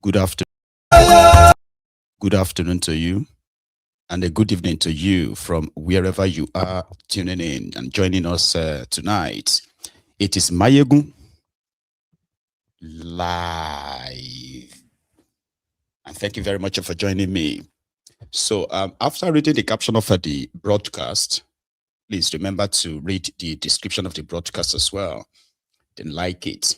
Good afternoon. Good afternoon to you, and a good evening to you from wherever you are tuning in and joining us tonight. It is Maiyegun live, and thank you very much for joining me. So, after reading the caption of the broadcast, please remember to read the description of the broadcast as well. Then like it,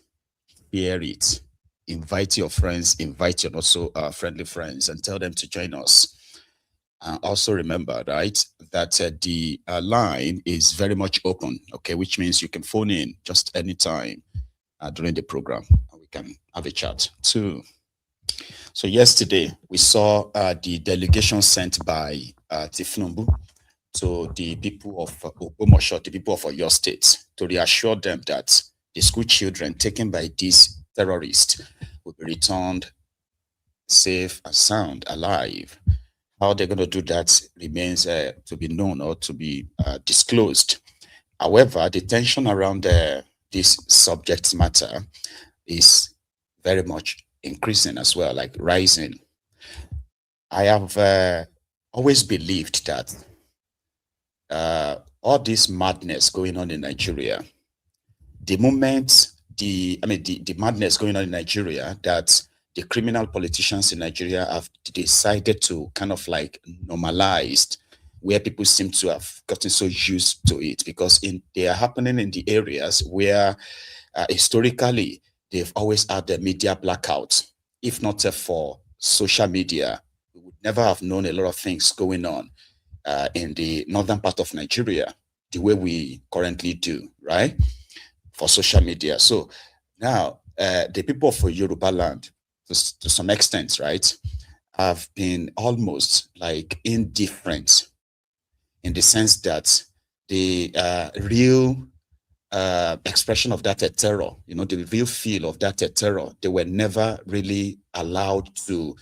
share it, invite your friends, invite your also friendly friends, and tell them to join us. Also remember, right, that the line is very much open, okay, which means you can phone in just anytime during the program, and we can have a chat too. So yesterday, we saw the delegation sent by Tifnumbu to the people of Ogumosho, the people of Oyo State, to reassure them that the school children taken by these terrorists will be returned safe and sound, alive. How they're going to do that remains to be known or to be disclosed. However, the tension around this subject matter is very much increasing as well, like rising. I have always believed that all this madness going on in Nigeria, the moment the madness going on in Nigeria, that the criminal politicians in Nigeria have decided to kind of like normalized, where people seem to have gotten so used to it, because they are happening in the areas where historically they've always had the media blackout. If not for social media, we would never have known a lot of things going on in the northern part of Nigeria the way we currently do, right? For social media. So now the people of Yoruba land, to some extent, right, have been almost like indifferent, in the sense that the real expression of that terror, the real feel of that terror, they were never really allowed to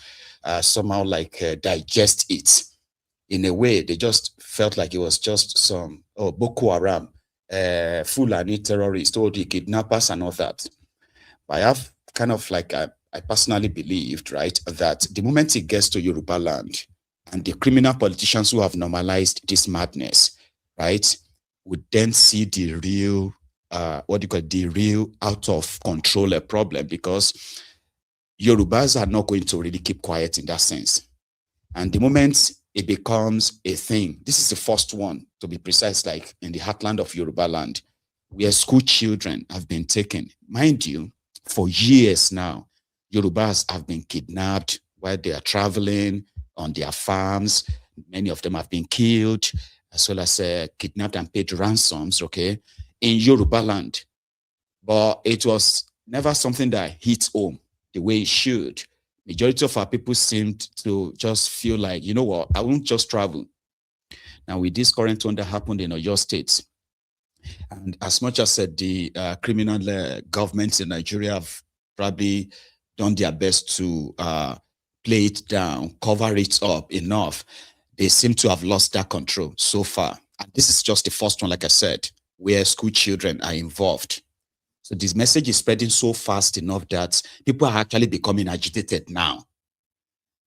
somehow like digest it. In a way, they just felt like it was just some Boko Haram, Fulani terrorists, or the kidnappers and all that. But I have kind of like I personally believed, right, that the moment it gets to Yoruba land and the criminal politicians who have normalized this madness, right, would then see the real, the real out of control problem, because Yorubas are not going to really keep quiet in that sense. And the moment it becomes a thing, this is the first one, to be precise, like in the heartland of Yoruba land, where school children have been taken. Mind you, for years now, Yorubas have been kidnapped while they are traveling on their farms. Many of them have been killed, as well as kidnapped and paid ransoms, okay, in Yoruba land. But it was never something that hits home the way it should. Majority of our people seemed to just feel like, you know what, I won't just travel. Now, with this current one that happened in Oyo State, and as much as the criminal governments in Nigeria have probably done their best to play it down, cover it up enough, they seem to have lost that control so far. And this is just the first one, like I said, where school children are involved. So this message is spreading so fast enough that people are actually becoming agitated now.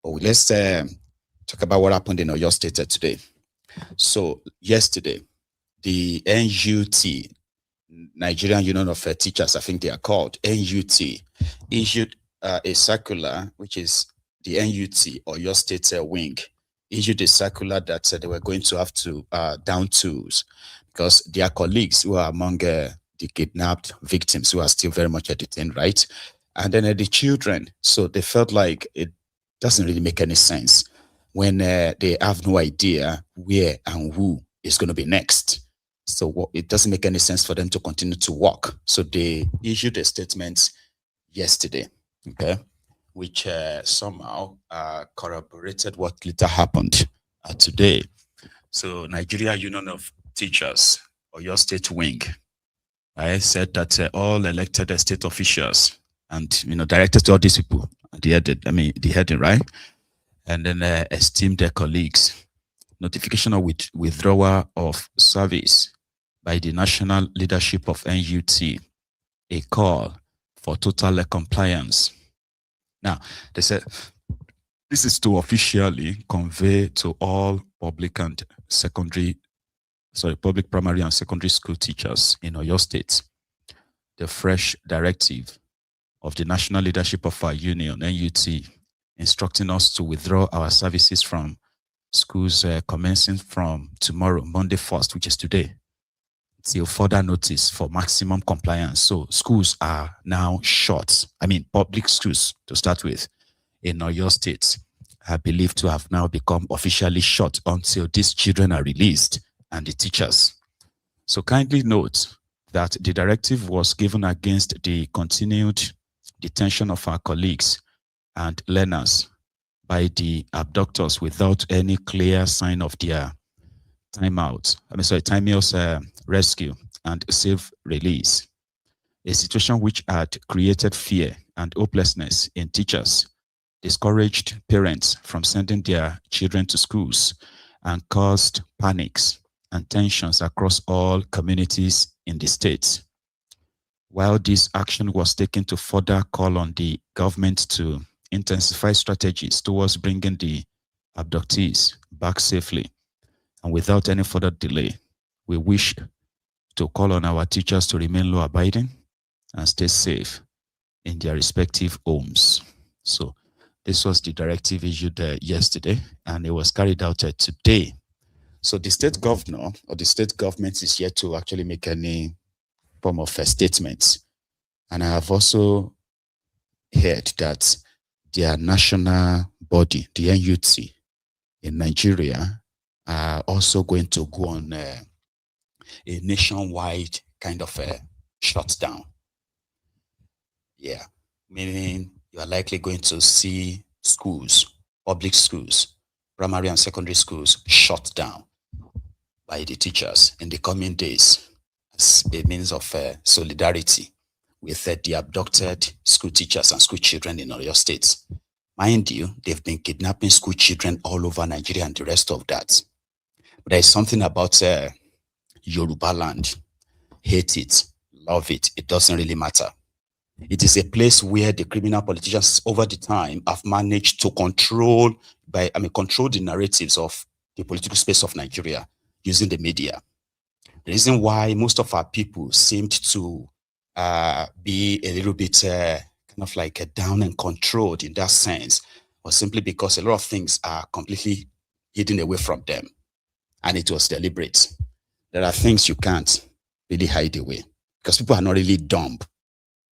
But let's talk about what happened in Oyo State today. So yesterday, the NUT, Nigerian Union of Teachers, I think they are called, NUT, issued a circular, which is the NUT, or Oyo State wing, issued a circular that said they were going to have to down tools, because their colleagues who are among the kidnapped victims who are still very much detained, right? And then the children, so they felt like it doesn't really make any sense when they have no idea where and who is going to be next. So it doesn't make any sense for them to continue to work. So they issued a statement yesterday, okay, which somehow corroborated what later happened today. So Nigeria Union of Teachers, or your state wing, I said that all elected state officials and directed to all these people, the heading, right? And then esteemed their colleagues, notification of withdrawal of service by the national leadership of NUT, a call for total compliance. Now, they said this is to officially convey to all public and public primary and secondary school teachers in Oyo State the fresh directive of the national leadership of our union, NUT, instructing us to withdraw our services from schools commencing from tomorrow, Monday 1st, which is today, till further notice for maximum compliance. So schools are now shut. I mean, public schools to start with in Oyo State are believed to have now become officially shut until these children are released and the teachers. So kindly note that the directive was given against the continued detention of our colleagues and learners by the abductors without any clear sign of their timeout. Timeout rescue and safe release. A situation which had created fear and hopelessness in teachers, discouraged parents from sending their children to schools, and caused panics and tensions across all communities in the state. While this action was taken to further call on the government to intensify strategies towards bringing the abductees back safely and without any further delay, we wish to call on our teachers to remain law-abiding and stay safe in their respective homes. So this was the directive issued yesterday, and it was carried out today. So the state governor or the state government is yet to actually make any form of statements. And I have also heard that their national body, the NUT in Nigeria, are also going to go on a nationwide kind of a shutdown. Yeah, meaning you are likely going to see schools, public schools, primary and secondary schools shut down by the teachers in the coming days as a means of solidarity with the abducted school teachers and school children in Oyo State. Mind you, they've been kidnapping school children all over Nigeria and the rest of that. But there's something about Yoruba land. Hate it, love it, it doesn't really matter. It is a place where the criminal politicians over the time have managed to control the narratives of the political space of Nigeria using the media. The reason why most of our people seemed to be a little bit kind of like down and controlled in that sense was simply because a lot of things are completely hidden away from them. And it was deliberate. There are things you can't really hide away because people are not really dumb.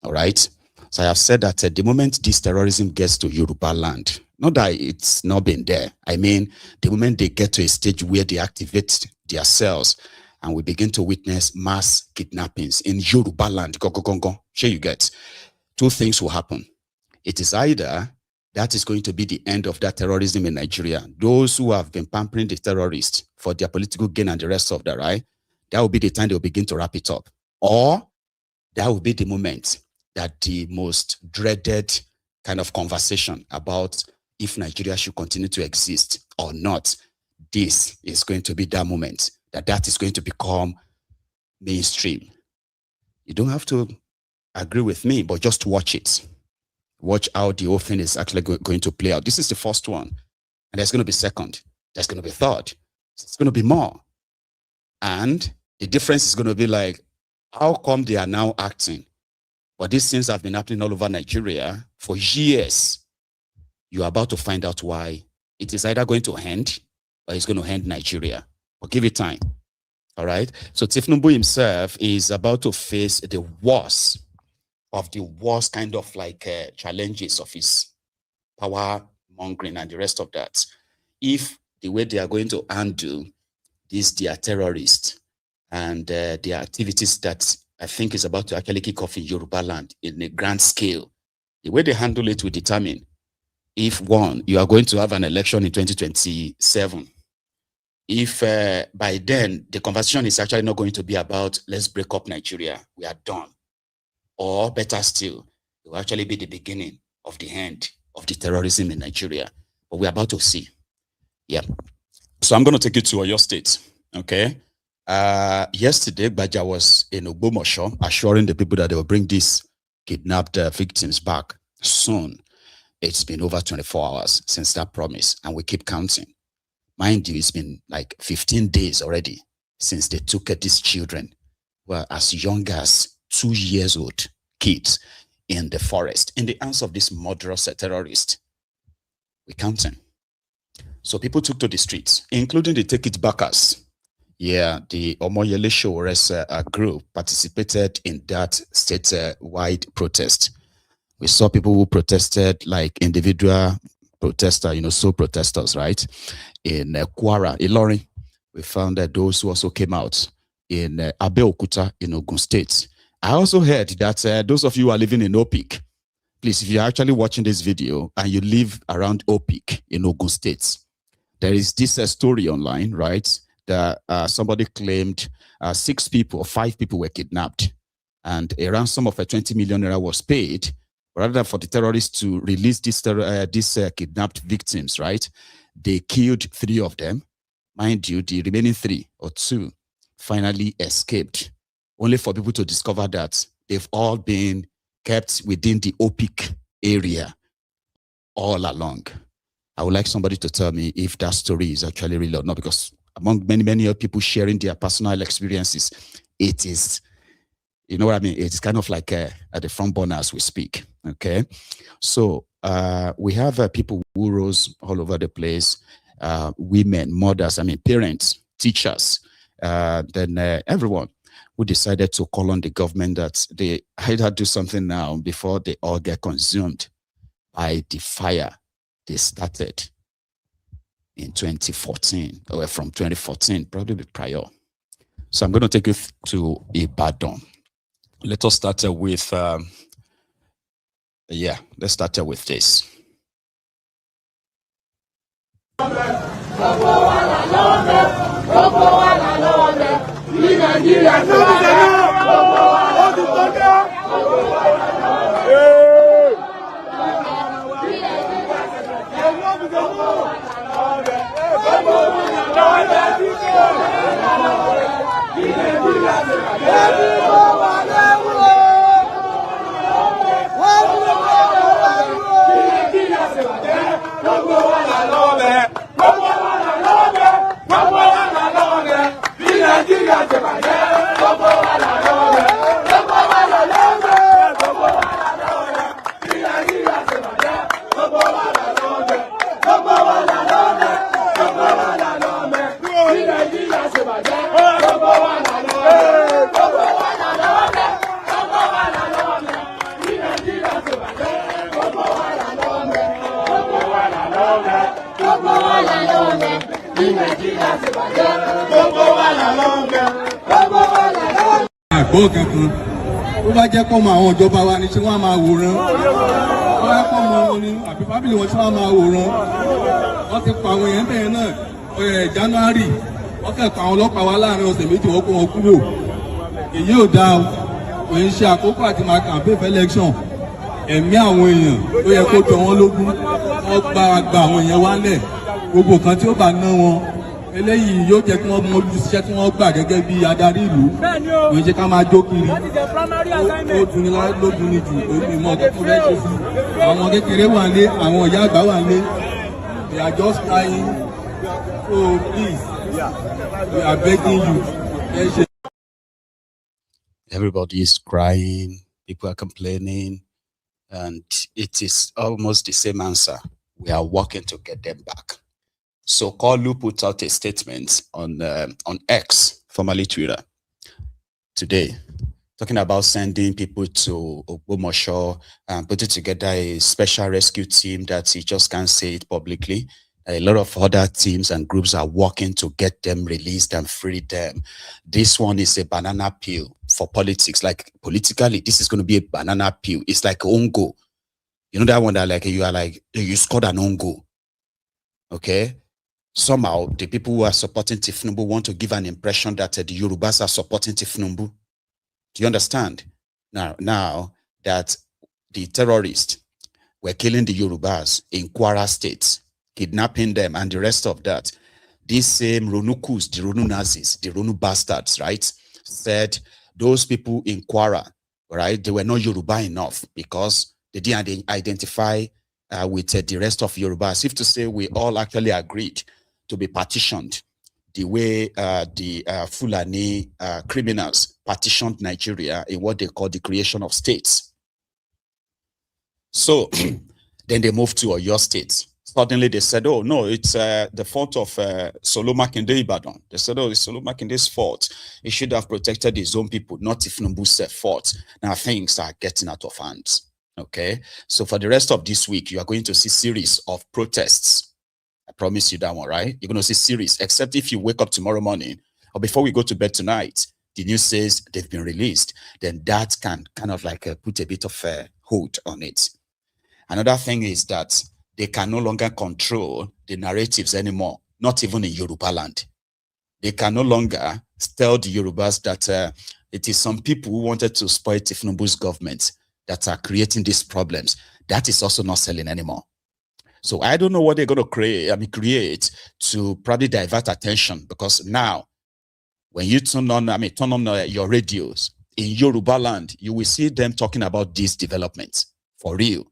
All right. So I have said that the moment this terrorism gets to Yoruba land, not that it's not been there. I mean, the moment they get to a stage where they activate their cells and we begin to witness mass kidnappings in Yoruba land, sure you get, two things will happen. It is either that is going to be the end of that terrorism in Nigeria. Those who have been pampering the terrorists for their political gain and the rest of that, right? That will be the time they will begin to wrap it up. Or that will be the moment that the most dreaded kind of conversation about if Nigeria should continue to exist or not, this is going to be that moment that is going to become mainstream. You don't have to agree with me, but just watch it. Watch how the whole thing is actually going to play out. This is the first one. And there's going to be second. There's going to be third. It's going to be more. And the difference is going to be like, how come they are now acting? But these things have been happening all over Nigeria for years. You're about to find out why. It is either going to end or it's going to end Nigeria. But give it time. All right? So Tifnumbu himself is about to face the worst kind of like challenges of his power mongering and the rest of that. If the way they are going to handle these, they are terrorists and their activities that I think is about to actually kick off in Yoruba land in a grand scale. The way they handle it will determine if, one, you are going to have an election in 2027. If by then the conversation is actually not going to be about let's break up Nigeria, we are done. Or better still, it will actually be the beginning of the end of the terrorism in Nigeria. But we're about to see. Yeah. So I'm going to take you to Oyo State. Okay. Yesterday, Baja was in Ogbomoso assuring the people that they will bring these kidnapped victims back soon. It's been over 24 hours since that promise, and we keep counting. Mind you, it's been like 15 days already since they took these children, were as young as 2 years old kids, in the forest, in the hands of this murderous terrorist. We're counting. So people took to the streets, including the Take It Backers. Yeah, the Omoyele Showers group participated in that statewide protest. We saw people who protested like individual protesters, sole protesters, right? In Kwara, Ilorin, we found that those who also came out in Abeokuta in Ogun State. I also heard that those of you who are living in Opik, please, if you're actually watching this video and you live around Opik in Ogun State, there is this story online, right? That somebody claimed 6 people or 5 people were kidnapped, and a ransom of 20 million naira was paid, rather than for the terrorists to release these kidnapped victims, right? They killed 3 of them. Mind you, the remaining 3 or 2 finally escaped, only for people to discover that they've all been kept within the OPIC area all along. I would like somebody to tell me if that story is actually real or not, because among many other people sharing their personal experiences, it is, you know what I mean? It's kind of like at the front burner as we speak, okay? So we have people who rose all over the place, women, mothers, parents, teachers, then everyone who decided to call on the government that they either do something now before they all get consumed by the fire they started in 2014, or from 2014, probably prior. So I'm going to take you to Ibadan. Let us start with, let's start with this. Àgbọ̀ kankan tó bá jẹ́ kọ́mọ àwọn ìjọba wa ni tí wọ́n máa wòran wọ́n bá kọ́mọ wọn ni àbí fábìlì wọn tí wọ́n máa wòran wọ́n ti pa àwọn èèyàn bẹ́ẹ̀ náà January wọ́n kẹ́kọ̀ọ́ àwọn ọlọ́pàá wa láàrin ọ̀sẹ̀ méjì wọ́n kó wọn kúrò èyí ò dáa kò ń ṣe àkókò àti máa campaign for election ẹ̀mí àwọn èèyàn tó yẹ kó jọ wọ́n lógún wọ́n gba àwọn èèyàn wálẹ̀ gbogbo kan tí ó bá ná wọn eléyìí yóò jẹ́ kí wọ́n mọ ojúṣiṣẹ́ tí wọ́n gbà gẹ́gẹ́ bí adarí ìlú kò ń ṣe ká máa jó kiri ó dunni lógun ni jù ìmọ̀ tó fẹ́ ṣe sí àwọn kékeré wà lé àwọn ìyá àgbà wà lé they are just crying so please we are begging you. Everybody is crying, people are complaining, and it is almost the same answer. We are working to get them back. So Kalu put out a statement on X, formerly Twitter, today, talking about sending people to Ogbomoso and putting together a special rescue team that he just can't say it publicly. A lot of other teams and groups are working to get them released and free them. This one is a banana peel for politics. Like politically, this is going to be a banana peel. It's like ongo. You know that one that like you scored an ongo. Okay. Somehow the people who are supporting Tifnumbu want to give an impression that the Yorubas are supporting Tifnumbu. Do you understand? Now that the terrorists were killing the Yorubas in Kwara State, kidnapping them and the rest of that, these same Ronukus, the Ronu Nazis, the Ronu bastards, right, said those people in Kwara, right, they were not Yoruba enough because they didn't identify with the rest of Yorubas, if to say we all actually agreed to be partitioned the way the Fulani criminals partitioned Nigeria in what they call the creation of states. So then they moved to Oyo State. Suddenly they said, oh no, it's the fault of Solo Makinde Ibadan. They said, oh, it's Solo Makinde's fault. He should have protected his own people, not Ifnumbu's fault. Now things are getting out of hand. Okay, so for the rest of this week, you are going to see series of protests. I promise you that one, right? You're going to see series, except if you wake up tomorrow morning or before we go to bed tonight, the news says they've been released, then that can kind of like put a bit of a hold on it. Another thing is that they can no longer control the narratives anymore, not even in Yoruba land. They can no longer tell the Yorubas that it is some people who wanted to spoil Tifnumbu's government that are creating these problems. That is also not selling anymore. So I don't know what they're going to create to probably divert attention, because now when you turn on your radios in Yoruba land, you will see them talking about these developments for real.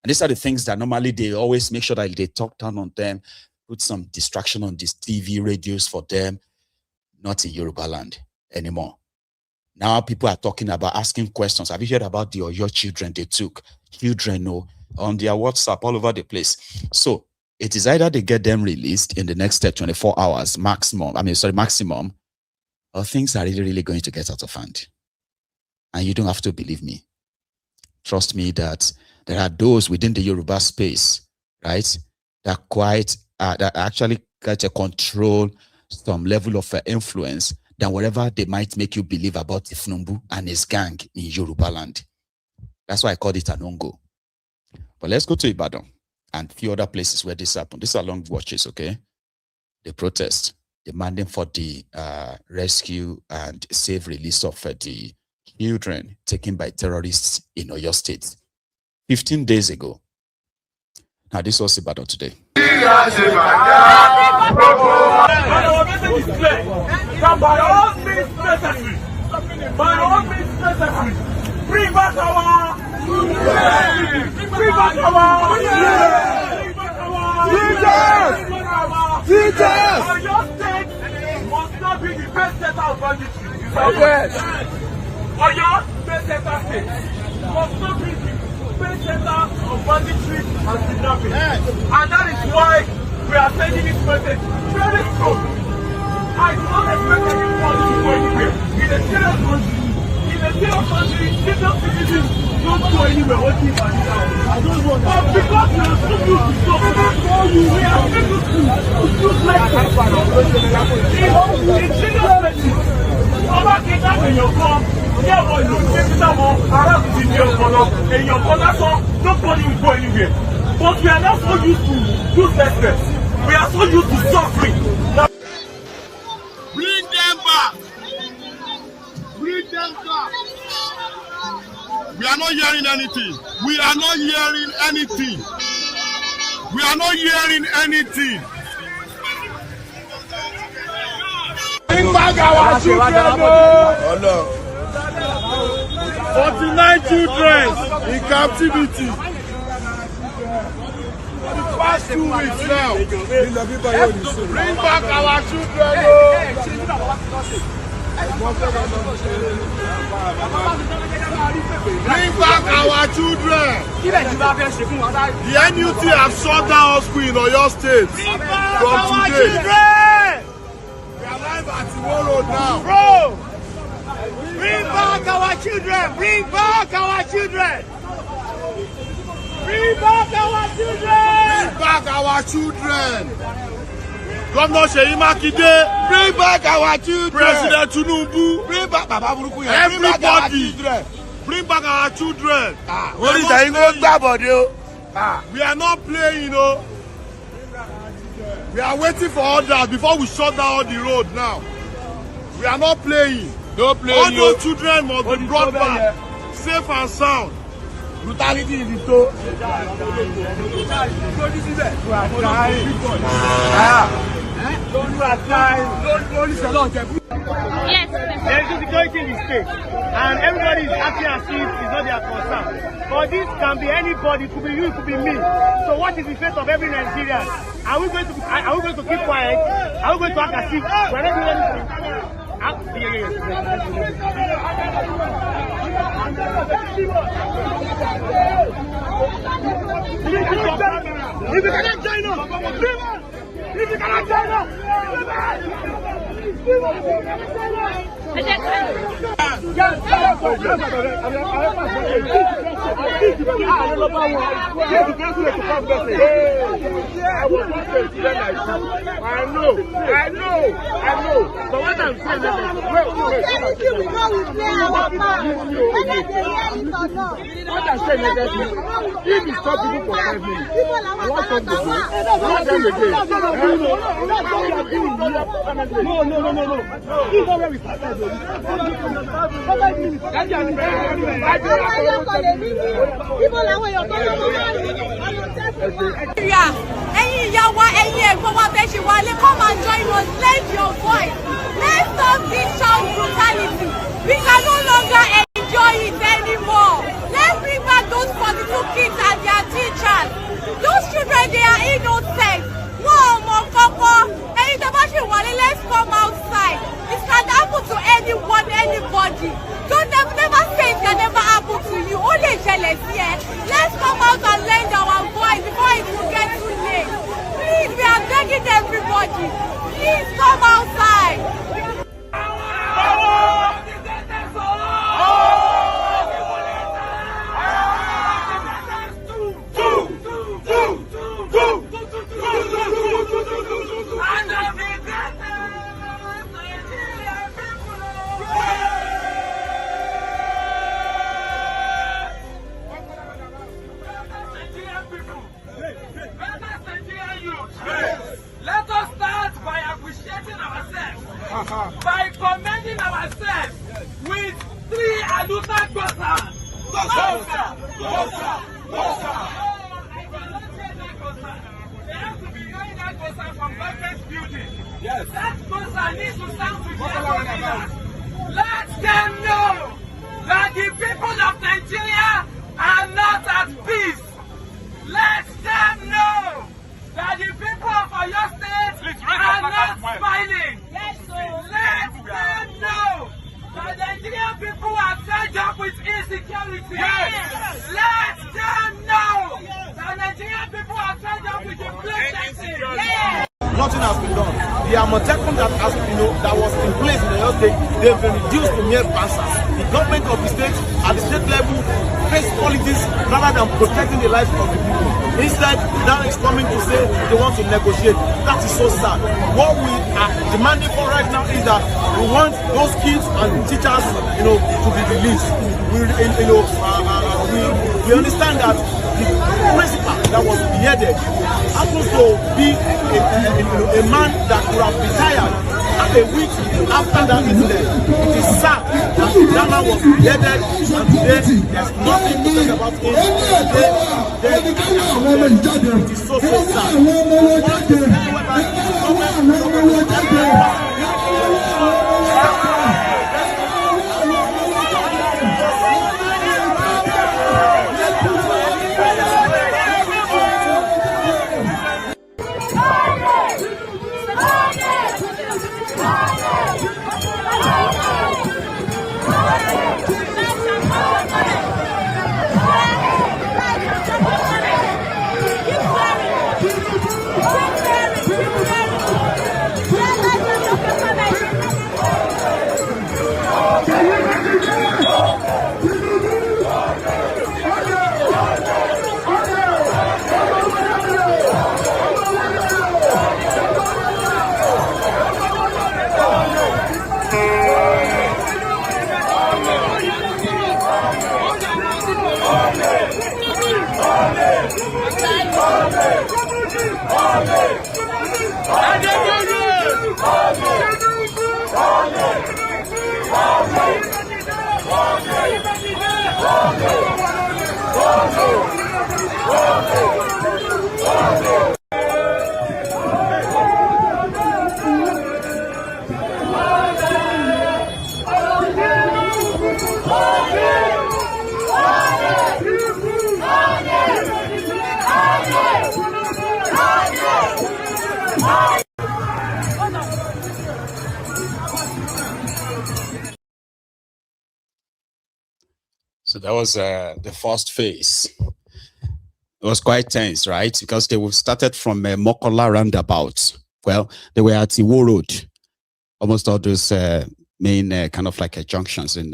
And these are the things that normally they always make sure that they talk down on them, put some distraction on these TV radios for them, not in Yoruba land anymore. Now people are talking about asking questions. Have you heard about the Oyo children they took? Children on their WhatsApp all over the place. So it is either they get them released in the next 24 hours maximum, or things are really, really going to get out of hand. And you don't have to believe me. Trust me that there are those within the Yoruba space, right, that actually get to control some level of influence than whatever they might make you believe about Ifnumbu and his gang in Yoruba land. That's why I called it an ongo. But let's go to Ibadan and a few other places where this happened. These are long watches, okay? The protest demanding for the rescue and safe release of the children taken by terrorists in Oyo State 15 days ago. Now, this was Ibadan today. By all means necessary, bring back our teachers. Your state must not be the best center of banditry. Your best center state must not be the best center of banditry and kidnapping. And that is why we are sending this message very strong. I do not expect anyone to go anywhere. In a serious country, serious citizens don't go anywhere. What is that? I don't want that. But because we are so used to stop, we are so used to use like that. In serious places, ọba kẹta èèyàn kan ní àwọn ìlú títà wọn aráàlú ti di ọpọlọ èèyàn kan lásán nobody will go anywhere. But we are not so used to uselessness. We are so used to suffering. Bring them back. Bring them back. We are not hearing anything. We are not hearing anything. We are not hearing anything. Bring back our children. Oh no. 49 children in captivity. For the past 2 weeks now. Bring back our children. Bring back our children. The NUT have shut down our school in Oyo State from today. We are live at tomorrow now. Bro, bring back our children. Bring back our children. Bring back our children. Bring back our children. Governor Seyi Makinde, bring back our children. President Tinubu, bring back Baba Buruku. Everybody, bring back our children. We are not playing, you know. We are waiting for orders before we shut down the road now. We are not playing. Don't play. All those children must be brought back safe and sound. Brutality is the toe. Don't Yes. There is insecurity in the state, and everybody is acting as if it's not their concern. But this can be anybody, it could be you, it could be me. So what is the fate of every Nigerian? Are we going to keep quiet? Are we going to act as if we're not doing anything? If you cannot join us, leave us! If you cannot join us, leave us! I know. But what I'm saying is, what I'm saying is, if you stop people for 5 minutes, what come to do? Not them again. No. This is where we started. Ẹ̀yin ìyá wa, ẹ̀yin ẹ̀gbọ́n wa bẹ́ẹ̀ ṣe wálé, come and join us, lend your voice. Let's stop this child brutality. We can no longer enjoy it anymore. Let's bring back those 42 kids and their teachers. Those children, they are innocent. Let's come outside. It can happen to anyone, anybody. Don't never say it can never happen to you. Only jealous here. Let's come out and lend our voice before it will get too late. Please, we are begging everybody. Please come outside. Let us start by appreciating ourselves, by commending ourselves with 3 adults. They have to be hearing that gosa from government building. Yes. That gosa needs to sound to the Let them know that the people of Nigeria are not at peace. Let them know that the people of OYO State are not smiling. Yes, let them know that the Nigerian people are fed up with insecurity. Yes. Let them know that Nigerian people are fed up with the blatant. Yes. Nothing has been done. The Amotekun that that was in place in the OYO State, they've been reduced to mere passers. The government of the state, at the state level, face politics rather than protecting the lives of the people. Instead, now it's coming to say they want to negotiate. That is so sad. What we are demanding for right now is that we want those kids and teachers, to be released. We understand that the principal that was beheaded happens to be a man that could have retired a week after that incident. It is sad that that man was beheaded, and today there's nothing to say about him. It is so sad. So that was the first phase. It was quite tense, right? Because they started from Mokola roundabout. Well, they were at Iwo Road. Almost all those main kind of like junctions in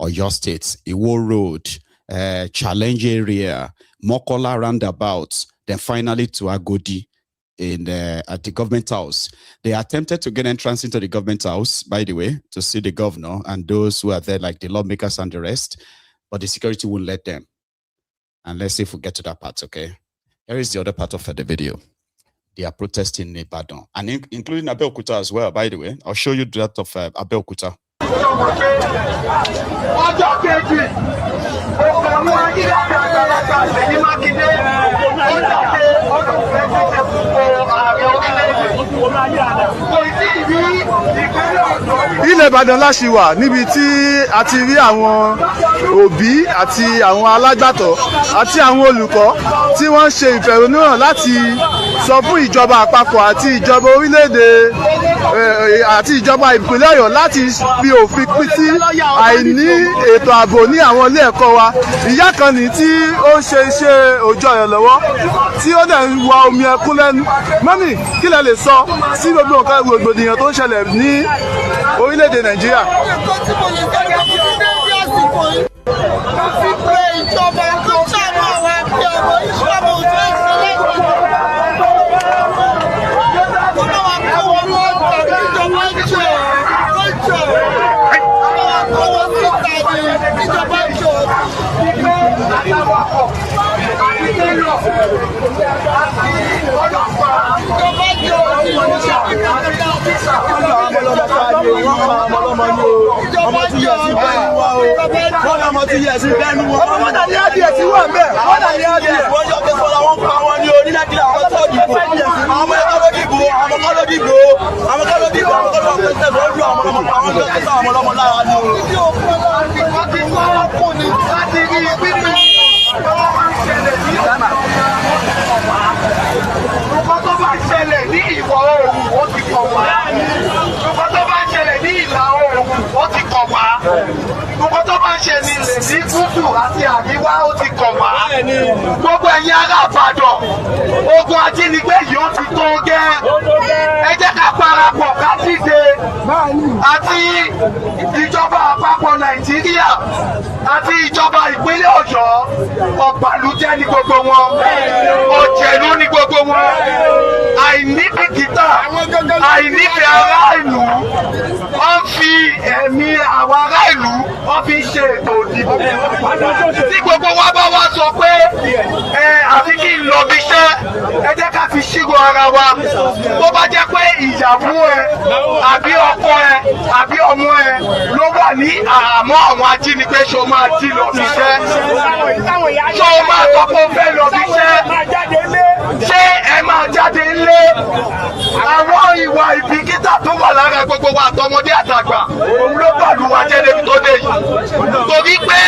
Oyo State. Iwo Road, Challenge area, Mokola roundabout, then finally to Agodi at the government house. They attempted to get entrance into the government house, by the way, to see the governor and those who are there, like the lawmakers and the rest, but the security won't let them. And let's see if we get to that part, okay? Here is the other part of the video. They are protesting in Ibadan, and including Abeokuta as well, by the way. I'll show you that of Abeokuta. Ilẹ̀ Ìbàdàn la ṣì wà níbi tí a ti rí àwọn òbí àti àwọn alágbàtọ́ àti àwọn olùkọ́ tí wọ́n ń ṣe ìfẹ̀hónúhàn láti sọ fún ìjọba àpapọ̀ àti ìjọba orílẹ̀-èdè àti ìjọba ìpínlẹ̀ Ọ̀yọ́ láti fi òfin pín sí àìní ètò ààbò ní àwọn ilé ẹ̀kọ́ wa. Ìyá kan ní tí ó ń ṣe iṣẹ́ òòjọ́ rẹ̀ lọ́wọ́ tí ó dẹ̀ ń wa omi ẹkún lẹ́nu. Mọ́mì, kí lẹ lè sọ sí gbogbo nǹkan rògbòdìyàn tó ń ṣẹlẹ̀ ní orílẹ̀-èdè Nàìjíríà? ní gúúsù àti àríwá ó ti kọ̀ wá. Gbogbo ẹ̀yin ará Ìbàdàn, ogun ajínigbé yìí ó ti tó gẹ́. Ẹ jẹ́ ká parapọ̀ ká dìde àti ìjọba àpapọ̀ Nàìjíríà àti ìjọba ìpínlẹ̀ Ọ̀yọ́. Ọ̀bàlújẹ́ ni gbogbo wọn, òjèlú ni gbogbo wọn, àìníbìkítà, àìnífẹ̀ẹ́ ará ìlú. Wọ́n fi ẹ̀mí àwọn ará ìlú wọ́n fi ṣe ètò ìdìbò. Tí gbogbo wa bá wá sọ pé àfi kí n lọ bí iṣẹ́, ẹ jẹ́ ká fi ṣírò ara wa. Tó bá jẹ́ pé ìyàwó ẹ àbí ọkọ ẹ àbí ọmọ ẹ ló wà ní àhámọ́ àwọn ajínigbé, ṣó máa jí lọ bí iṣẹ́? Ṣó máa sọ pé ó fẹ́ lọ bí iṣẹ́? Ṣé ẹ máa jáde ńlé? Àwọn ìwà ìbìkítà tó wà lára gbogbo wa àtọmọdé àtàgbà òun ló bàlù wa jẹ́ débi tó dé yìí. Torí pé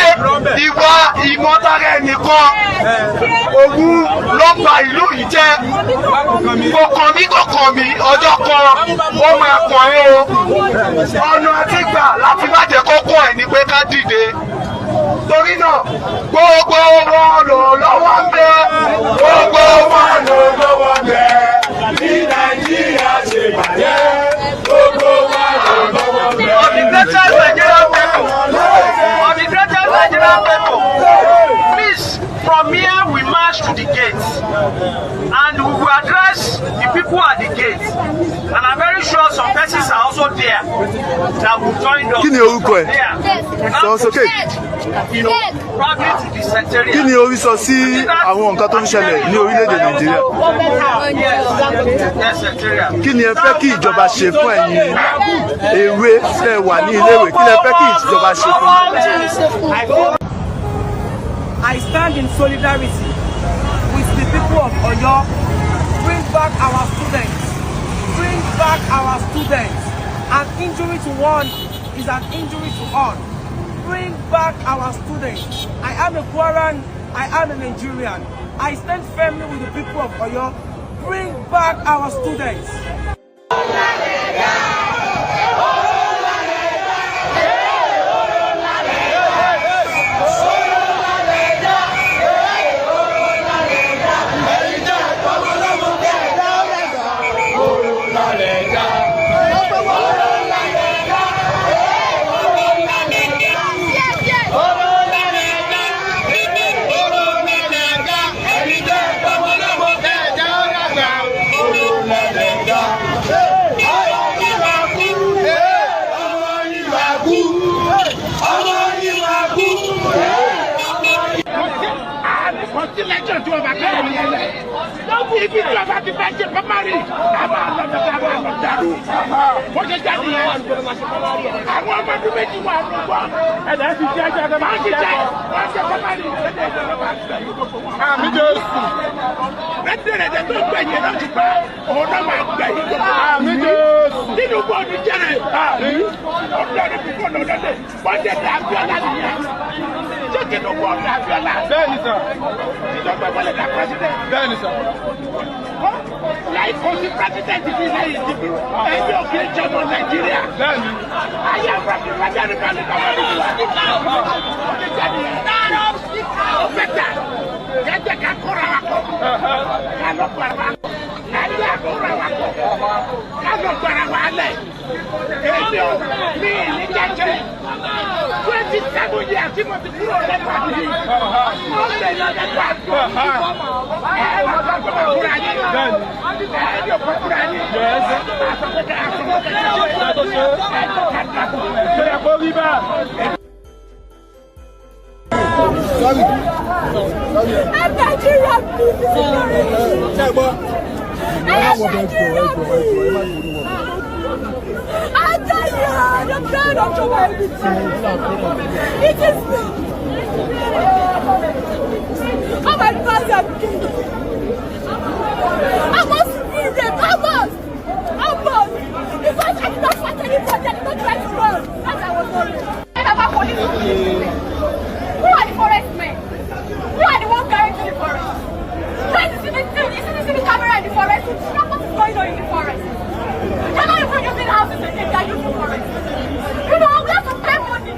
ìwà ìmọ̀tara ẹnìkan òun ló ba ìlú yìí jẹ́. Kò kàn mí ọjọ́ kan ó máa kàn ẹ́ o. Ọ̀nà àti gbà láti má jẹ́ kókó ẹ̀ ní pé ká dìde. Torí náà gbogbo wọn lò lọ́wọ́ ń bẹ, gbogbo wọn lò lọ́wọ́ ń bẹ. Bí Nàìjíríà ṣe bàjẹ́, gbogbo wọn lò lọ́wọ́ ń bẹ. On the greatest Nigerian people, on the greatest Nigerian people, please, from here we march to the gates and we will address the people at the gates. And I'm very sure some persons are also there that will join us. Kí ni orúkọ ẹ? Sọ sókè. Probably to the secretariat. Kí ni orí sọ sí àwọn nǹkan tó ń ṣẹlẹ̀ ní orílẹ̀-èdè Nàìjíríà? Kí ni ẹ fẹ́ kí ìjọba ṣe fún ẹ̀yin èwe tẹ́ wà ní iléèwé? Kí ni ẹ fẹ́ kí ìjọba ṣe fún? I stand in solidarity with the people of Oyo. Bring back our students. Bring back our students. An injury to one is an injury to all. Bring back our students. I am a Kwaran. I am a Nigerian. I stand firmly with the people of Oyo. Bring back our students. Ibi tí ọba ti fẹ́ ṣe pamari, a máa lọ sí àwọn àlọ́dàrú. Wọ́n ṣe jáde yẹn. Àwọn ọmọdé méjì wà lọ́gbọ́. Ẹ̀dá ti ṣe ẹjọ́ ọ̀dọ́ máa ń ṣiṣẹ́. Wọ́n ṣe pamari. Àmì Jésù. Rẹ́dẹ̀rẹ̀dẹ̀ tó gbẹ̀yìn náà ti pẹ́. Òun náà máa gbẹ̀yìn tó pẹ́. Àmì Jésù. Nínú bọ́ọ̀lù jẹ́rẹ̀. Àmì. Ọ̀dọ́rẹ̀ púpọ̀ lọ́dọ́dẹ̀. Wọ́n jẹ́ Abíọ́lá nìyẹn. Ṣé Tinubu ọ̀dọ́ Abíọ́lá? Bẹ́ẹ̀ni sà. Ìjọba ìwọlé dá pẹ́sidẹ̀. Bẹ́ẹ̀ni sà. Láì kó sí pẹ́sidẹ̀ntì bí láyé ìdìbò. Ẹgbẹ́ òkè ìjọba Nàìjíríà. Bẹ́ẹ̀ni. Ayé àbúrò ìbájáde bá ní káwọn ìlú wa. Ọdún jáde yẹn. Ó bẹ́tà. Kẹ́jẹ́ ká kóra wa kọ́. Ká lọ gbàrà wa. Ẹgbẹ́ àkóra wa kọ́. Ká lọ gbàrà wa lẹ̀. Èmi ò ní ìní jẹ́jẹ́. 27 years tí mo ti kúrò lẹ́gbàá yìí. Mo lè lọ lẹ́gbàá tó. Ẹ wá sọ pé mo kúra yín. Ẹ ní òkú kúra yín. Àtọ̀kẹ́kẹ́ àtọ̀kẹ́kẹ́. Nigeria, I'm proud of your It is me. Oh my father. I must free them. I must. Because I did not fight anybody. I did not try to run. As I was running. Who are the forest men? Who are the ones going to the forest? Where is the camera in the forest? What is going on in the forest? They're not even using houses again, they're using forest. You know, we have to pay money.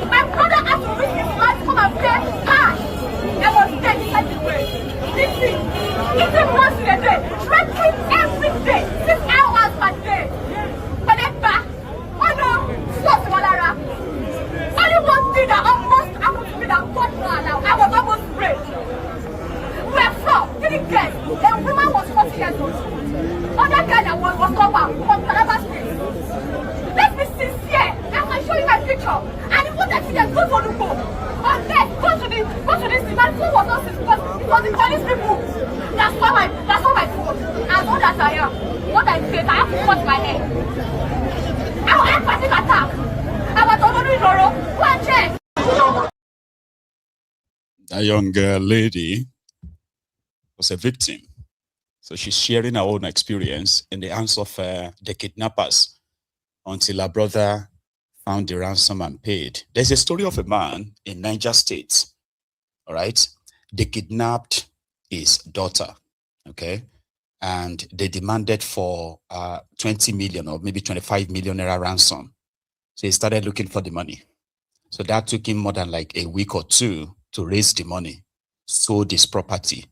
My brother has to risk his life to come and pay cash. I was dead inside the grave. Listen, eating once in a day, drinking every day, 6 hours per day. But then back, oh no, what's Walara? Only one thing that almost happened to me that got me now. I was almost raped. We were from, didn't get. A woman was 40 years old. Other guy that was covered from Calabar State. Let's be sincere. I can show you my picture. And if what I see, go to the boat. Okay, go to this man. Who was us? Because it was the police people. That's not my fault. As old as I am, what I face, I have to cut my hair. I will have passive attack. I was already Roro. Go and check. That young lady was a victim. So she's sharing her own experience in the hands of the kidnappers until her brother found the ransom and paid. There's a story of a man in Niger State, all right? They kidnapped his daughter, okay? And they demanded for 20 million or maybe 25 million naira ransom. So he started looking for the money. So that took him more than like a week or two to raise the money, sold his property,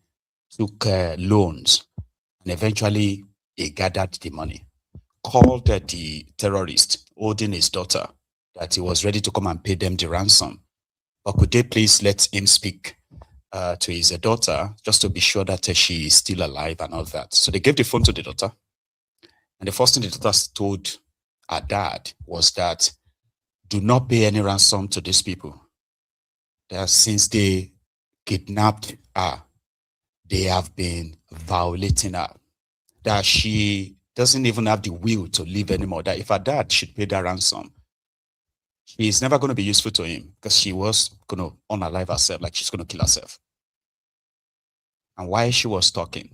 took loans, and eventually he gathered the money, called the terrorist holding his daughter that he was ready to come and pay them the ransom. But could they please let him speak to his daughter just to be sure that she is still alive and all that. So they gave the phone to the daughter. And the first thing the daughter told her dad was that do not pay any ransom to these people. That since they kidnapped her, they have been violating her. That she doesn't even have the will to live anymore. That if her dad should pay that ransom, she is never going to be useful to him because she was going to unalive herself, like she's going to kill herself. And while she was talking,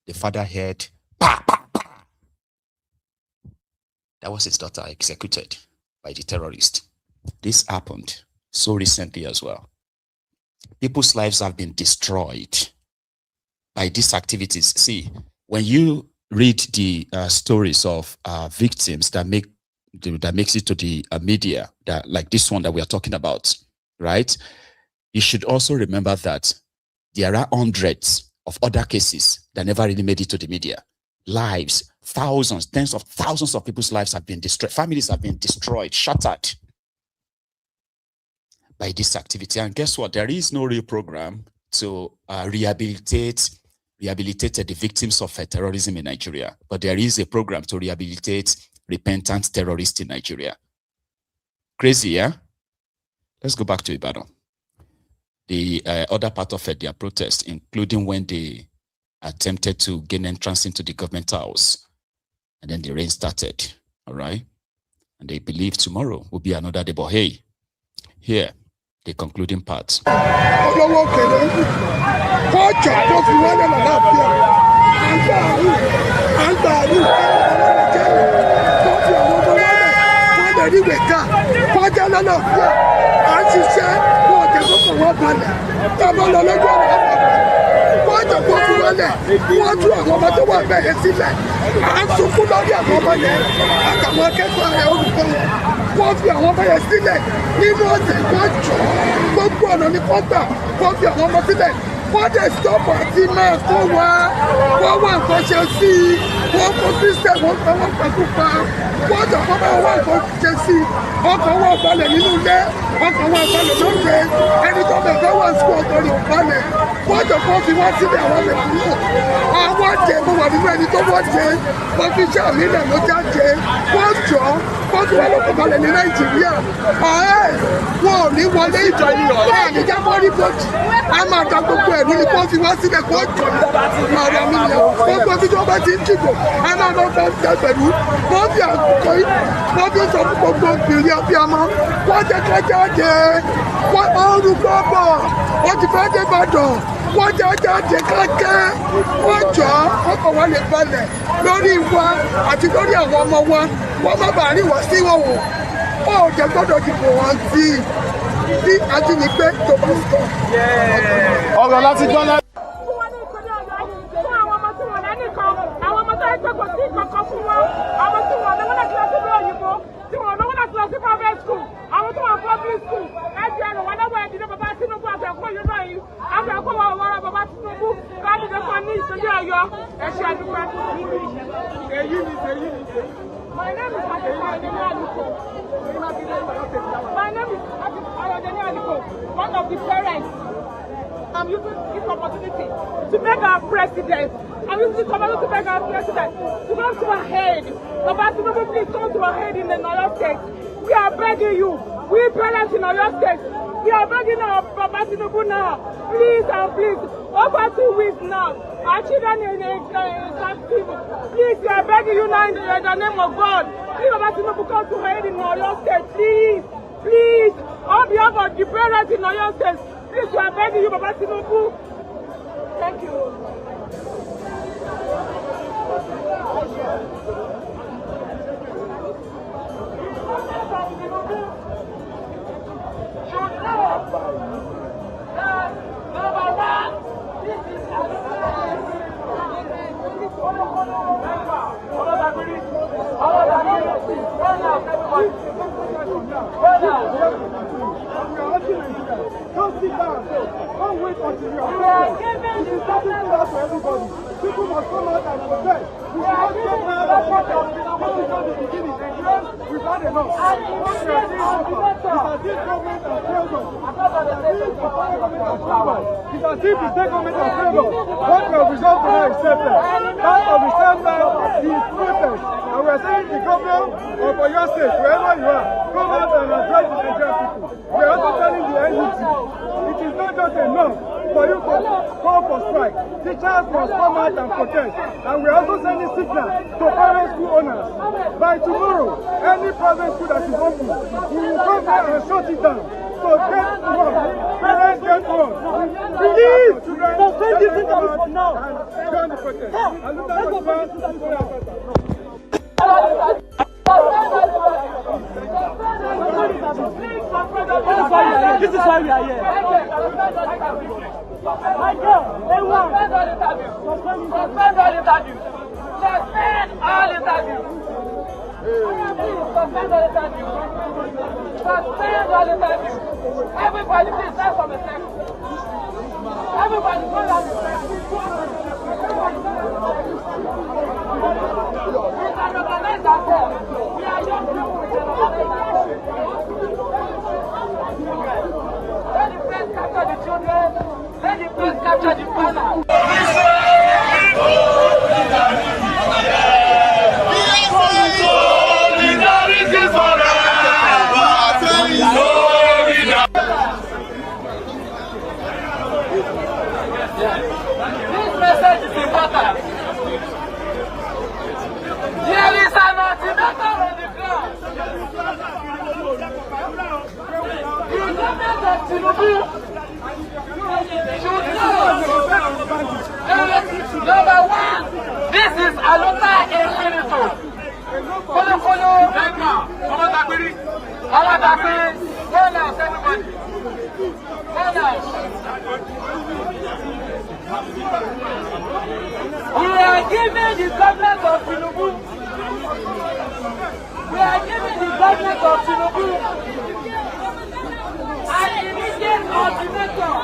the father heard, bah, bah, bah. That was his daughter executed by the terrorist. This happened so recently as well. People's lives have been destroyed by these activities. See, when you read the stories of victims that makes it to the media, that like this one that we are talking about, right? You should also remember that there are hundreds of other cases that never really made it to the media. Lives, thousands, tens of thousands of people's lives have been destroyed. Families have been destroyed, shattered by this activity. And guess what? There is no real program to rehabilitate the victims of terrorism in Nigeria. But there is a program to rehabilitate repentant terrorists in Nigeria. Crazy, yeah? Let's go back to Ibadan. The other part of it, their protest, including when they attempted to gain entrance into the government house, and then the rain started, all right? And they believe tomorrow will be another day, but hey, here, the concluding part. Wọ́n tú àwọn ọmọ tó wà bẹ̀rẹ̀ sílẹ̀, à ń sunkún lórí àwọn ọmọ yẹn, àtàwọn akẹ́kọ̀ọ́ rẹ̀ olùkọ́ wọn. Wọ́n fi àwọn ọmọ yẹn sílẹ̀ nínú ọ̀sẹ̀ wọ́n jọ gbogbo ọ̀nà ní kọ́gbà, wọ́n fi àwọn ọmọ sílẹ̀. Wọ́n dẹ̀ sọ́pọ̀ àti máa kó wa, wọ́n wá nǹkan ṣe sí i, wọ́n kó sísẹ̀, wọ́n fẹ́ wọ́n pẹ̀lú pa. Wọ́n jọ kọ́ bá wá nǹkan ṣe sí i, ọkọ̀ wọn balẹ̀ nínú ilé, ọkọ̀ wọn balẹ̀ lóde, ẹni tó bẹ̀ fẹ́ wọ́n sùn ọkọ̀ rẹ̀ balẹ̀. Wọ́n jọ kọ́ fi wá sílẹ̀ àwọn mẹ̀kúnnù. Àwọn jẹ mo wà nínú ẹni tó wọ́n jẹ, wọ́n fi iṣẹ́ mi lẹ̀ ló jáde. Wọ́n jọ wọ́n fi wọ́n lọ́kọ̀ balẹ̀ ní Nàìjíríà. Ọ̀rẹ́ wọn ò ní wọlé ìjọ yìí ọ̀rẹ́ àníjà mọ́rí bọ́ọ̀dì. A máa da gbogbo ẹ̀rú ni kó fi wá sílẹ̀ kó jọ ọ̀rọ̀ mi yẹn. Gbogbo ibi tó bá ti ń dìbò, a máa lọ fọ́ ṣe pẹ̀lú. Wọ́n fi àkókò yìí, wọ́n fi sọ fún gbogbo ìrìn abiyamọ. Wọ́n jẹ́ ká jáde, wọ́n orúkọ bọ̀, wọ́n ti fẹ́ dé Ìbàdàn. Wọ́n jẹ́ jáde kákẹ́, wọ́n jọ ọkọ̀ wa lè balẹ̀ lórí wa àti lórí àwọn ọmọ wa. Wọ́n má bàa rí wá sí wọn wò. Ó jẹ́ gbọ́dọ̀ dìbò wọn sí bí ajínigbé tó bá sọ. Ọ̀rọ̀ láti gbọ́ náà. Àwọn ọmọ tó ń gbé kò sí ìkankan fún wọn, àwọn tí wọn lọ́wọ́ láti lọ sí ìlú òyìnbó, tí wọn lọ́wọ́ láti lọ sí private school, àwọn tó wà public school, ẹ̀jẹ̀ ẹ̀rọ wọn lọ́wọ́ ẹ̀dínlé bàbá Tinubu àfẹ́kọ́ yìí náà yìí, àfẹ́kọ́ wọn wọ́rọ̀ bàbá Tinubu, káàdì lẹ́kọ̀ọ́ ní ìṣẹ́jú Ọ̀yọ́, ẹ̀ṣẹ̀ àdúgbò. My name is Ayodele Aliko. My name is Ayodele Aliko, one of the parents. I'm using this opportunity to beg our president. I'm using this opportunity to beg our president to come to our aid. Baba Tinubu, please come to our aid in the Oyo State. We are begging you. We parents in Oyo State. We are begging our Baba Tinubu now. Please and please, over 2 weeks now. Our children in captivity. Please, we are begging you now in the name of God. Please, Baba Tinubu, come to our aid in Oyo State. Please, please, on behalf of the parents in Oyo State. Please, we are begging you, Baba Tinubu. Thank you. Don't sit down. Don't wait until you are president. It is something to everybody. People must come out and protest. We should not get mad at people. This is not the beginning. We've had enough. What we are seeing so far is that this government has failed us. It's as if the state government has failed us. What we have resolved tonight is accepted. Part of the same time is protest. And we are saying the governor of Oyo State, wherever you are, come out and address the Nigerian people. We are also telling the NUT, it is not just enough for you to call for strike. Teachers must come out and protest. And we are also sending signal to private school owners. By tomorrow, any private school that is open, we will come there and shut it down. So get to work. Parents get to work. Please, suspend this interview for now. And join the protest. And look at the This is why we are here. Everybody, please stand for a second. Everybody, go down the stairs. We can organize ourselves. We are young people. We can organize ourselves. Let the press capture the children. Let the press capture the banner. This message is important. There is an ultimatum on the ground. The government of Tinubu should know. Number one, this is Alota Infinito. Kolo, everybody. We are giving the government of Tinubu. An immediate ultimatum.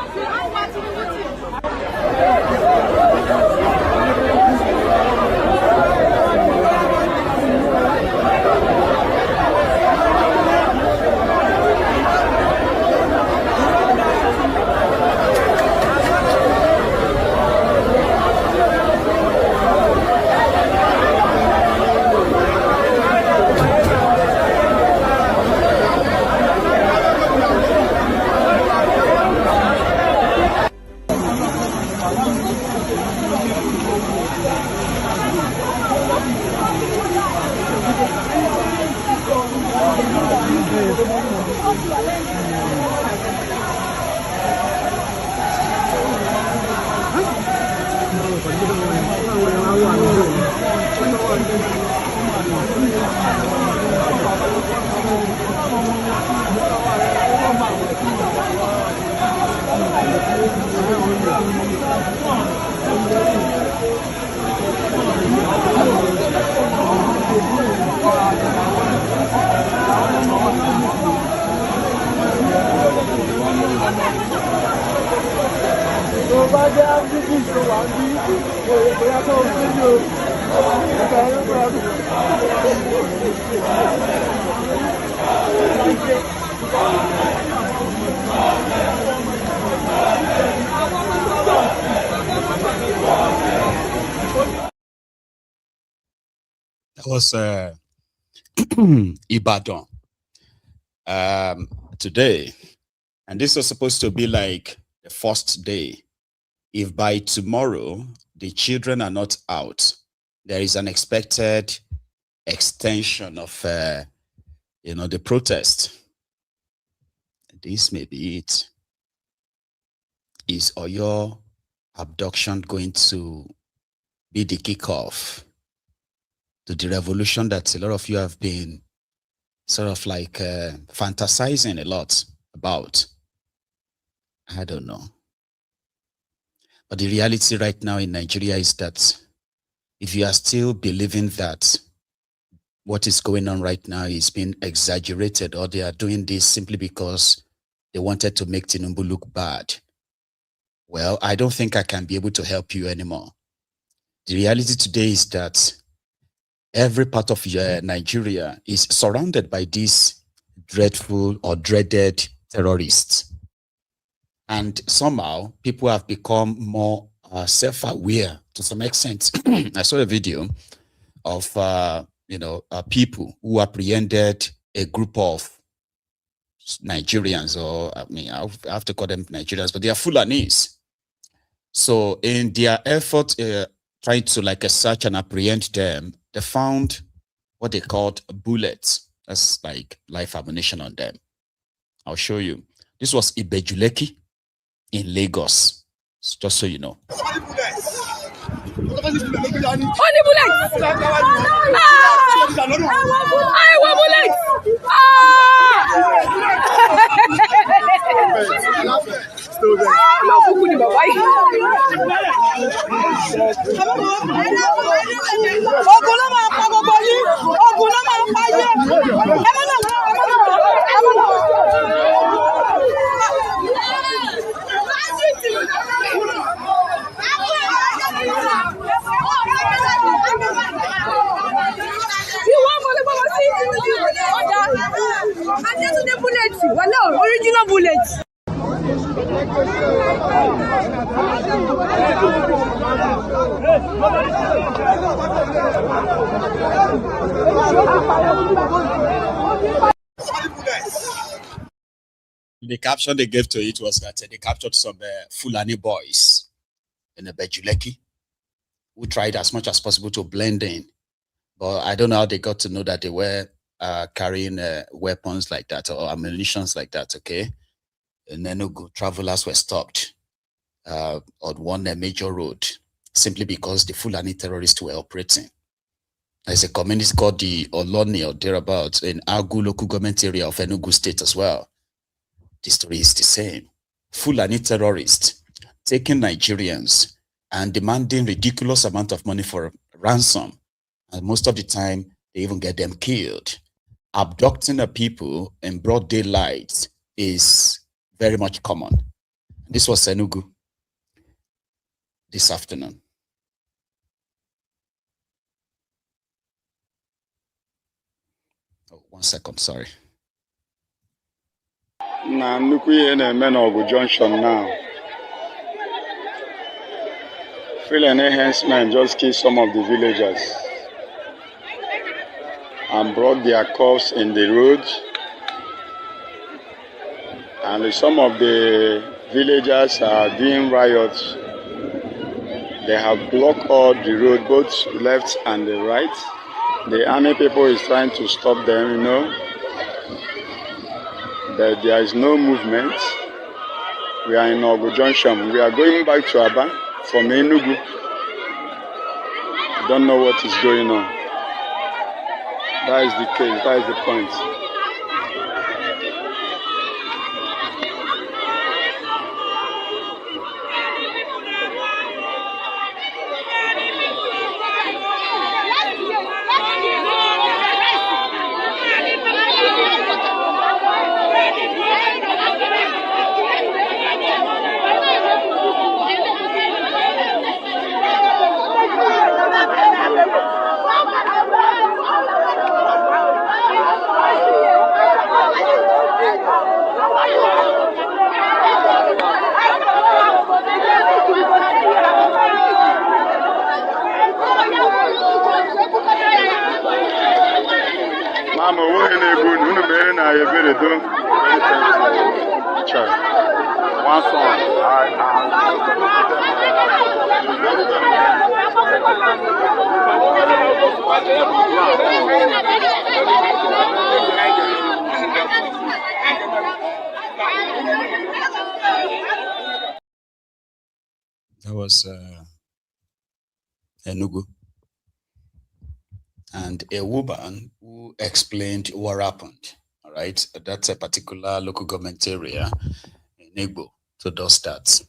That was Ibadan today, and this was supposed to be like the first day. If by tomorrow the children are not out, there is an expected extension of the protest. This may be it. Is OYO abduction going to be the kickoff to the revolution that a lot of you have been sort of like fantasizing a lot about? I don't know. But the reality right now in Nigeria is that if you are still believing that what is going on right now is being exaggerated, or they are doing this simply because they wanted to make Tinubu look bad, well, I don't think I can be able to help you anymore. The reality today is that every part of Nigeria is surrounded by these dreadful or dreaded terrorists. And somehow people have become more self-aware to some extent. I saw a video of people who apprehended a group of Nigerians, or I have to call them Nigerians, but they are Fulanis. So in their effort trying to search and apprehend them, they found what they called bullets. That's like live ammunition on them. I'll show you. This was Ibejuleki in Lagos, just so you know. Only bullets! I want bullets! Still there. OYO, original bullet. The caption they gave to it was that they captured some Fulani boys in the Bejuleki who tried as much as possible to blend in. But I don't know how they got to know that they were carrying weapons like that or ammunition like that, okay? And then travelers were stopped on one major road simply because the Fulani terrorists were operating. There's a community called the Oloni or thereabouts in Agu local government area of Enugu State as well. The story is the same. Fulani terrorists taking Nigerians and demanding ridiculous amount of money for ransom. And most of the time, they even get them killed. Abducting the people in broad daylight is very much common. This was Enugu this afternoon. Oh, 1 second, sorry. Na nnukwu ihe na-eme n'Ogun Junction now. Freelance enhancement just killed some of the villagers and brought their corpse in the road. And some of the villagers are doing riots. They have blocked all the road, both left and the right. The army people is trying to stop them, you know. But there is no movement. We are in Ogun Junction. We are going back to Aba from Enugu. Don't know what is going on. That is the case. That is the point. Mama, what are you doing? Who are you very doing? One song. That was Enugu. And a woman who explained what happened. All right, that's a particular local government area in Igbo. So does that.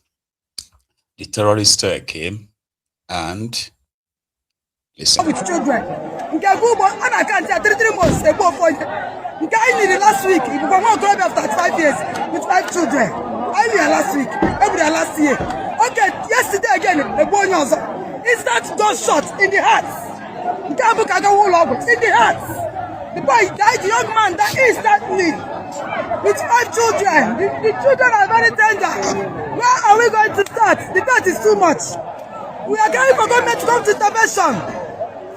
The terrorists came and listen. With children. I can't say 3 months ago for you. I needed last week. If I want to grow up 35 years with 5 children. I needed last week. Every last year. Okay, yesterday again, a boy knows. Is that just shot in the heart? In the heart. The boy died, the young man that instantly with 5 children. The children are very tender. Where are we going to start? The death is too much. We are going for government to come to intervention.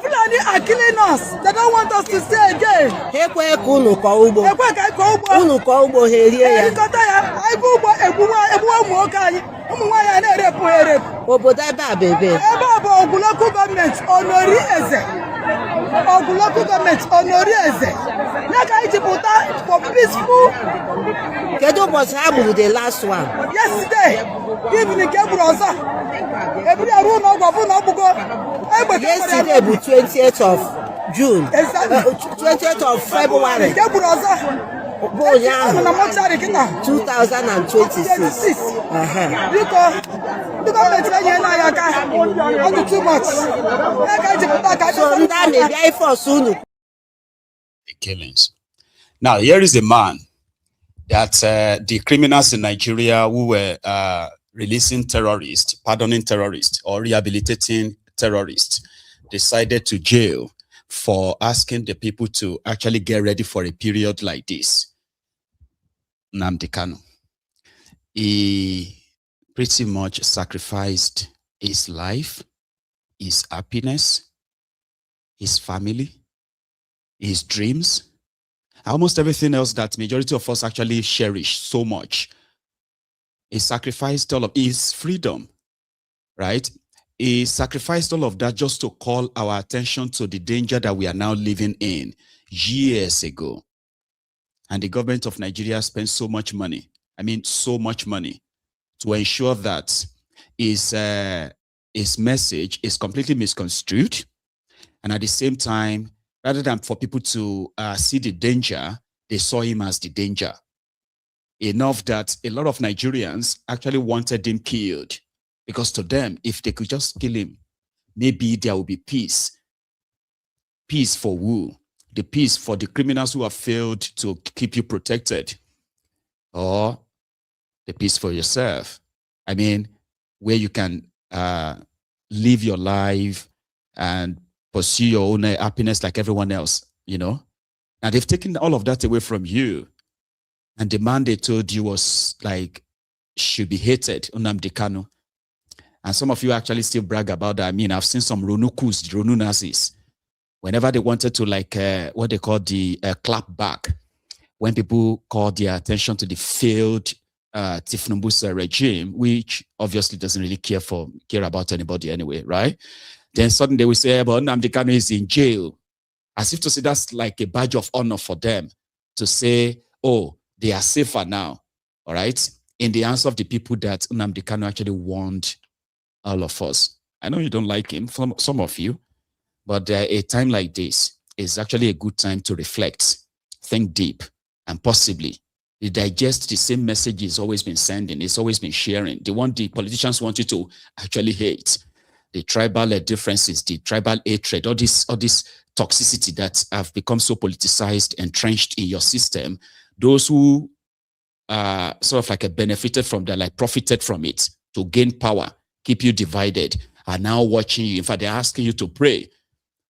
Fulani are killing us. They don't want us to stay again. Obodo ebe a bebe. Ebe a bụ Ogun local government Onori Eze. Ogun local government Onori Eze. Ya ka iji pụta for peaceful. Kedu ụbọchị ha gburu the last one? Yesterday. Evening ke gburu ọzọ. Ebiri arụ n'ọgwụ bụ n'ọgbụgo. Yesterday bụ 28th of June. 28th of February. Ke gburu ọzọ. 2026. The killings. Now, here is a man that the criminals in Nigeria who were releasing terrorists, pardoning terrorists, or rehabilitating terrorists, decided to jail for asking the people to actually get ready for a period like this. Nnamdi Kanu. He pretty much sacrificed his life, his happiness, his family, his dreams, almost everything else that majority of us actually cherish so much. He sacrificed all of his freedom, right? He sacrificed all of that just to call our attention to the danger that we are now living in years ago. And the government of Nigeria spent so much money, I mean, so much money to ensure that his message is completely misconstrued. And at the same time, rather than for people to see the danger, they saw him as the danger. Enough that a lot of Nigerians actually wanted him killed, because to them, if they could just kill him, maybe there will be peace. Peace for who? The peace for the criminals who have failed to keep you protected, or the peace for yourself. I mean, where you can live your life and pursue your own happiness like everyone else, you know? Now they've taken all of that away from you. And the man they told you was like, should be hated, Nnamdi Kanu. And some of you actually still brag about that. I mean, I've seen some Ronukus, Ronu Nazis, whenever they wanted to like, what they call the clap back, when people call their attention to the failed Tifnumbusa regime, which obviously doesn't really care about anybody anyway, right? Then suddenly they will say, but Nnamdi Kanu is in jail. As if to say that's like a badge of honor for them to say, oh, they are safer now, all right? In the hands of the people that Nnamdi Kanu actually warned all of us. I know you don't like him, some of you, but a time like this is actually a good time to reflect, think deep, and possibly digest the same message he's always been sending, he's always been sharing, the one the politicians want you to actually hate, the tribal differences, the tribal hatred, all this toxicity that have become so politicized, entrenched in your system. Those who sort of like benefited from that, like profited from it to gain power, keep you divided, are now watching you. In fact, they're asking you to pray,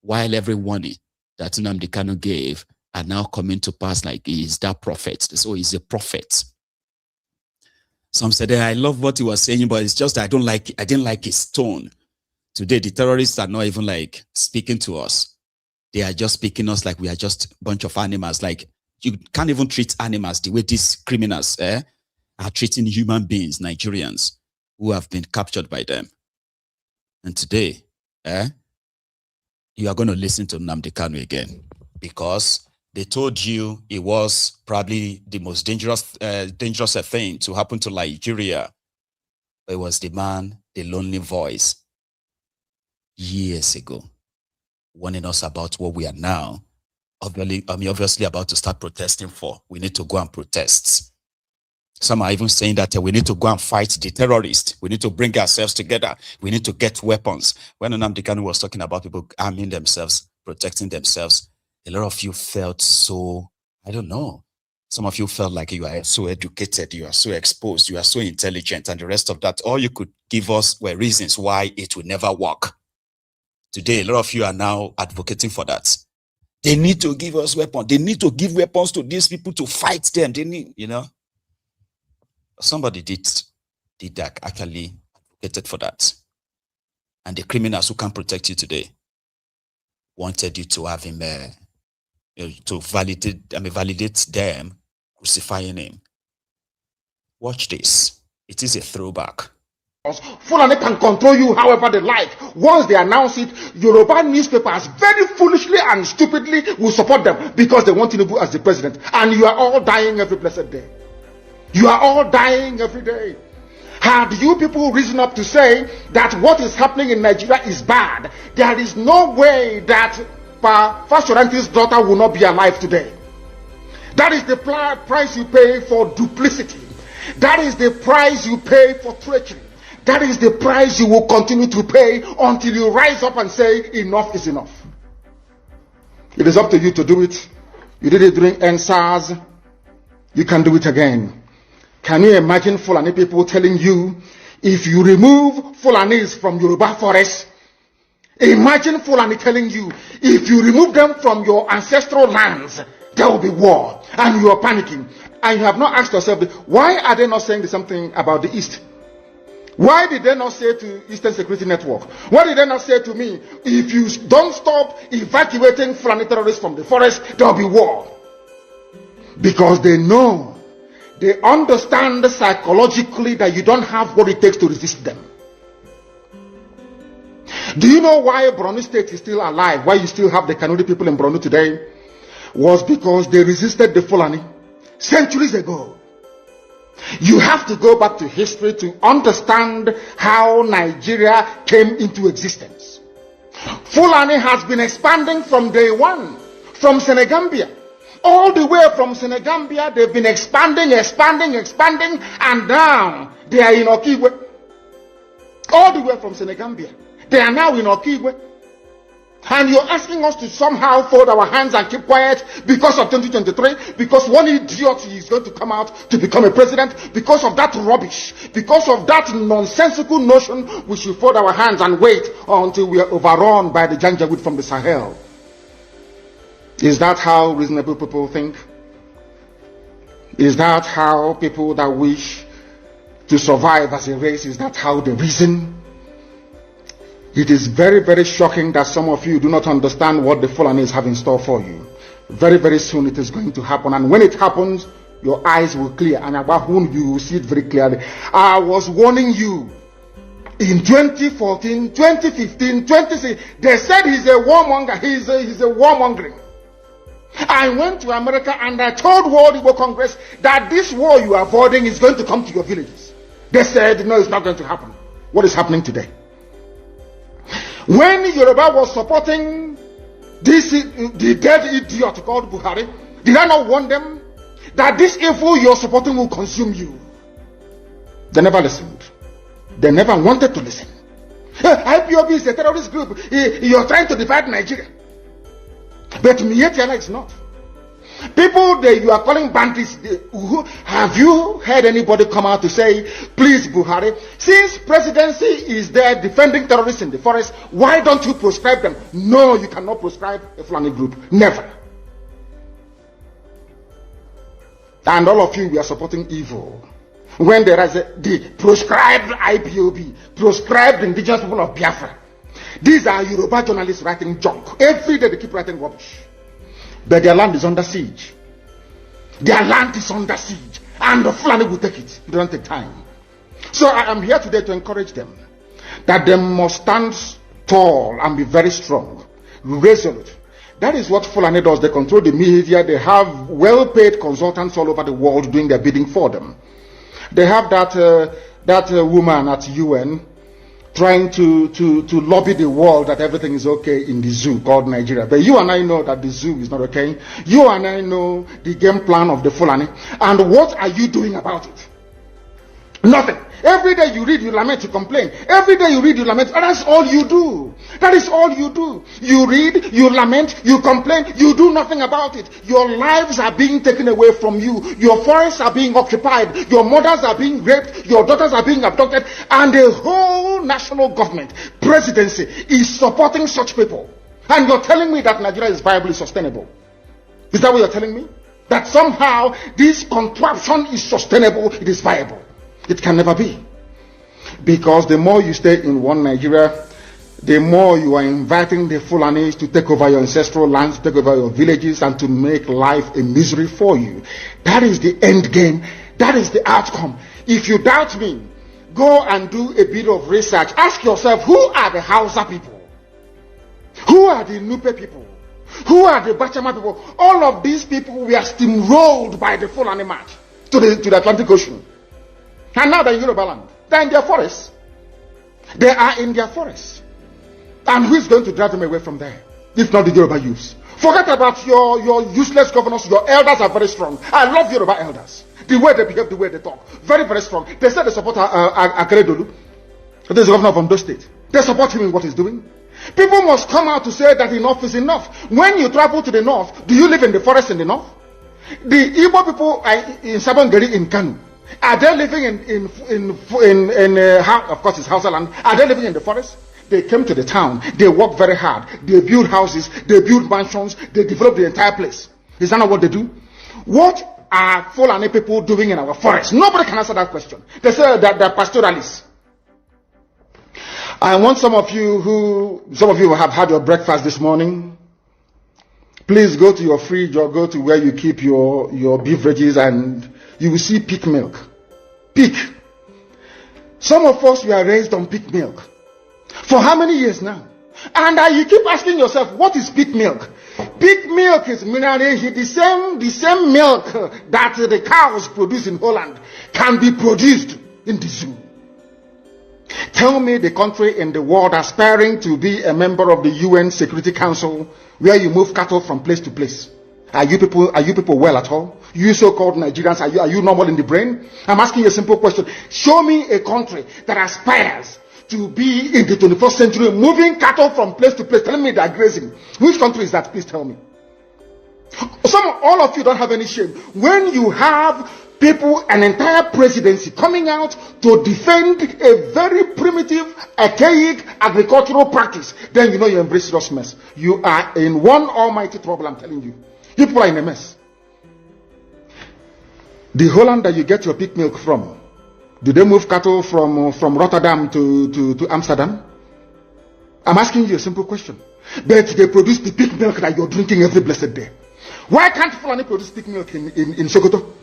while every warning that Nnamdi Kanu gave are now coming to pass, like he is that prophet. So he's a prophet. Some said, I love what he was saying, but it's just I didn't like his tone. Today, the terrorists are not even like speaking to us. They are just speaking us like we are just a bunch of animals. Like you can't even treat animals the way these criminals are treating human beings, Nigerians, who have been captured by them. And today, you are going to listen to Nnamdi Kanu again, because they told you it was probably the most dangerous thing to happen to Nigeria. But it was the man, the lonely voice, years ago, warning us about what we are now, obviously about to start protesting for. We need to go and protest. Some are even saying that we need to go and fight the terrorists. We need to bring ourselves together. We need to get weapons. When Nnamdi Kanu was talking about people arming themselves, protecting themselves, a lot of you felt so, I don't know. Some of you felt like you are so educated, you are so exposed, you are so intelligent, and the rest of that. All you could give us were reasons why it would never work. Today, a lot of you are now advocating for that. They need to give us weapons. They need to give weapons to these people to fight them. They need, you know. Somebody did that, actually advocated for that. And the criminals who can't protect you today wanted you to have him, to validate them, crucifying him. Watch this. It is a throwback. Fulani can control you however they like. Once they announce it, Yoruba newspapers very foolishly and stupidly will support them because they want Tinubu as the president. And you are all dying every blessed day. You are all dying every day. Had you people risen up to say that what is happening in Nigeria is bad, there is no way that Fashoranti's daughter will not be alive today. That is the price you pay for duplicity. That is the price you pay for treachery. That is the price you will continue to pay until you rise up and say enough is enough. It is up to you to do it. You did it during NSAS. You can do it again. Can you imagine Fulani people telling you, if you remove Fulanis from Yoruba forest, imagine Fulani telling you, if you remove them from your ancestral lands, there will be war, and you are panicking. And you have not asked yourself, why are they not saying the same thing about the East? Why did they not say to Eastern Security Network? Why did they not say to me, if you don't stop evacuating Fulani terrorists from the forest, there will be war? Because they know, they understand psychologically that you don't have what it takes to resist them. Do you know why Borno State is still alive? Why you still have the Kanuri people in Borno today? Was because they resisted the Fulani centuries ago. You have to go back to history to understand how Nigeria came into existence. Fulani has been expanding from day one, from Senegambia. All the way from Senegambia, they've been expanding, and now they are in Okigwe. All the way from Senegambia. They are now in Okigwe. And you're asking us to somehow fold our hands and keep quiet because of 2023, because one idiot is going to come out to become a president, because of that rubbish, because of that nonsensical notion, we should fold our hands and wait until we are overrun by the Janjaweed from the Sahel. Is that how reasonable people think? Is that how people that wish to survive as a race, is that how they reason? It is very, very shocking that some of you do not understand what the Fulanis have in store for you. Very, very soon it is going to happen. And when it happens, your eyes will clear. And about whom you will see it very clearly. I was warning you. In 2014, 2015, 2016, they said he's a warmonger. He's a warmongering. I went to America and I told World Igbo Congress that this war you are avoiding is going to come to your villages. They said, no, it's not going to happen. What is happening today? When Yoruba was supporting the dead idiot called Buhari, did I not warn them that this evil you're supporting will consume you? They never listened. They never wanted to listen. IPOB is a terrorist group. You're trying to divide Nigeria. But Mietiala is not. People that you are calling bandits, have you heard anybody come out to say, please Buhari, since presidency is there defending terrorists in the forest, why don't you proscribe them? No, you cannot proscribe a Fulani group. Never. And all of you, we are supporting evil. When there is the proscribed IPOB, proscribed indigenous people of Biafra. These are Yoruba journalists writing junk. Every day they keep writing rubbish. But their land is under siege. Their land is under siege. And the Fulani will take it. It doesn't take time. So I am here today to encourage them that they must stand tall and be very strong, resolute. That is what Fulani does. They control the media. They have well-paid consultants all over the world doing their bidding for them. They have that woman at UN trying to lobby the world that everything is okay in the zoo called Nigeria. But you and I know that the zoo is not okay. You and I know the game plan of the Fulani. And what are you doing about it? Nothing. Every day you read, you lament, you complain. Every day you read, you lament. And that's all you do. That is all you do. You read, you lament, you complain, you do nothing about it. Your lives are being taken away from you. Your forests are being occupied. Your mothers are being raped. Your daughters are being abducted. And the whole national government, presidency, is supporting such people. And you're telling me that Nigeria is viably sustainable. Is that what you're telling me? That somehow this contraption is sustainable, it is viable. It can never be. Because the more you stay in one Nigeria, the more you are inviting the Fulanis to take over your ancestral lands, to take over your villages, and to make life a misery for you. That is the end game. That is the outcome. If you doubt me, go and do a bit of research. Ask yourself, who are the Hausa people? Who are the Nupe people? Who are the Bachama people? All of these people were steamrolled by the Fulani march to the Atlantic Ocean. And now they're in Yoruba land. They're in their forests. They are in their forests. And who is going to drive them away from there? If not the Yoruba youths. Forget about your useless governors. Your elders are very strong. I love Yoruba elders. The way they behave, the way they talk. Very, very strong. They said they support Akeredolu. There's the governor of Ondo State. They support him in what he's doing. People must come out to say that enough is enough. When you travel to the north, do you live in the forest in the north? The Igbo people in Sabongeri in Kanu. Are they living of course it's Hausa land, are they living in the forest? They came to the town, they worked very hard, they built houses, they built mansions, they developed the entire place. Is that not what they do? What are Fulani people doing in our forest? Nobody can answer that question. They say that they're pastoralists. I want some of you have had your breakfast this morning. Please go to your fridge or go to where you keep your beverages and you will see pig milk. Pig. Some of us were raised on pig milk. For how many years now? And you keep asking yourself, what is pig milk? Pig milk is mineral, the same milk that the cows produce in Holland can be produced in the zoo. Tell me the country in the world aspiring to be a member of the UN Security Council where you move cattle from place to place. Are you people well at all? You so-called Nigerians, are you normal in the brain? I'm asking you a simple question. Show me a country that aspires to be in the 21st century moving cattle from place to place. Tell me they're grazing. Which country is that? Please tell me. All of you don't have any shame. When you have people, an entire presidency coming out to defend a very primitive, archaic agricultural practice, then you know you embrace this mess. You are in one almighty trouble, I'm telling you. People are in a mess. The Holland that you get your pig milk from, do they move cattle from Rotterdam to Amsterdam? I'm asking you a simple question. But they produce the pig milk that you're drinking every blessed day. Why can't Fulani produce pig milk in Sokoto?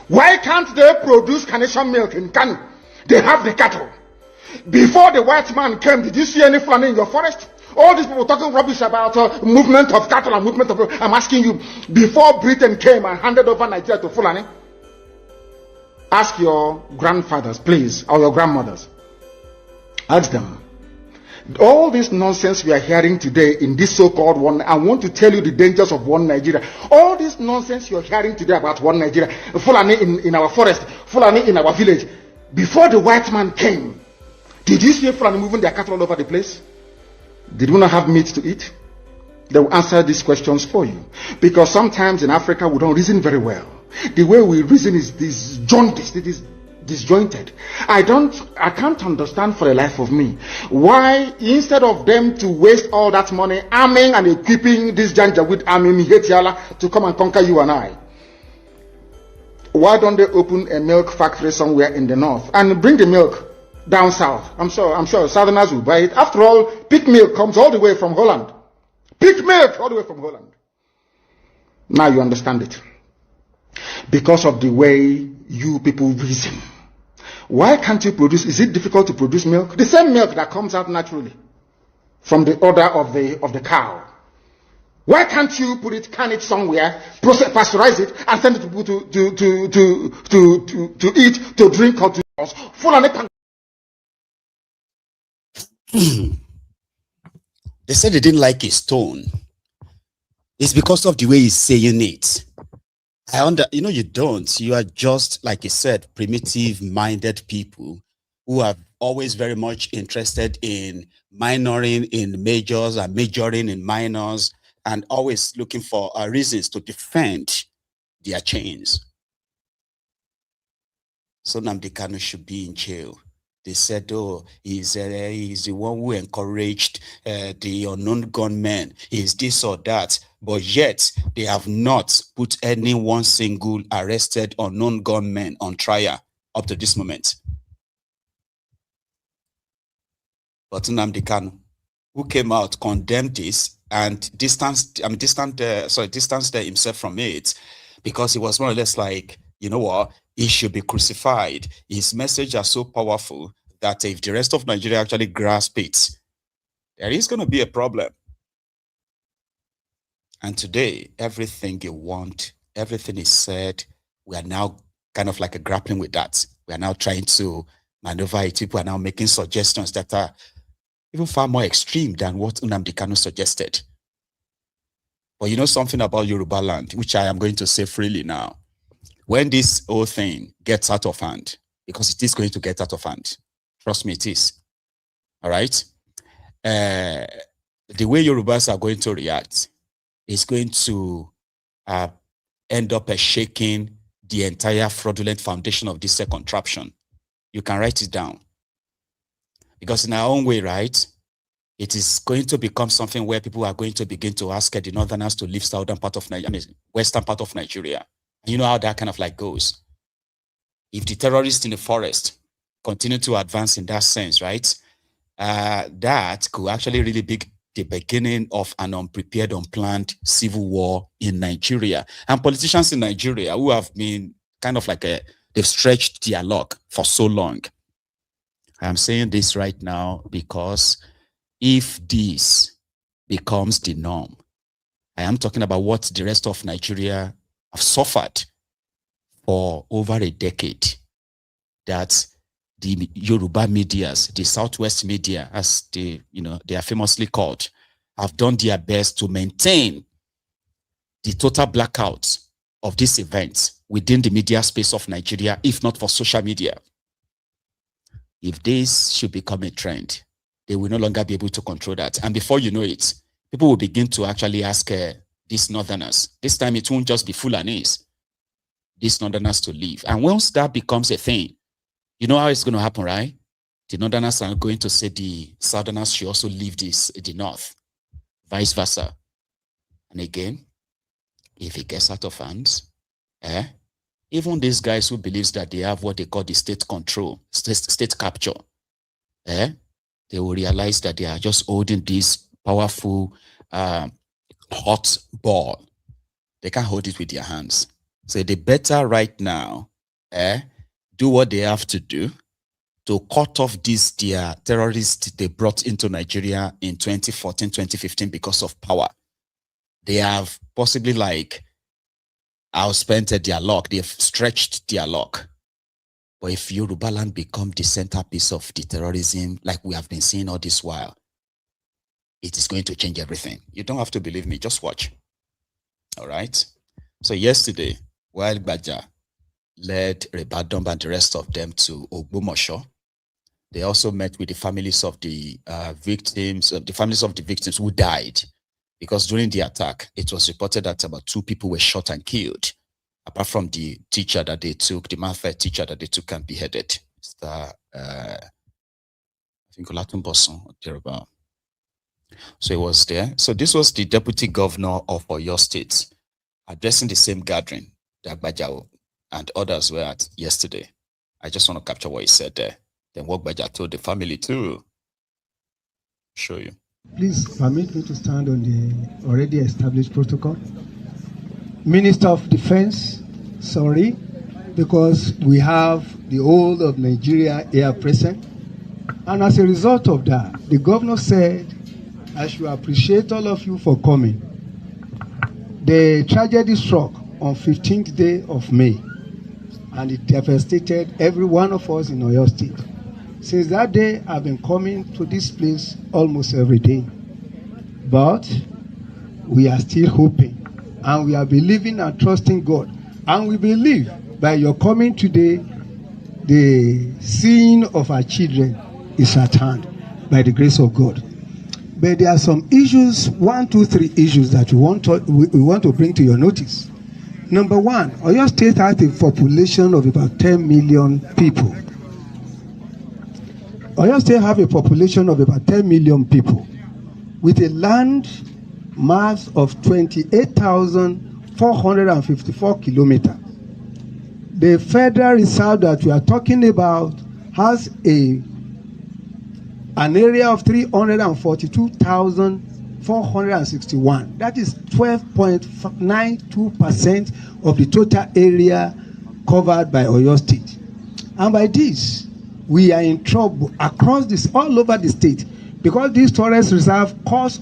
Why can't they produce carnation milk in Kano? They have the cattle. Before the white man came, did you see any Fulani in your forest? All these people talking rubbish about movement of cattle and movement of... I'm asking you, before Britain came and handed over Nigeria to Fulani, ask your grandfathers, please, or your grandmothers. Ask them. All this nonsense we are hearing today in this so-called one, I want to tell you the dangers of one Nigeria. All this nonsense you're hearing today about one Nigeria, Fulani in our forest, Fulani in our village. Before the white man came, did you see Fulani moving their cattle all over the place? Did we not have meat to eat? They will answer these questions for you. Because sometimes in Africa we don't reason very well. The way we reason is jaundiced, it is disjointed. I can't understand for the life of me why instead of them to waste all that money arming and equipping this Janjaweed army Mihetiala to come and conquer you and I, why don't they open a milk factory somewhere in the north and bring the milk down south? I'm sure southerners will buy it. After all, pig milk comes all the way from Holland. Pig milk all the way from Holland. Now you understand it. Because of the way you people reason. Why can't you produce? Is it difficult to produce milk? The same milk that comes out naturally from the udder of the cow. Why can't you can it somewhere, pasteurize it, and send it to people to eat, to drink, or to use? They said they didn't like his tone. It's because of the way he's saying it. You don't. You are just, like he said, primitive-minded people who are always very much interested in minoring in majors and majoring in minors and always looking for reasons to defend their chains. So Nnamdi Kanu should be in jail. They said, oh, he's the one who encouraged the unknown gunmen. He's this or that. But yet, they have not put any one single arrested unknown gunmen on trial up to this moment. But Nnamdi Kanu, who came out, condemned this and distanced himself from it, because he was more or less like, you know what, he should be crucified. His message is so powerful that if the rest of Nigeria actually grasp it, there is going to be a problem. And today, everything you want, everything is said, we are now kind of like grappling with that. We are now trying to maneuver it. People are now making suggestions that are even far more extreme than what Nnamdi Kanu suggested. But you know something about Yoruba land, which I am going to say freely now. When this whole thing gets out of hand, because it is going to get out of hand, trust me, it is. All right? The way Yorubas are going to react is going to end up shaking the entire fraudulent foundation of this contraption. You can write it down. Because in our own way, right, it is going to become something where people are going to begin to ask the Northerners to leave southern part of Nigeria, western part of Nigeria. You know how that kind of like goes. If the terrorists in the forest continue to advance in that sense, right, that could actually really be the beginning of an unprepared, unplanned civil war in Nigeria. And politicians in Nigeria who have been kind of like they've stretched dialogue for so long. I'm saying this right now because if this becomes the norm, I am talking about what the rest of Nigeria have suffered for over a decade, that the Yoruba medias, the Southwest media, as they are famously called, have done their best to maintain the total blackout of this event within the media space of Nigeria, if not for social media. If this should become a trend, they will no longer be able to control that. And before you know it, people will begin to actually ask these Northerners, this time it won't just be Fulanis, these Northerners to leave. And once that becomes a thing, you know how it's going to happen, right? The Northerners are going to say the Southerners should also leave the North, vice versa. And again, if it gets out of hands, even these guys who believes that they have what they call the state control, state capture, they will realize that they are just holding this powerful hot ball. They can't hold it with their hands. So they better right now do what they have to do to cut off their terrorists they brought into Nigeria in 2014, 2015 because of power. They have possibly outspent their luck. They've stretched their luck. But if Yoruba land become the centerpiece of the terrorism, like we have been seeing all this while, it is going to change everything. You don't have to believe me, just watch. All right? So yesterday, while Baja led Referendum and the rest of them to Ogun, they also met with the families of the victims who died. Because during the attack, it was reported that about 2 people were shot and killed, apart from the teacher that they took, the math teacher that they took and beheaded. I think Olatun Boson or thereabout. So it was there. So this was the deputy governor of Oyo State addressing the same gathering that Bajao and others were at yesterday. I just want to capture what he said there. Then what Baja told the family too. Show you. Please permit me to stand on the already established protocol. Minister of Defense, sorry, because we have the whole of Nigeria here present. And as a result of that, the governor said, I should appreciate all of you for coming. The tragedy struck on 15th day of May, and it devastated every one of us in Oyo State. Since that day, I've been coming to this place almost every day. But we are still hoping, and we are believing and trusting God. And we believe by your coming today, the seeing of our children is at hand by the grace of God. But there are some issues, 1, 2, 3 issues that we want to bring to your notice. Number one, Oyo State has a population of about 10 million people. Oyo State have a population of about 10 million people with a land mass of 28,454 kilometers. The federal reserve that we are talking about has an area of 342,461. That is 12.92% of the total area covered by Oyo State. And by this, we are in trouble across this, all over the state, because this forest reserve cut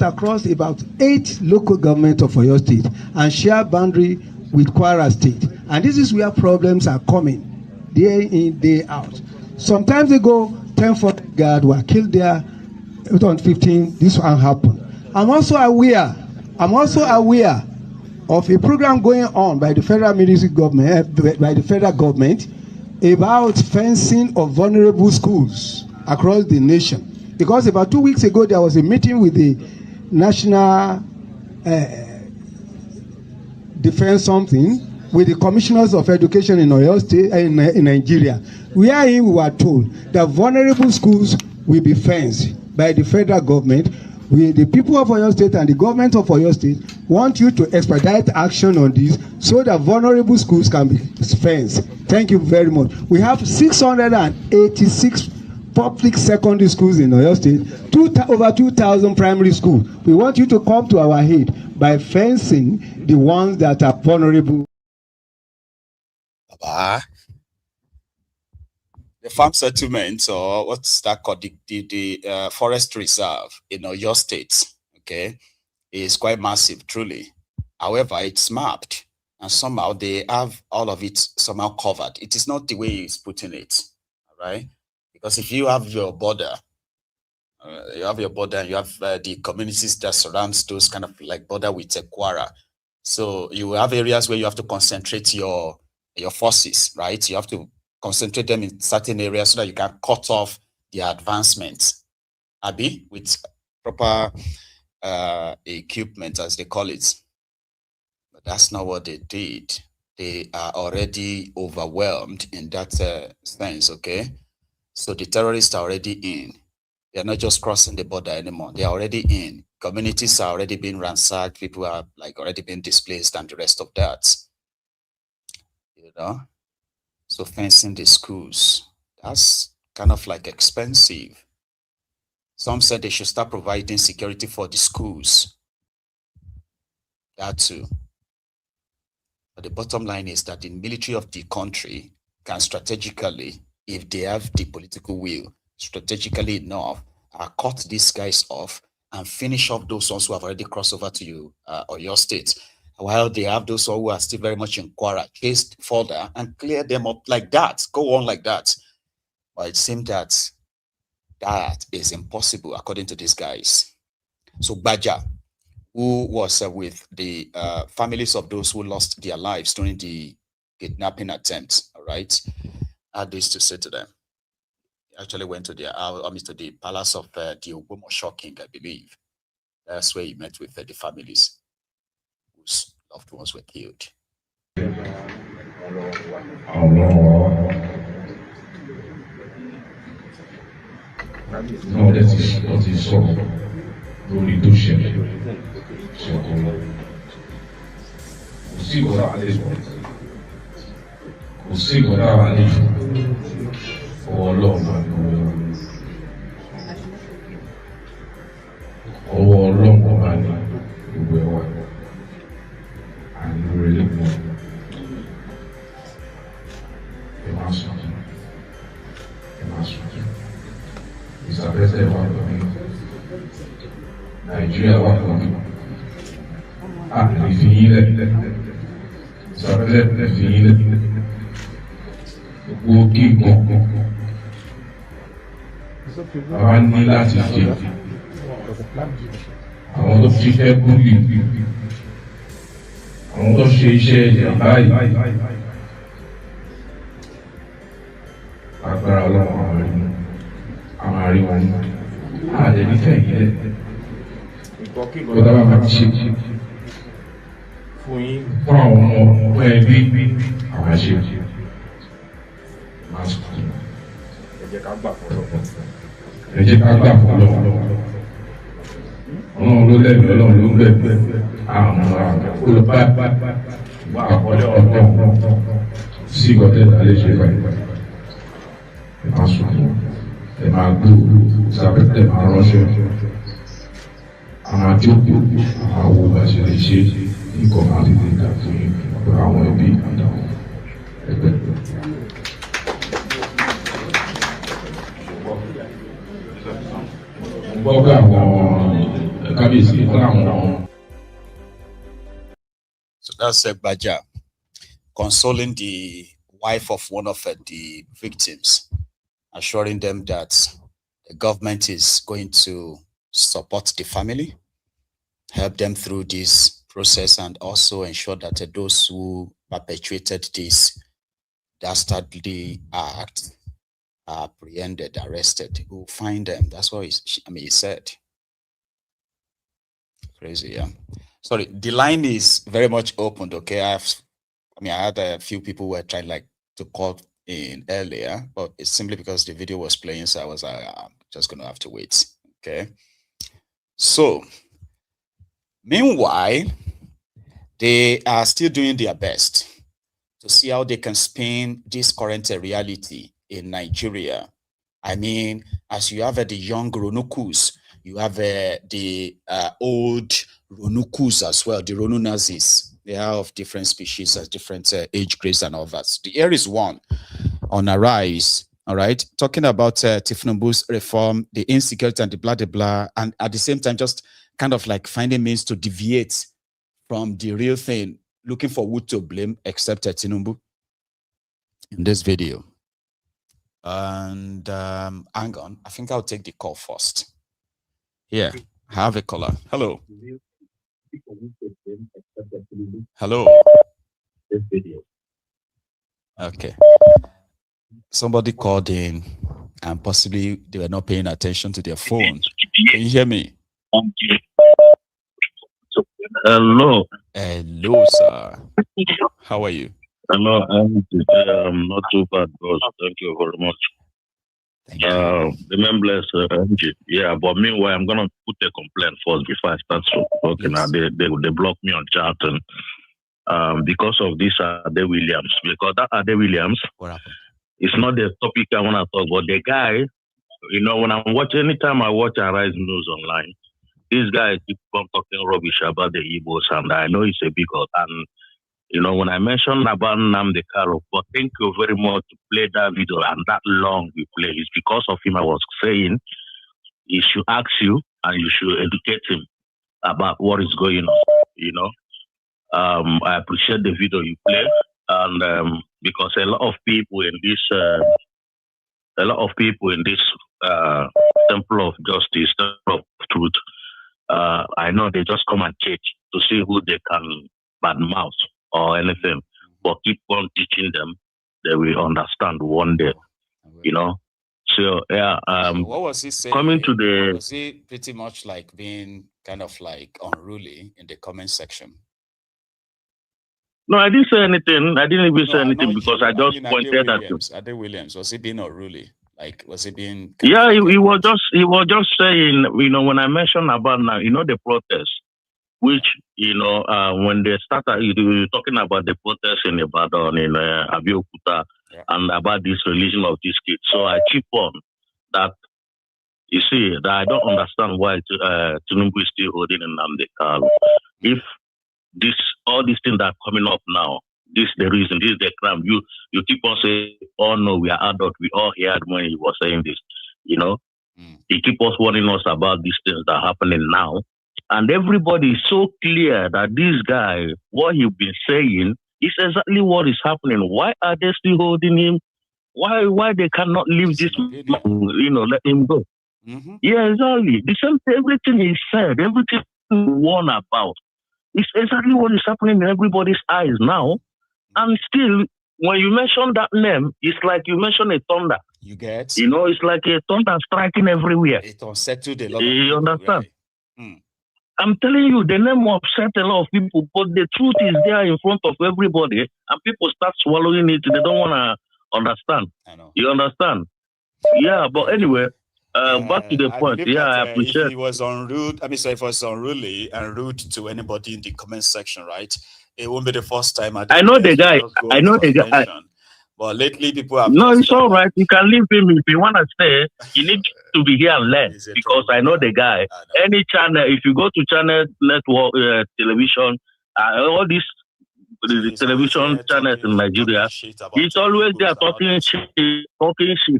across about 8 local governments of Oyo State and share boundary with Kwara State. And this is where problems are coming, day in, day out. Sometimes ago, 10 forest guards were killed there. On 15, this one happened. I'm also aware of a program going on by the federal ministry government, by the federal government, about fencing of vulnerable schools across the nation. Because about 2 weeks ago, there was a meeting with the National Defense something, with the commissioners of education in Oyo State, in Nigeria, wherein we were told that vulnerable schools will be fenced. by the federal government. We, the people of Oyo State and the government of Oyo State, want you to expedite action on this so that vulnerable schools can be fenced. Thank you very much. We have 686 public secondary schools in Oyo State, over 2,000 primary schools. We want you to come to our aid by fencing the ones that are vulnerable. The farm settlement, or what's that called, the forest reserve in Oyo State, okay, is quite massive, truly. However, it's mapped, and somehow they have all of it somehow covered. It is not the way he's putting it, all right? Because if you have your border, and you have the communities that surrounds those kind of like border with Kwara. So you have areas where you have to concentrate your forces, right? You have to concentrate them in certain areas so that you can cut off their advancement, with proper equipment, as they call it. But that's not what they did. They are already overwhelmed in that sense, okay? So the terrorists are already in. They're not just crossing the border anymore. They're already in. Communities are already being ransacked. People are like already being displaced and the rest of that. You know? So fencing the schools, that's kind of like expensive. Some said they should start providing security for the schools. That too. But the bottom line is that the military of the country can strategically, if they have the political will, strategically enough, cut these guys off and finish off those ones who have already crossed over to you or your state. While they have those who are still very much in Kwara, chased further and clear them up like that, go on like that. But it seemed that that is impossible according to these guys. So Baja, who was with the families of those who lost their lives during the kidnapping attempt, all right, had this to say to them. He actually went to to the palace of the Ogumosho king, I believe. That's where he met with the families whose loved ones were killed. No, that is so. Lórí tó ṣẹlẹ̀ ṣọ̀kan lọ. Kò sí ìwọ́n náà lè sọ. Kò sí ìwọ́n náà lè sọ. Ọwọ́ Ọlọ́run máa ń lọ. Ọwọ́ Ọlọ́run máa ń lọ. Gbogbo ẹ̀ wà. Àní orí mọ́. Ẹ máa sọ̀tún. Ẹ máa sọ̀tún. Ìsàbẹ̀sẹ̀ wà lórí. Nigeria wà fún mi. Ìfìyìnlẹ̀. Ìsàbẹ̀sẹ̀ ìfìyìnlẹ̀. Gbogbo kí nǹkan. Àwa ní láti ṣe. Àwọn tó fi fẹ́ kúrì. Àwọn tó ṣe iṣẹ́ ẹ̀jẹ̀ báyìí. Agbára Ọlọ́run àwọn àrí wọn ní. Àdé nífẹ̀ẹ́ yìí lẹ̀. Kódà bá máa ti ṣe fún yín fún àwọn ọmọ fún ẹbí àwọn àṣẹ máa sọ. Ẹ jẹ́ ká gbà fún Ọlọ́run. Ẹ jẹ́ ká gbà fún Ọlọ́run. Ọlọ́run ló lẹ́bi Ọlọ́run ló gbẹ̀gbẹ̀ àwọn olùbá àkọlé Ọlọ́run sí ìgbọ́tẹ̀ ìdálé ṣe báyìí. Ẹ máa sọ ẹ máa gbó sábẹ́tẹ̀ máa ránṣẹ́. Àwọn àjọpọ̀ àwọn owó bá ṣe lè ṣe nǹkan máa lè lè dà fún yín pẹ̀lú àwọn ẹbí àtàwọn ẹgbẹ́. Gbọ́ pé àwọn kábíyèsí fún àwọn. So that's Baja consoling the wife of one of the victims, assuring them that the government is going to support the family, help them through this process, and also ensure that those who perpetuated this dastardly act are apprehended, arrested. We'll find them. That's what he said. Crazy, yeah. Sorry, the line is very much opened. Okay, I had a few people who were trying to call in earlier, but it's simply because the video was playing, so I was just gonna have to wait. Okay. Okay. So, meanwhile, they are still doing their best to see how they can spin this current reality in Nigeria. I mean, as you have the young Ronukus, you have the old Ronukus as well, the Ronu Nazis. They are of different species, different age grades and all that. The air is one on a rise, all right? Talking about Tifnumbu's reform, the insecurity and the blah, blah, blah, and at the same time, just kind of like finding means to deviate from the real thing, looking for who to blame except Tinubu in this video. And hang on, I think I'll take the call first. Here, I have a caller. Hello. Hello. Okay. Somebody called in and possibly they were not paying attention to their phone. Can you hear me? Hello. Hello, sir. How are you? Hello, I'm not too bad, boss. Thank you very much. Thank you. Remember, yeah, but meanwhile, I'm going to put a complaint first before I start talking. They blocked me on chat. And because of this, Ade Williams. Because that Ade Williams, what happened? It's not the topic I want to talk about. The guy, you know, when I'm watching, anytime I watch Arise News online, this guy keeps on talking rubbish about the Igbos, and I know he's a bigot. And you know, when I mentioned about Nnamdi Kanu, but thank you very much to play that video and that long we play. It's because of him I was saying he should ask you and you should educate him about what is going on. You know, I appreciate the video you play, and because a lot of people in this, temple of justice, temple of truth, I know they just come and check to see who they can badmouth or anything, but keep on teaching them, they will understand one day, you know. So yeah, so what was he saying? Coming to the, was he pretty much like being kind of like unruly in the comment section? No, I didn't say anything. I didn't even say anything because I just pointed at him. Ade Williams, was he being unruly? Like, was he being? Yeah, he was just saying, you know, when I mentioned about now, you know, the protest, which, you know, when they started, you were talking about the protest in Ibadan, in Abeokuta, and about this religion of these kids. So I chip on that. You see, that I don't understand why Tinubu is still holding Nnamdi Kanu. If all these things that are coming up now, this is the reason, this is the crime. You keep on saying, oh no, we are adult. We all heard when he was saying this, you know. He keep us warning us about these things that are happening now. And everybody is so clear that this guy, what he's been saying, is exactly what is happening. Why are they still holding him? Why they cannot leave this man, you know, let him go? Yeah, exactly. The same, everything he said, everything he warned about, it's exactly what is happening in everybody's eyes now. And still, when you mention that name, it's like you mention a thunder. You get? You know, it's like a thunder striking everywhere. It unsettled a lot of people. You understand? Right? I'm telling you, the name upset a lot of people, but the truth is there in front of everybody, and people start swallowing it. They don't want to understand. I know. You understand? Yeah, but anyway, back to the point. Yeah, I appreciate. If he was unruly, if it was unruly and rude to anybody in the comment section, right? It won't be the first time. I know the guy. I know the guy. But lately, people have. No, it's all right. You can leave him if you want to stay. You need to be here and learn because I know the guy. Any channel, if you go to channel network, television, all these the television channels in Nigeria, he's always there talking shit.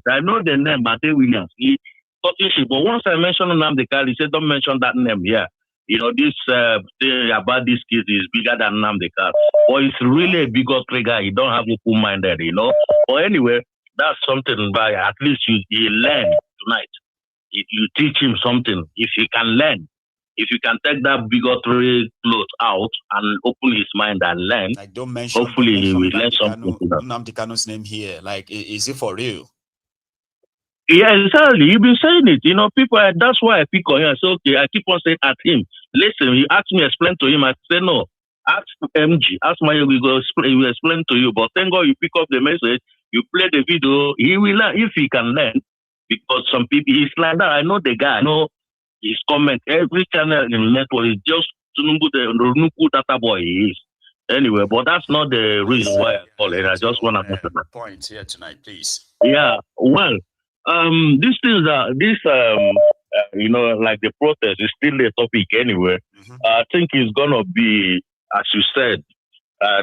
I know the name, Ade Williams. He's talking shit. But once I mention Nnamdi Kanu, he said, don't mention that name here. You know, this thing about this kid is bigger than Nnamdi Kanu. But it's really a bigger trigger. You don't have open-minded, you know. But anyway, that's something by at least you learn tonight. If you teach him something, if he can learn, if you can take that bigotry clothes out and open his mind and learn, like don't mention, hopefully he will learn something. Nnamdi Kanu's name here, like, is it for real? Yeah, exactly. You've been saying it. You know, people, that's why I pick on him. I say, okay, I keep on saying at him. Listen, you ask me, explain to him. I say, no. Ask MG, ask Maiyegun, he will explain to you. But thank God you pick up the message, you play the video, he will learn if he can learn. Because some people, he's like that. I know the guy. I know his comment, every channel in the network is just Tinubu, the Nuku data boy he is. Anyway, but that's not the reason why I call it. I just want to mention that point here tonight, please. Yeah, well, these things are you know, like the protest is still a topic anyway. I think it's gonna be, as you said,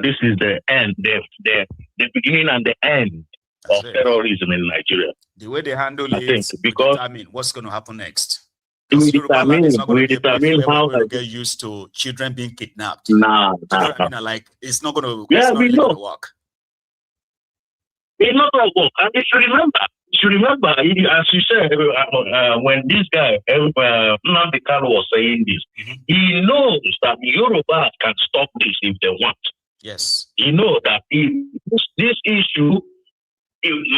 this is the end, the beginning and the end of terrorism in Nigeria. The way they handle I think, because I mean, what's going to happen next? We determine how we get used to children being kidnapped. Nah. I mean, like it's not going to. Yeah, we know. Work. It's not going to work, and you should remember, as you said, when this guy, Nnamdi Kanu was saying this, he knows that Yorubas can stop this if they want. Yes. He knows that this issue,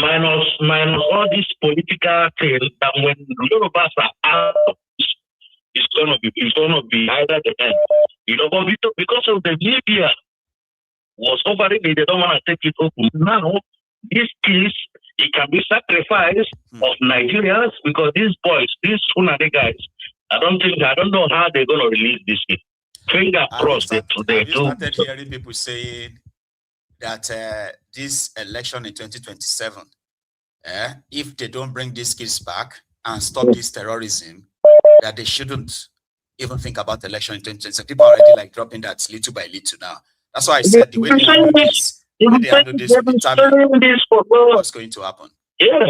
minus all this political thing, that when Yorubas are out of this, it's gonna be either the end. You know, but because of the media was offering it, they don't want to take it open. Now, this case, it can be sacrificed of Nigerians because these boys, these Funade guys, I don't know how they're gonna release this kid. Finger crossed. Have you started hearing people saying that this election in 2027, if they don't bring these kids back and stop this terrorism, that they shouldn't even think about the election in 2027. People are already like dropping that little by little now. That's why I said the way they handle this, what's going to happen. Yeah.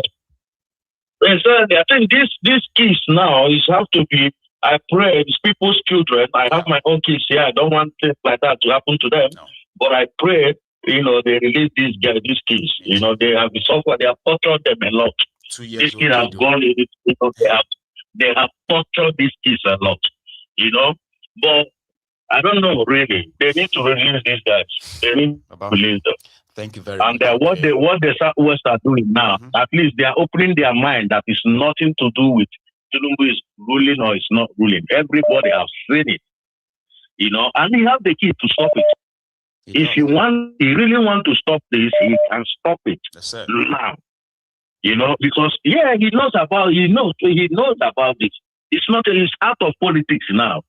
Exactly. I think this kids now is have to be. I pray it's people's children. I have my own kids here. I don't want things like that to happen to them. No. But I pray, you know, they release these kids. You know, they have suffered. They have tortured them a lot. 2 years these kids have gone. You know, they have tortured these kids a lot. You know, but I don't know really. They need to release these guys. They need to release them. Thank you very much. And what the Southwest are doing now, at least they are opening their mind that it's nothing to do with Tinubu is ruling or is not ruling. Everybody has seen it, you know, and he have the key to stop it. If you really want to stop this, he can stop it now. You know, because he knows about this. It's out of politics now.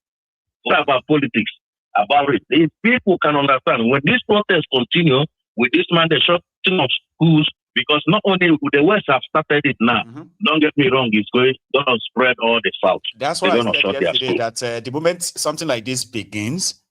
What about politics? About it. If people can understand when this protest continue with this man, the shutting of schools, because not only the West have started it now, don't get me wrong, it's going to spread all the South. That's why I said yesterday that the moment something like this begins,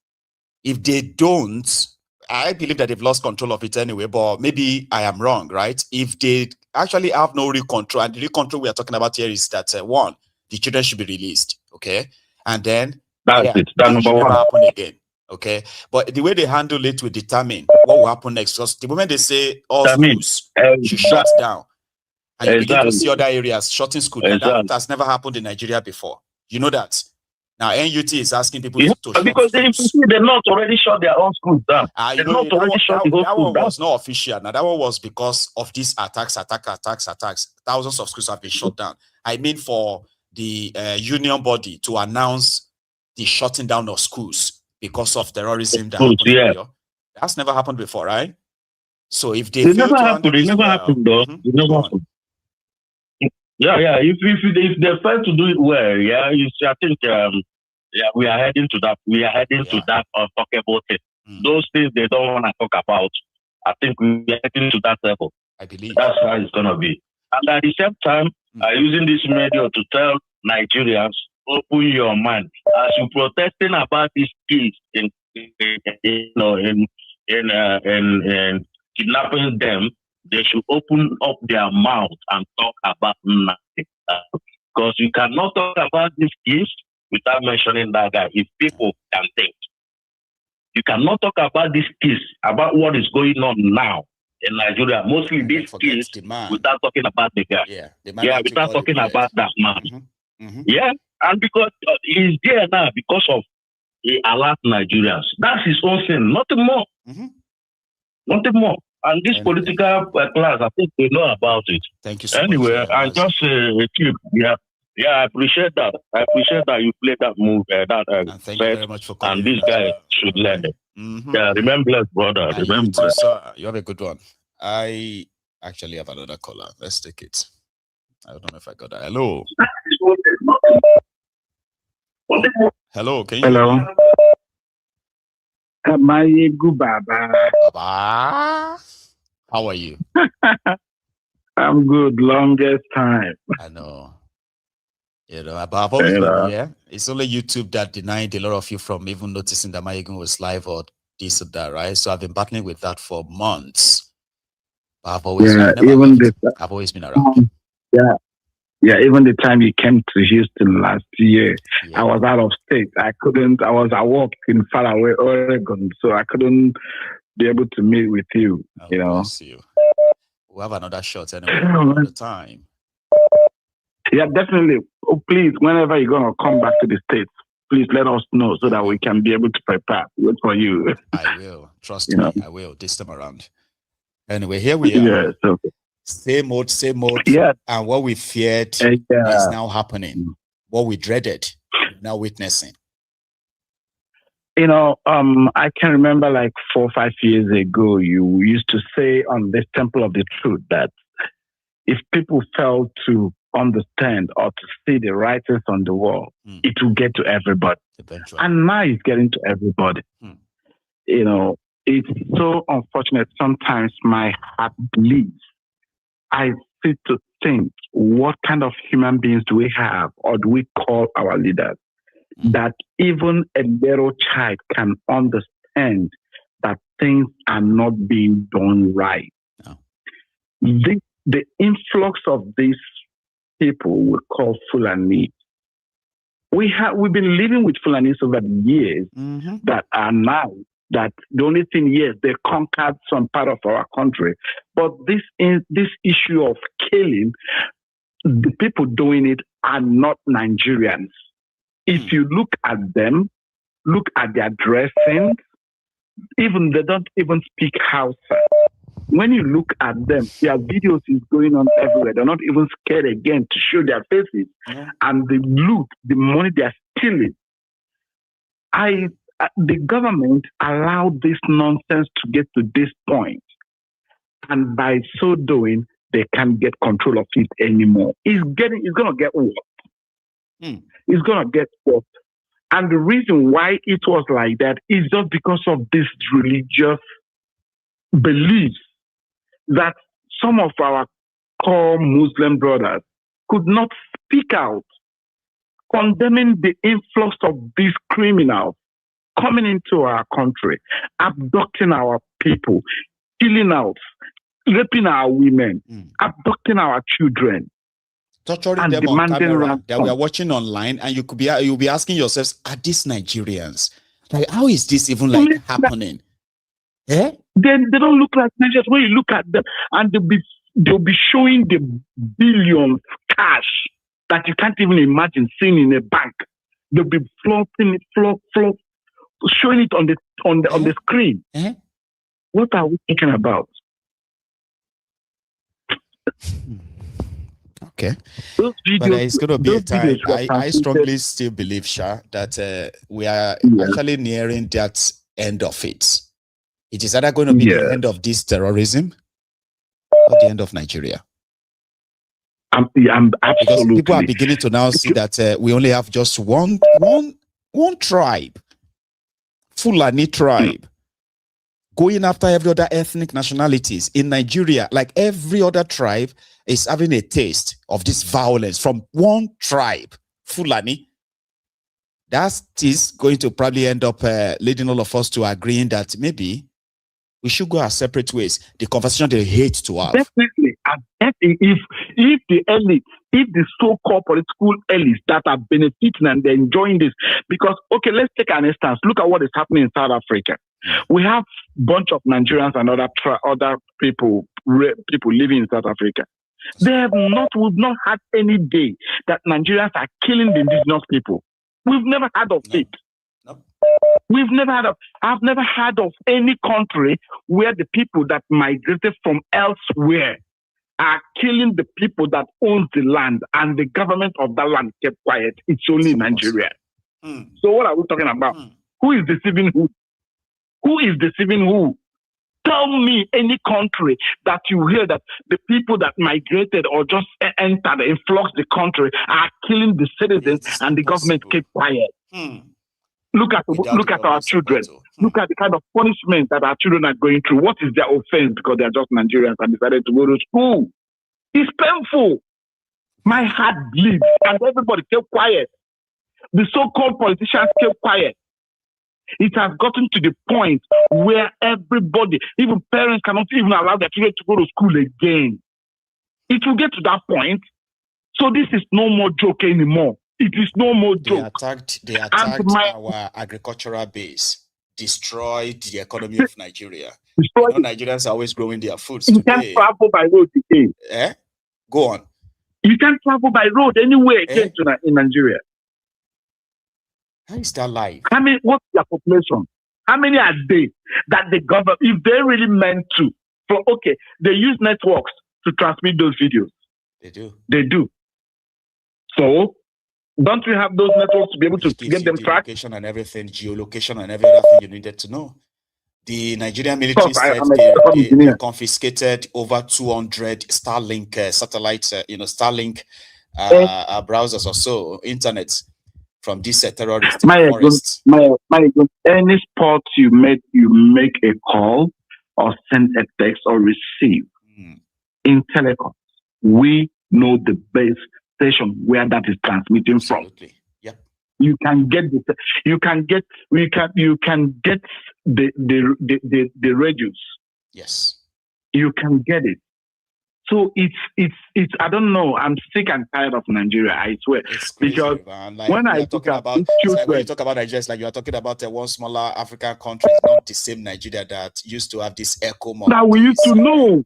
if they don't, I believe that they've lost control of it anyway, but maybe I am wrong, right? If they actually have no real control, and the real control we are talking about here is that one, the children should be released, okay? And then that's number one. Happen again. Okay, but the way they handle it will determine what will happen next. Because the moment they say all schools should shut down, and you begin to see other areas shutting schools, that has never happened in Nigeria before. You know that. Now NUT is asking people to shut because they're not already shut their own schools down. They're not already shut the whole school down. Was not official. Now that one was because of these attacks. Thousands of schools have been shut down. I mean, for the union body to announce the shutting down of schools because of terrorism that's never happened before, right? So if they never happened, it never happened though. It never happened. Yeah. If they fail to do it well, I think we are heading to that. We are heading to that untalkable thing. Those things they don't want to talk about. I think we are heading to that level. I believe that's how it's gonna be. And at the same time, using this media to tell Nigerians, open your mind as you protesting about these kids in kidnapping them. They should open up their mouth and talk about nothing. Because you cannot talk about these kids without mentioning that guy. If people can think, you cannot talk about these kids, about what is going on now in Nigeria. Mostly these kids without talking about the guy. Without talking about that man. Yeah. And because he's there now because of the alert Nigerians. That's his own sin, nothing more. Nothing more. And this political class, I think they know about it. Thank you so anyway, much. I just I appreciate that. I appreciate that you played that move, thank you very much for calling. And this guy should learn it. Yeah, remember, brother. Remember. You have a good one. I actually have another caller. Let's take it. I don't know if I got that. Hello. Hello, can you Hello. hear me? Maiyegun Baba. Baba. How are you? I'm good. Longest time. I know. You know, but I've always been here. It's only YouTube that denied a lot of you from even noticing that Maiyegun was live or this or that, right? So I've been battling with that for months. But I've always I've always been around. Yeah, even the time you came to Houston last year, I was out of state. I was at work in faraway Oregon, so I couldn't be able to meet with you, you know. Bless you. We'll have another shot anyway another time. Yeah, definitely. Oh, please, whenever you're going to come back to the States, please let us know so that we can be able to prepare. Wait for you. I will. Trust me, I will this time around. Anyway, here we are. Yes, okay. Same old. Yeah. And what we feared is now happening. What we dreaded, now witnessing. You know, I can remember like 4 or 5 years ago, you used to say on this Temple of the Truth that if people fail to understand or to see the writings on the wall, it will get to everybody. Eventually. And now it's getting to everybody. You know, it's so unfortunate. Sometimes my heart bleeds. I sit to think, what kind of human beings do we have or do we call our leaders that even a little child can understand that things are not being done right? No. The influx of these people we call Fulani. We've been living with Fulanis over the years that are now that the only thing, yes, they conquered some part of our country, but this issue of killing, the people doing it are not Nigerians. If you look at them, look at their dressing, even they don't even speak Hausa. When you look at them, their videos is going on everywhere. They're not even scared again to show their faces. And the loot, the money they're stealing. The government allowed this nonsense to get to this point. And by so doing, they can't get control of it anymore. It's going to get worse. It's going to get worse. And the reason why it was like that is just because of this religious beliefs that some of our core Muslim brothers could not speak out, condemning the influx of these criminals coming into our country, abducting our people, killing us, raping our women, abducting our children, torturing them on camera that we are watching online, and you'll be asking yourselves, are these Nigerians? Like, how is this even like happening? They don't look like Nigerians. When you look at them, and they'll be showing the billions cash that you can't even imagine seeing in a bank. They'll be floating it, showing it on the screen. What are we talking about? Okay. But it's going to be a time. I strongly still believe, Sha, that we are actually nearing that end of it. It is either going to be the end of this terrorism or the end of Nigeria. Absolutely. Because people are beginning to now see that we only have just one tribe, Fulani tribe, going after every other ethnic nationalities in Nigeria. Like every other tribe is having a taste of this violence from one tribe, Fulani. That is going to probably end up leading all of us to agreeing that maybe we should go our separate ways. The conversation they hate to have. Definitely. If the elite, if the so-called political elites that are benefiting and they're enjoying this, because, okay, let's take an instance. Look at what is happening in South Africa. We have a bunch of Nigerians and other people living in South Africa. We've not had any day that Nigerians are killing the indigenous people. We've never heard of it. I've never heard of any country where the people that migrated from elsewhere are killing the people that own the land and the government of that land kept quiet. It's only Nigeria. So what are we talking about? Who is deceiving who? Who is deceiving who? Tell me any country that you hear that the people that migrated or just entered, influx the country, are killing the citizens and the government keep quiet. Look at our children. Look at the kind of punishment that our children are going through. What is their offense because they are just Nigerians and decided to go to school? It's painful. My heart bleeds and everybody kept quiet. The so-called politicians kept quiet. It has gotten to the point where everybody, even parents, cannot even allow their children to go to school again. It will get to that point. So this is no more joke anymore. It is no more joke. They attacked our agricultural base, destroyed the economy of Nigeria. Nigerians are always growing their foods. You can't travel by road again. Go on. You can't travel by road anywhere again in Nigeria. How is that like? I mean, what's their population? How many are they that the government, if they really meant to, they use networks to transmit those videos. They do. They do. So, don't we have those networks to be able to get them tracked? Location and everything, geolocation and everything you needed to know. The Nigerian military said they confiscated over 200 Starlink satellites, Starlink browsers or so, internet from these terrorists. Maiyegun, any spot you make a call or send a text or receive in telecom, we know the base station where that is transmitting from. Yep. You can get the radius. Yes. You can get it. So it's I don't know. I'm sick and tired of Nigeria. I swear. Because when I talk about when you talk about Nigeria, it's like you are talking about one smaller African country, not the same Nigeria that used to have this echo model. That we used to know.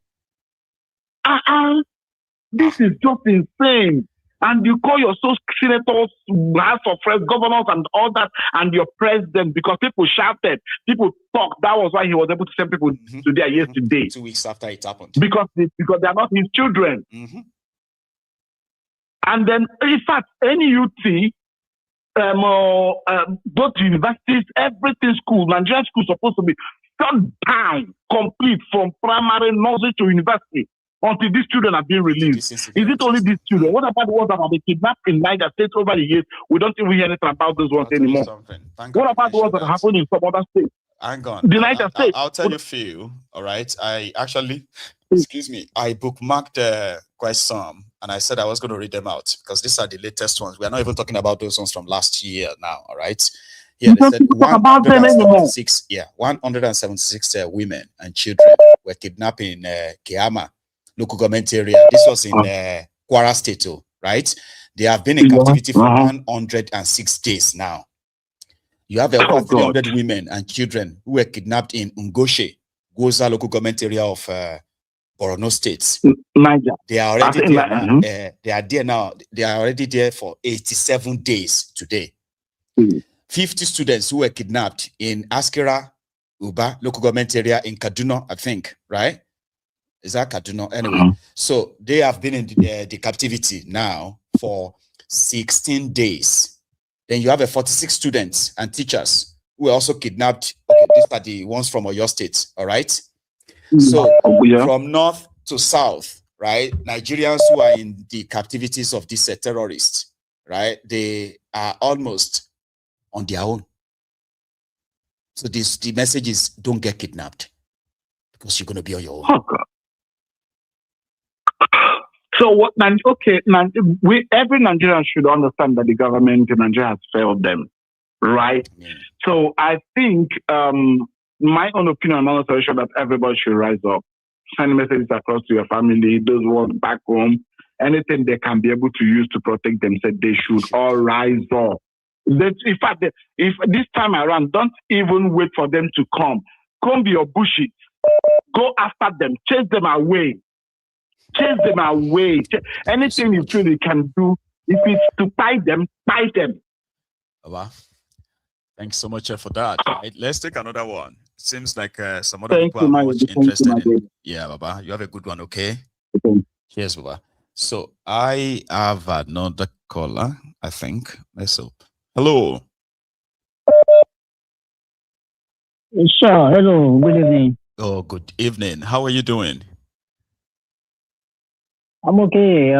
This is just insane. And you call your senators, House of Reps, governors, and all that, and your president, because people shouted, people talked. That was why he was able to send people today and yesterday. 2 weeks after it happened. Because they are not his children. And then, in fact, any UT, both universities, everything school, Nigerian school supposed to be shut down, complete from primary, nursery to university. Until these children are being released. Is it only these children? What about the ones that have been kidnapped in Niger State over the years? We don't even hear anything about those ones anymore. What about the ones that happen in some other states? Hang on. The Niger State. I'll tell you a few. All right. I actually, I bookmarked quite some, and I said I was going to read them out because these are the latest ones. We are not even talking about those ones from last year now. All right. Here they said 176. 176 women and children were kidnapped in Keama local government area. This was in Kwara State, right? They have been in captivity for 106 days now. You have over 300 women and children who were kidnapped in Ngoshe, Goza local government area of Borno State. They are already there now. They are there now. They are already there for 87 days today. 50 students who were kidnapped in Askira, Uba local government area in Kaduna, I think, right? Is that Kaduna? Anyway, so they have been in the captivity now for 16 days. Then you have 46 students and teachers who were also kidnapped. Okay, these are the ones from Oyo State, all right? So from north to south, right? Nigerians who are in the captivities of these terrorists, right? They are almost on their own. So the message is don't get kidnapped because you're going to be on your own. Oh, God. So what? Every Nigerian should understand that the government in Nigeria has failed them, right? So I think my own opinion, I'm not so sure that everybody should rise up, send messages across to your family, those ones back home, anything they can be able to use to protect themselves, they should all rise up. In fact, if this time around, don't even wait for them to come. Comb your bushes, go after them, chase them away. Chase them away. Anything you feel you can do, if it's to fight them, fight them. Wow. Thanks so much for that. Right, let's take another one. Seems like some other people are much interested in. Yeah, Baba, you have a good one, okay? Cheers, Baba. So I have another caller, I think. Let's hope. Hello. Sure. Hello. Good evening. Oh, good evening. How are you doing? I'm okay.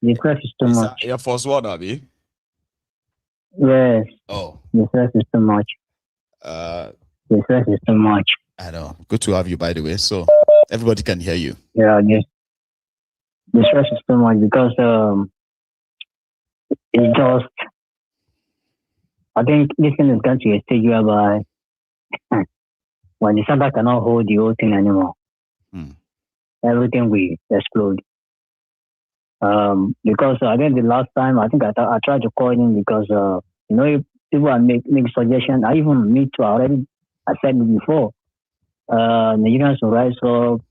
The stress is too much. Your first one, Abby? Yes. Oh. The stress is too much. The stress is too much. I know. Good to have you, by the way. So everybody can hear you. Yeah, yes. The stress is too much because it's just. I think this thing is going to a stage whereby when the center cannot hold the whole thing anymore, everything will explode. Because I think the last time I tried to call in because people are make suggestions. I even me too already. I said it before. Nigerians will rise up.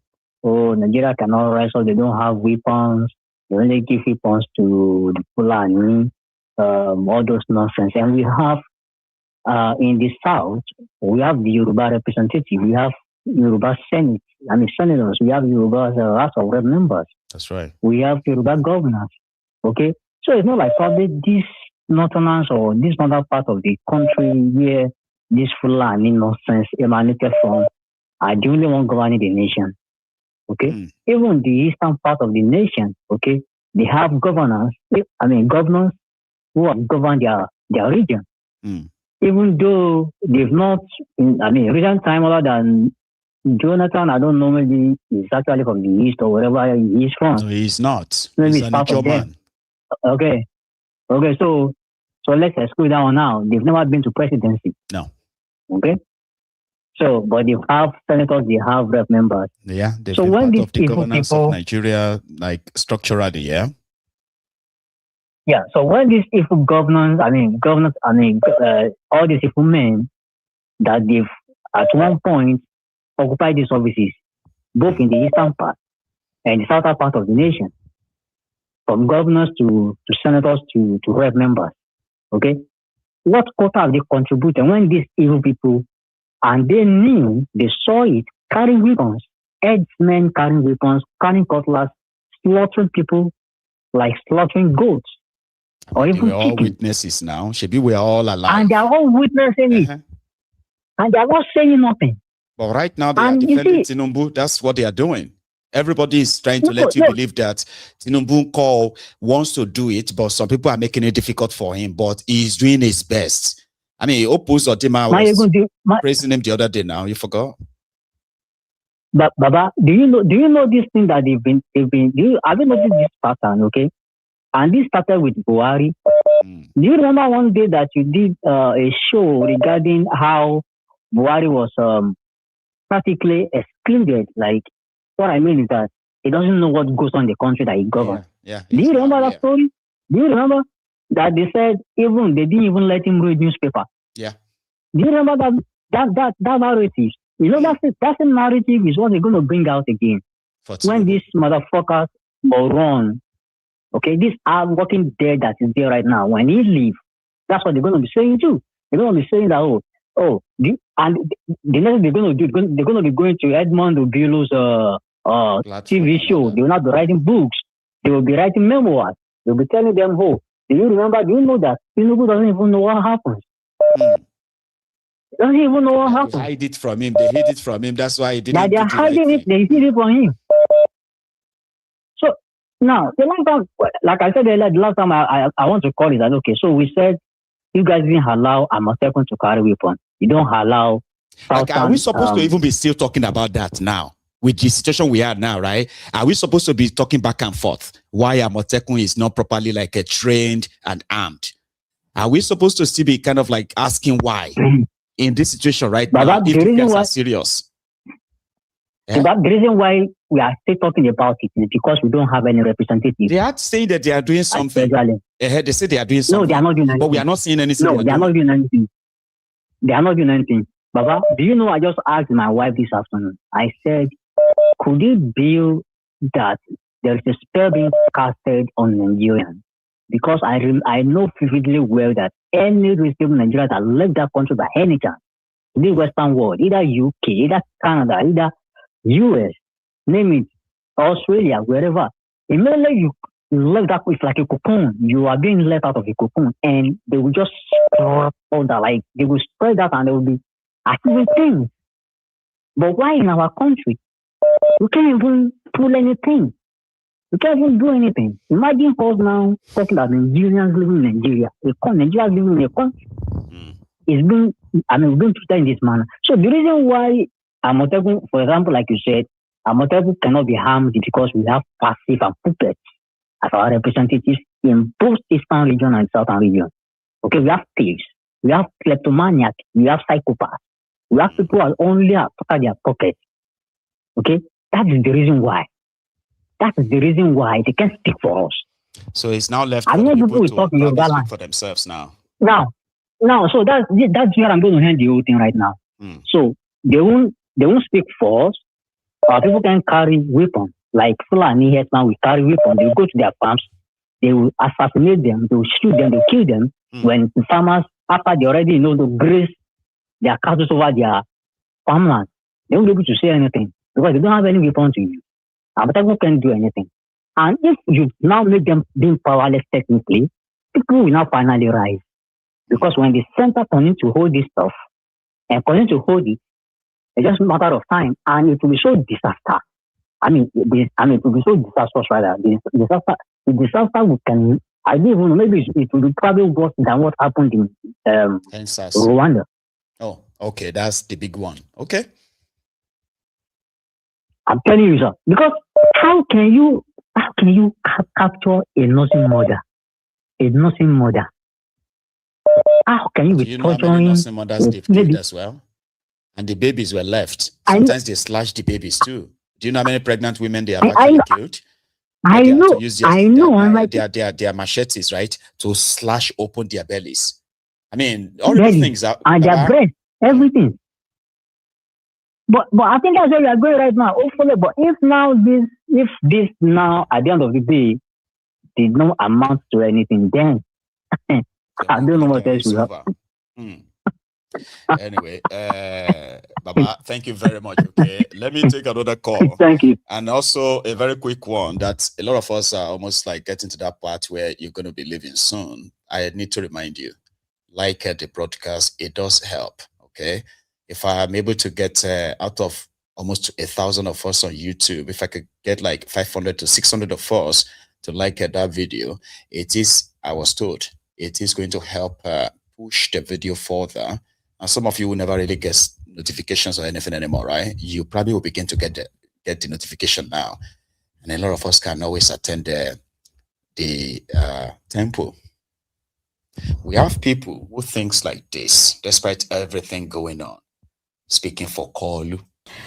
Oh, Nigeria cannot rise up. They don't have weapons. They only give weapons to the Fulani. All those nonsense. And we have in the south, we have the Yoruba representative. We have Yoruba senators. We have Yoruba House of Rep members. That's right. We have Yoruba governors. Okay, so it's not like probably this northerners or this other part of the country where this Fulani nonsense emanated from are the only one governing the nation. Okay, even the eastern part of the nation. Okay, they have governors. Governors who have governed their region. Even though they've not, recent time other than Jonathan, I don't know, maybe he's actually from the east or wherever he's from. No, he's not. Maybe he's an Ijo man. Okay, so let's exclude that one now. They've never been to presidency. No. Okay. So, but they have senators, they have rep members. Yeah, they've been part of the governance of Nigeria, like structurally, yeah? Yeah, so when these evil governors, all these evil men that they've at one point occupied these offices, both in the eastern part and the southern part of the nation, from governors to senators to rep members. Okay? What quota have they contributed when these evil people, and they saw it, carrying weapons, headsmen carrying weapons, carrying cutlass, slaughtering people like slaughtering goats? Or even we're all witnesses now. Shebi, we are all alive. And they are all witnessing it. And they are not saying nothing. But right now, they are defending Tinubu. That's what they are doing. Everybody is trying to let you believe that Tinubu wants to do it, but some people are making it difficult for him. But he's doing his best. Opus Otima was praising him the other day now. You forgot? But Baba, do you know this thing that have you noticed this pattern, okay? And this started with Buhari. Do you remember one day that you did a show regarding how Buhari was practically excluded? Like, what I mean is that he doesn't know what goes on in the country that he governs. Yeah. Do you remember that story? Do you remember that they said they didn't even let him read newspaper? Yeah. Do you remember that narrative? You know, that same narrative is what they're going to bring out again. When these motherfuckers will run. Okay, these are working dead that is there right now. When he leaves, that's what they're going to be saying too. They're going to be saying that, and the next they're going to do, they're going to be going to Edmond Obilo's TV show. They will not be writing books. They will be writing memoirs. They'll be telling them, do you know that Tinubu doesn't even know what happens? Doesn't even know what happens. They hide it from him. They hid it from him. That's why he didn't. They're hiding it. They hid it from him. So now, the last time, like I said earlier, the last time I want to call it that, okay, so we said you guys didn't allow Amotekun to carry weapons. You don't allow. Are we supposed to even be still talking about that now? With the situation we are now, right? Are we supposed to be talking back and forth? Why Amotekun is not properly trained and armed? Are we supposed to still be kind of like asking why in this situation right now? If you guys are serious. Yeah. But the reason why we are still talking about it is because we don't have any representatives. They are saying that they are doing something. They say they are doing something. No, they are not doing anything. But we are not seeing anything. No, they are not doing anything. They are not doing anything. Baba, do you know, I just asked my wife this afternoon. I said, could it be that there is a spell being casted on Nigerians? Because I know vividly well that any reasonable Nigerians that left that country by any chance, in the Western world, either UK, either Canada, either US, name it, Australia, wherever. Immediately you left that with like a cocoon. You are being left out of a cocoon, and they will just spread all that. Like they will spread that, and they will be achieving things. But why in our country? We can't even pull anything. We can't even do anything. Imagine us now talking about Nigerians living in Nigeria. Nigerians living in a country. It's been, we've been treated in this manner. So the reason why Amotekun, for example, like you said, Amotekun cannot be harmed because we have passive and puppets as our representatives in both Eastern region and Southern region. Okay, we have thieves, we have kleptomaniacs, we have psychopaths, we have people who only after their pockets. Okay, that is the reason why. That is the reason why they can't speak for us. So it's now left for people to speak for themselves now. Now, so that's where I'm going to hand the whole thing right now. So they won't speak for us. Our people can carry weapons. Like Fulani here now, we carry weapons. They will go to their farms. They will assassinate them. They will shoot them. They will kill them. When the farmers, after they already know to graze their cattle over their farmland, they won't be able to say anything because they don't have any weapon to use. But people can't do anything. And if you now make them being powerless technically, people will now finally rise. Because when the center continue to hold this stuff and continue to hold it, it's just a matter of time, and it will be so disaster. It will be so disastrous rather. The disaster we can. I don't even know. Maybe it will be probably worse than what happened in Rwanda. Oh, okay, that's the big one. Okay, I'm telling you, sir. Because how can you capture a nursing mother? A nursing mother. How can you be torturing? How many nursing mothers they've killed as well? And the babies were left. Sometimes they slash the babies too. Do you know how many pregnant women they have actually killed? I know. Their machetes, right, to slash open their bellies. All these things are and their breast, everything. But I think that's where we are going right now. Hopefully, but if this now at the end of the day did not amount to anything, then I don't know what else we have. Anyway, Baba, thank you very much. Okay, let me take another call. Thank you. And also a very quick one that a lot of us are almost like getting to that part where you're going to be leaving soon. I need to remind you, like the broadcast, it does help. Okay, if I'm able to get out of almost 1,000 of us on YouTube, if I could get like 500 to 600 of us to like that video, I was told, it is going to help push the video further. And some of you will never really get notifications or anything anymore, right? You probably will begin to get the notification now. And a lot of us can always attend the temple. We have people who thinks like this, despite everything going on. Speaking for Kolu.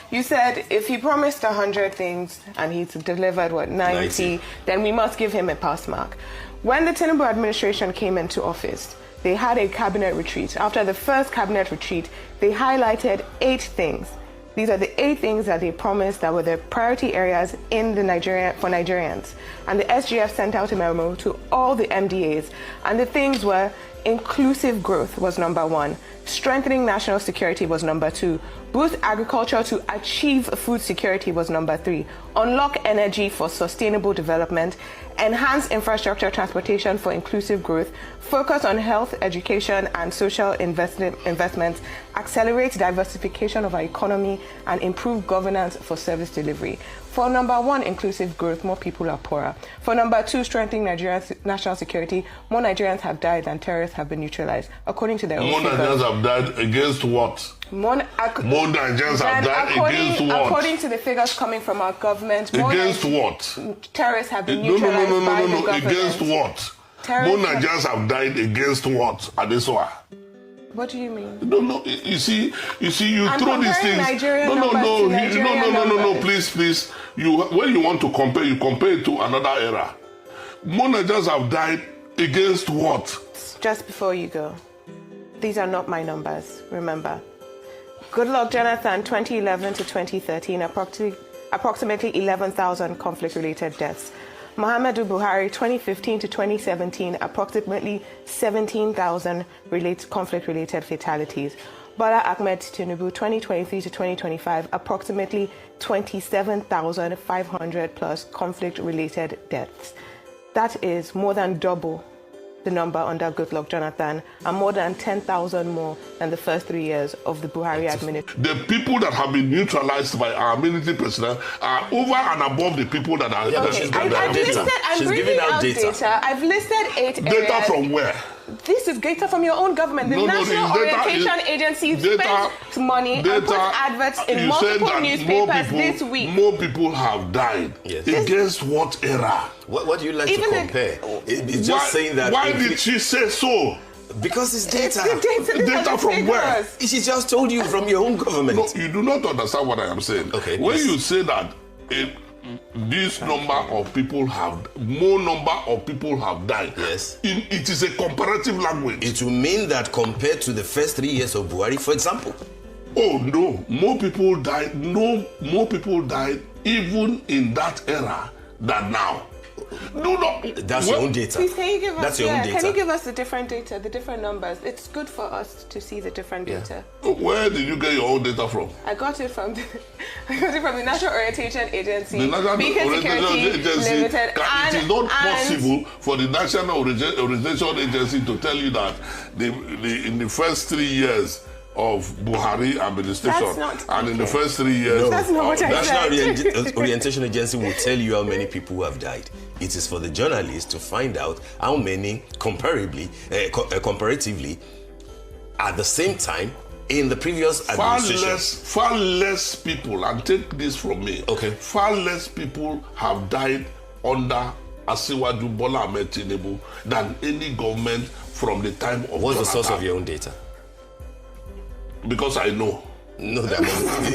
You said if he promised 100 things and he's delivered, 90, then we must give him a pass mark. When the Tinubu administration came into office, they had a cabinet retreat. After the first cabinet retreat, they highlighted 8 things. These are the 8 things that they promised that were the priority areas in for Nigerians. And the SGF sent out a memo to all the MDAs. And the things were inclusive growth was number 1. Strengthening national security was number 2. Boost agriculture to achieve food security was number 3. Unlock energy for sustainable development. Enhance infrastructure transportation for inclusive growth. Focus on health, education, and social investments. Accelerate diversification of our economy and improve governance for service delivery. For number 1, inclusive growth, more people are poorer. For number 2, strengthening Nigeria's national security, more Nigerians have died than terrorists have been neutralized, according to their own figures. More Nigerians have died against what? More Nigerians have died against what? According to the figures coming from our government, against what? Terrorists have been neutralized by the government. Against what? More Nigerians have died against what? Adesoa. What do you mean? No. You see, you throw these things. No. Please. When you want to compare, you compare it to another era. More Nigerians have died against what? Just before you go, these are not my numbers. Remember, Goodluck Jonathan, 2011 to 2013, approximately 11,000 conflict-related deaths. Muhammadu Buhari, 2015 to 2017, approximately 17,000 conflict-related fatalities. Bola Ahmed Tinubu, 2023 to 2025, approximately 27,500 plus conflict-related deaths. That is more than double the number under Goodluck Jonathan, and more than 10,000 more than the first 3 years of the Buhari administration. The people that have been neutralized by our military personnel are over and above the people that are... I'm bringing out data. I've listed 8 areas. Data from where? This is data from your own government. The National Orientation Agency spent money and put adverts in multiple newspapers this week. More people have died. Yes. Against what era? What do you like to compare? It's just saying that... Why did she say so? Because it's data. Data from where? She just told you from your own government. No, you do not understand what I am saying. Okay. When you say that this number of people more number of people have died. Yes. It is a comparative language. It will mean that compared to the first 3 years of Buhari, for example. Oh no, more people died. No, more people died even in that era than now. No. That's your own data. Please, can you give us? That's your own data. Can you give us the different data, the different numbers? It's good for us to see the different data. Where did you get your own data from? I got it from the National Orientation Agency. The National Orientation Agency. Limited, it is not possible for the National Orientation Agency to tell you that in the first 3 years of Buhari administration and in the first 3 years... That's not what I said. National Orientation Agency will tell you how many people have died. It is for the journalists to find out how many comparatively at the same time in the previous administration. Far less people, and take this from me, far less people have died under Asiwaju Bola Ahmed Tinubu than any government from the time of What's the source of your own data? Because I know. No, that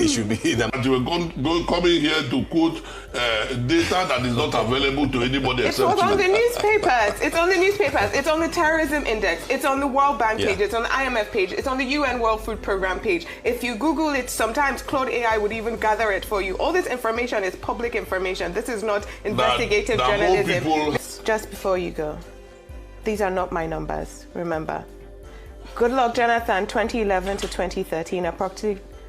it should be that you were coming here to quote data that is not available to anybody It's except on the newspapers. It's on the newspapers. It's on the terrorism index. It's on the World Bank page. It's on the IMF page. It's on the UN World Food Program page. If you Google it, sometimes Claude AI would even gather it for you. All this information is public information. This is not investigative journalism. Just before you go, these are not my numbers, remember. Goodluck Jonathan, 2011 to 2013,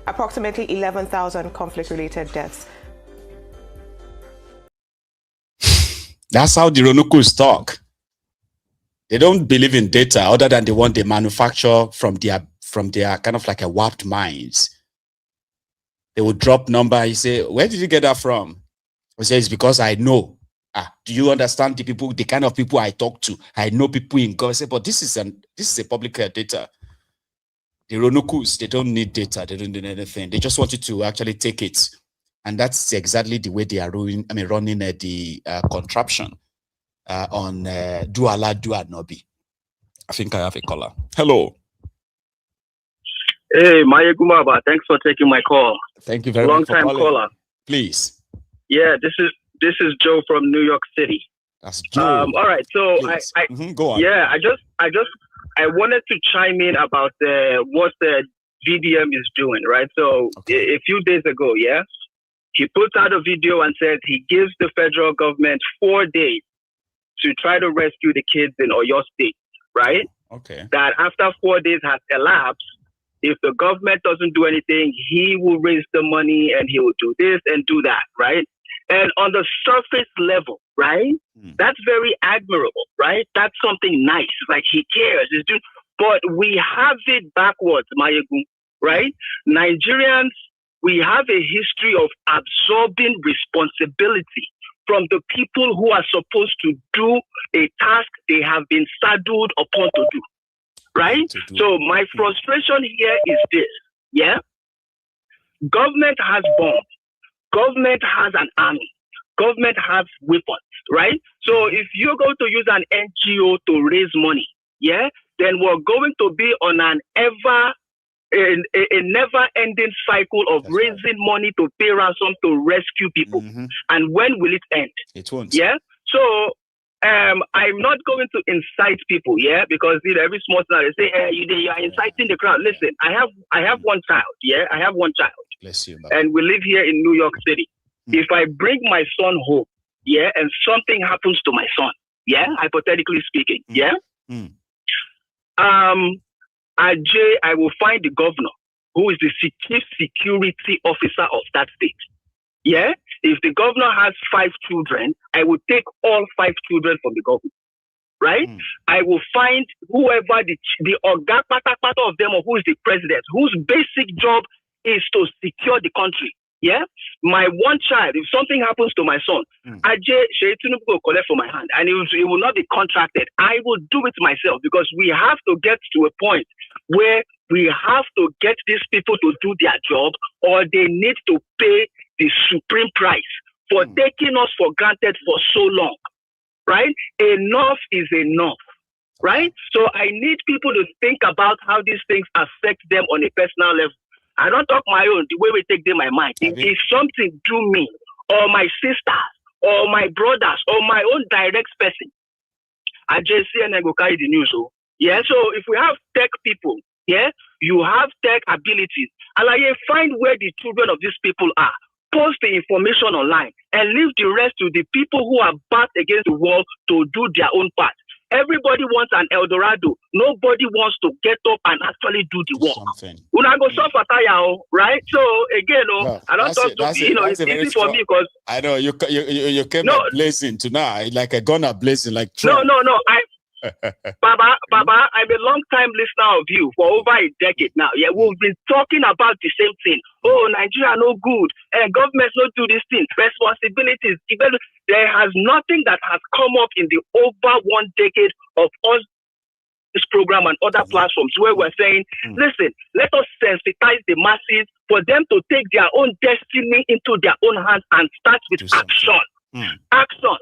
approximately 11,000 conflict-related deaths. That's how the Ronukus talk. They don't believe in data other than the one they manufacture from their kind of like a warped minds. They will drop number. You say, where did you get that from? I say, it's because I know. Do you understand the kind of people I talk to? I know people in government. Say, but this is a public data. The Ronukus, they don't need data. They don't need anything. They just want you to actually take it. And that's exactly the way they are running the contraption on do Allah, do Anobi. I think I have a caller. Hello. Hey, Maiyegun, thanks for taking my call. Thank you very much for calling. Long-time caller. Please. Yeah, this is Joe from New York City. That's Joe. All right, so go on. Yeah, I wanted to chime in about what the VDM is doing, right? So a few days ago, he put out a video and said he gives the federal government 4 days to try to rescue the kids in Oyo State, right? Okay. That after 4 days has elapsed, if the government doesn't do anything, he will raise the money and he will do this and do that, right? And on the surface level, right? That's very admirable, right? That's something nice. Like he cares. But we have it backwards, Maiyegun, right? Nigerians, we have a history of absorbing responsibility from the people who are supposed to do a task they have been saddled upon to do, right? So my frustration here is this, Government has bombs. Government has an army. Government has weapons, right? So if you're going to use an NGO to raise money, then we're going to be on a never-ending cycle of raising money to pay ransom to rescue people. And when will it end? It won't. So I'm not going to incite people, because every small thing they say, hey, you are inciting the crowd. Listen, I have one child, I have one child. Bless you, and we live here in New York City. If I bring my son home, and something happens to my son, hypothetically speaking, I will find the governor, who is the chief security officer of that state. If the governor has 5 children, I will take all 5 children from the governor. right? I will find whoever the Oga Patapata of them, or who is the president, whose basic job is to secure the country. Yeah, my one child, if something happens to my son, Ajay Sheitunubu will collect from my hand, and it will not be contracted. I will do it myself, because we have to get to a point where we have to get these people to do their job, or they need to pay the supreme price for taking us for granted for so long, right? Enough is enough, right? So I need people to think about how these things affect them on a personal level. I don't talk my own, the way we take them my mind. If something do me, or my sisters, or my brothers, or my own direct person, I just see and I go carry the news. So, yeah, so if we have tech people, yeah, you have tech abilities, and I find where the children of these people are, post the information online, and leave the rest to the people who are backed against the wall to do their own part. Everybody wants an Eldorado. Nobody wants to get up and actually do the work. Una go suffer tire, right? So again, I don't talk to you know, it's easy for me because I know you came blazing tonight, like a gunner blazing, like Trump. No. Baba, I'm a long time listener of you for over a decade now. Yeah, we've been talking about the same thing. Oh, Nigeria no good, and governments don't do this thing. Responsibilities. Even there has nothing that has come up in the over 1 decade of us, this program and other platforms where we're saying, listen, let us sensitize the masses for them to take their own destiny into their own hands and start with action. Action.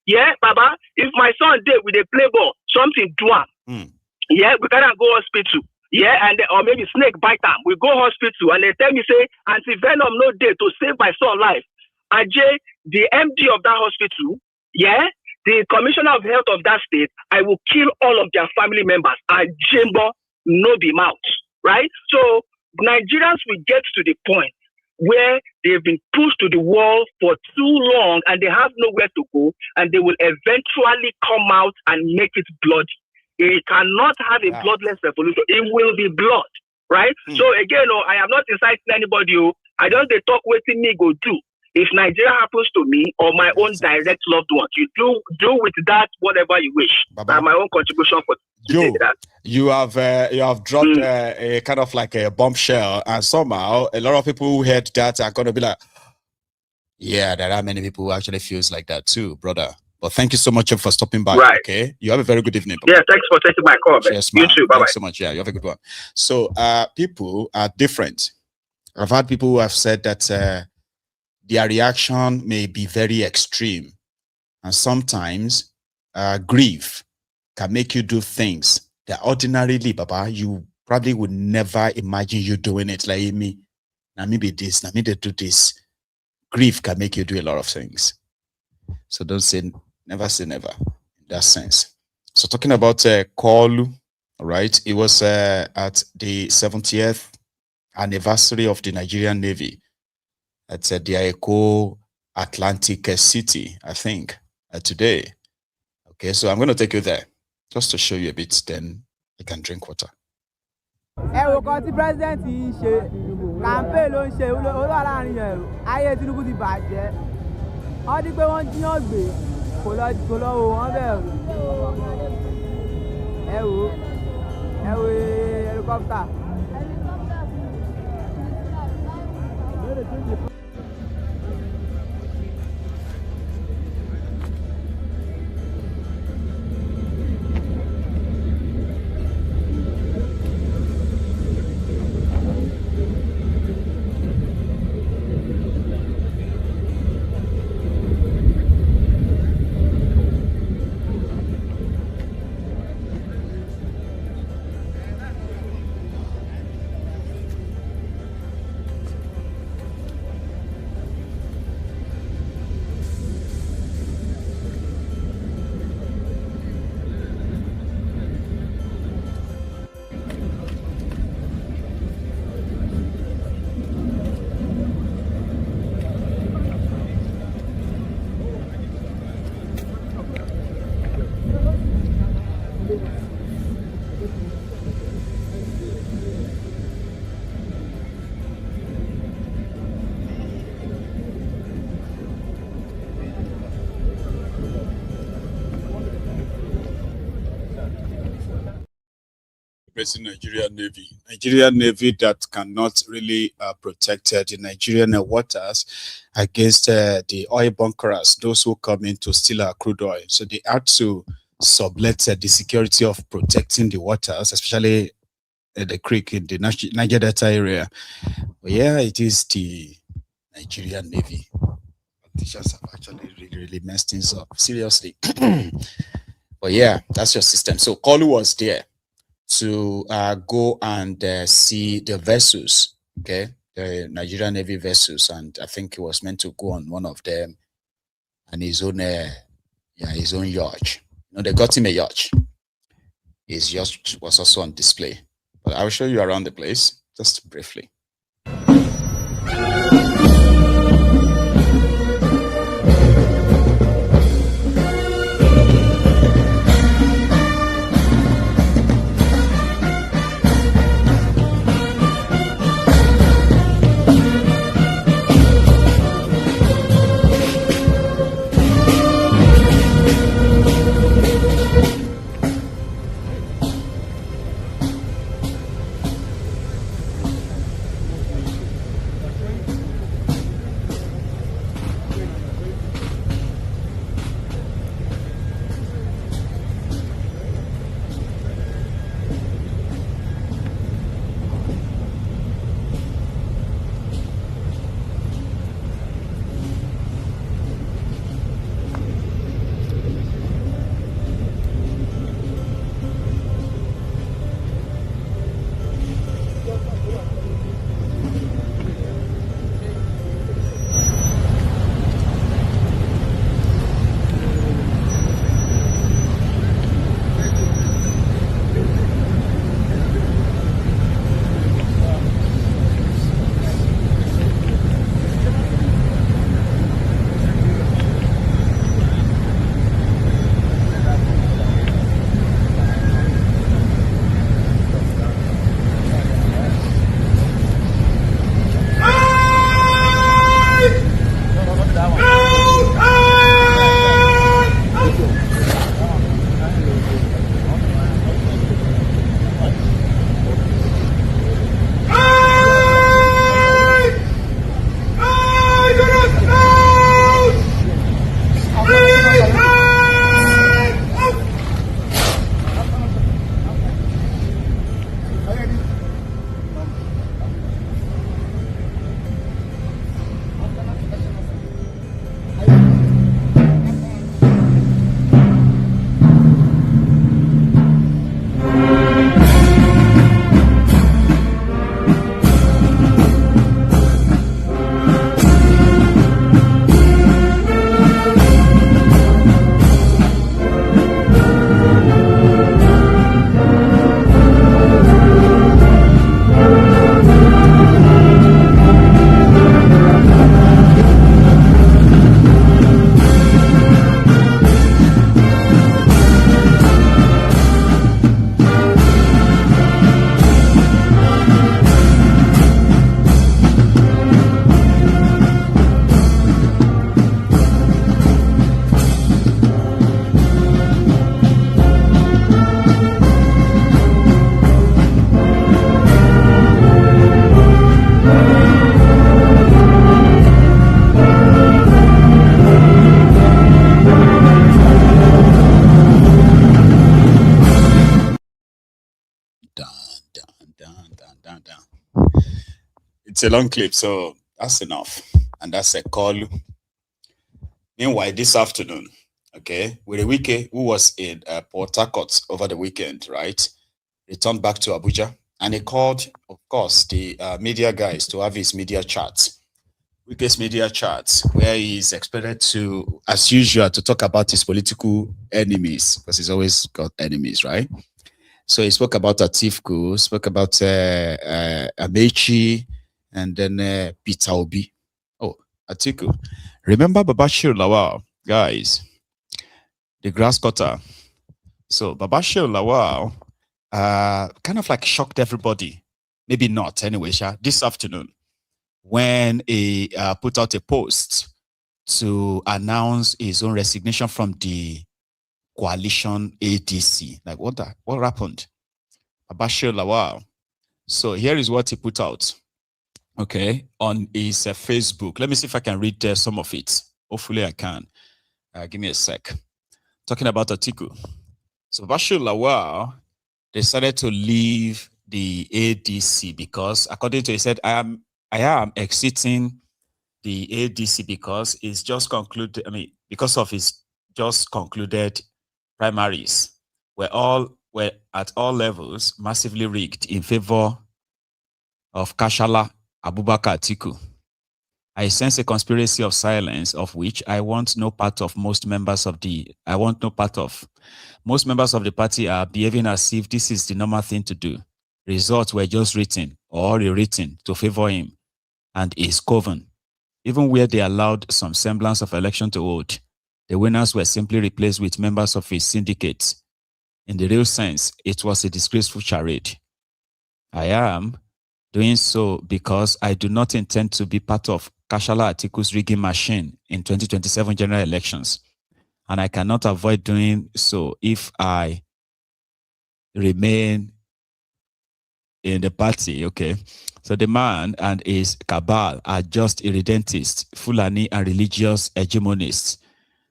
Yeah, Baba, if my son did with a play ball, something do him. Yeah, we gotta go hospital. Yeah, and or maybe snake bite him. We go hospital and they tell me, say, anti-venom no day to save my son's life. Ajay, the MD of that hospital, yeah, the commissioner of health of that state, I will kill all of their family members. And Jimbo, no be mouth, right? So Nigerians will get to the point where they've been pushed to the wall for too long and they have nowhere to go, and they will eventually come out and make it bloody. It cannot have a bloodless revolution. It will be blood, right? So again, I am not inciting anybody. I just they talk what me go do. If Nigeria happens to me or my own direct loved ones, you do with that whatever you wish. And my own contribution for that. You have dropped a kind of like a bombshell, and somehow a lot of people who heard that are going to be like, yeah, there are many people who actually feels like that too, brother. But thank you so much for stopping by. Right. Okay, you have a very good evening. Yeah, thanks for taking my call. Yes, you too. Bye bye. Thanks so much. Yeah, you have a good one. So people are different. I've had people who have said that their reaction may be very extreme, and sometimes grief can make you do things that ordinarily, Baba, you probably would never imagine you doing it. Like me, now me be this, now me they do this. Grief can make you do a lot of things. So don't say never say never in that sense. So talking about Kolu, all right, it was at the 70th anniversary of the Nigerian Navy at the Eco Atlantic City, I think, today. Okay, so I'm going to take you there just to show you a bit, then you can drink water. Ẹ̀rọ kan tí president yìí ṣe campaign ló ń ṣe olúwa láàrin ẹ̀rọ ayé Tinubu ti bàjẹ́ wọ́n ní pé wọ́n jíyàn gbé kò lọ wò wọ́n bẹ̀rù ẹ wò helicopter. praising Nigerian Navy. Nigerian Navy that cannot really protect the Nigerian waters against the oil bunkers, those who come in to steal our crude oil. So they had to sublet the security of protecting the waters, especially the creek in the Niger Delta area. But yeah, it is the Nigerian Navy. Teachers have actually really messed things up, seriously. But yeah, that's your system. So Kolu was there to go and see the vessels, okay, the Nigerian Navy vessels, and I think he was meant to go on one of them, and his own yacht. You know, they got him a yacht. His yacht was also on display, but I will show you around the place just briefly. It's a long clip, so that's enough. And that's a call. Meanwhile, this afternoon, okay, Wike, who was in Port Harcourt over the weekend, right, returned back to Abuja, and he called, of course, the media guys to have his media chats. Wike's media chats, where he's expected to, as usual, to talk about his political enemies, because he's always got enemies, right? So he spoke about Atiku, spoke about Amechi, and then Peter Obi. Oh, Atiku. Remember Babashir Lawal, guys, the grass cutter. So Babashir Lawal kind of like shocked everybody. Maybe not, anyway, this afternoon, when he put out a post to announce his own resignation from the coalition ADC. Like, what happened? Bashir Lawal. So here is what he put out, okay, on his Facebook. Let me see if I can read some of it. Hopefully I can. Give me a sec. Talking about Atiku. So Bashir Lawal decided to leave the ADC because, according to he said, I am exiting the ADC because it's just concluded. I mean, because of his just concluded primaries, were at all levels massively rigged in favor of Kashala Abubakar Atiku. I sense a conspiracy of silence of which I want no part of. Most members of the party are behaving as if this is the normal thing to do. Results were just written or rewritten to favor him and his coven. Even where they allowed some semblance of election to hold, the winners were simply replaced with members of his syndicates. In the real sense, it was a disgraceful charade. I am doing so because I do not intend to be part of Kashala Atiku's rigging machine in 2027 general elections, and I cannot avoid doing so if I remain in the party, okay? So the man and his cabal are just irredentists, Fulani and religious hegemonists.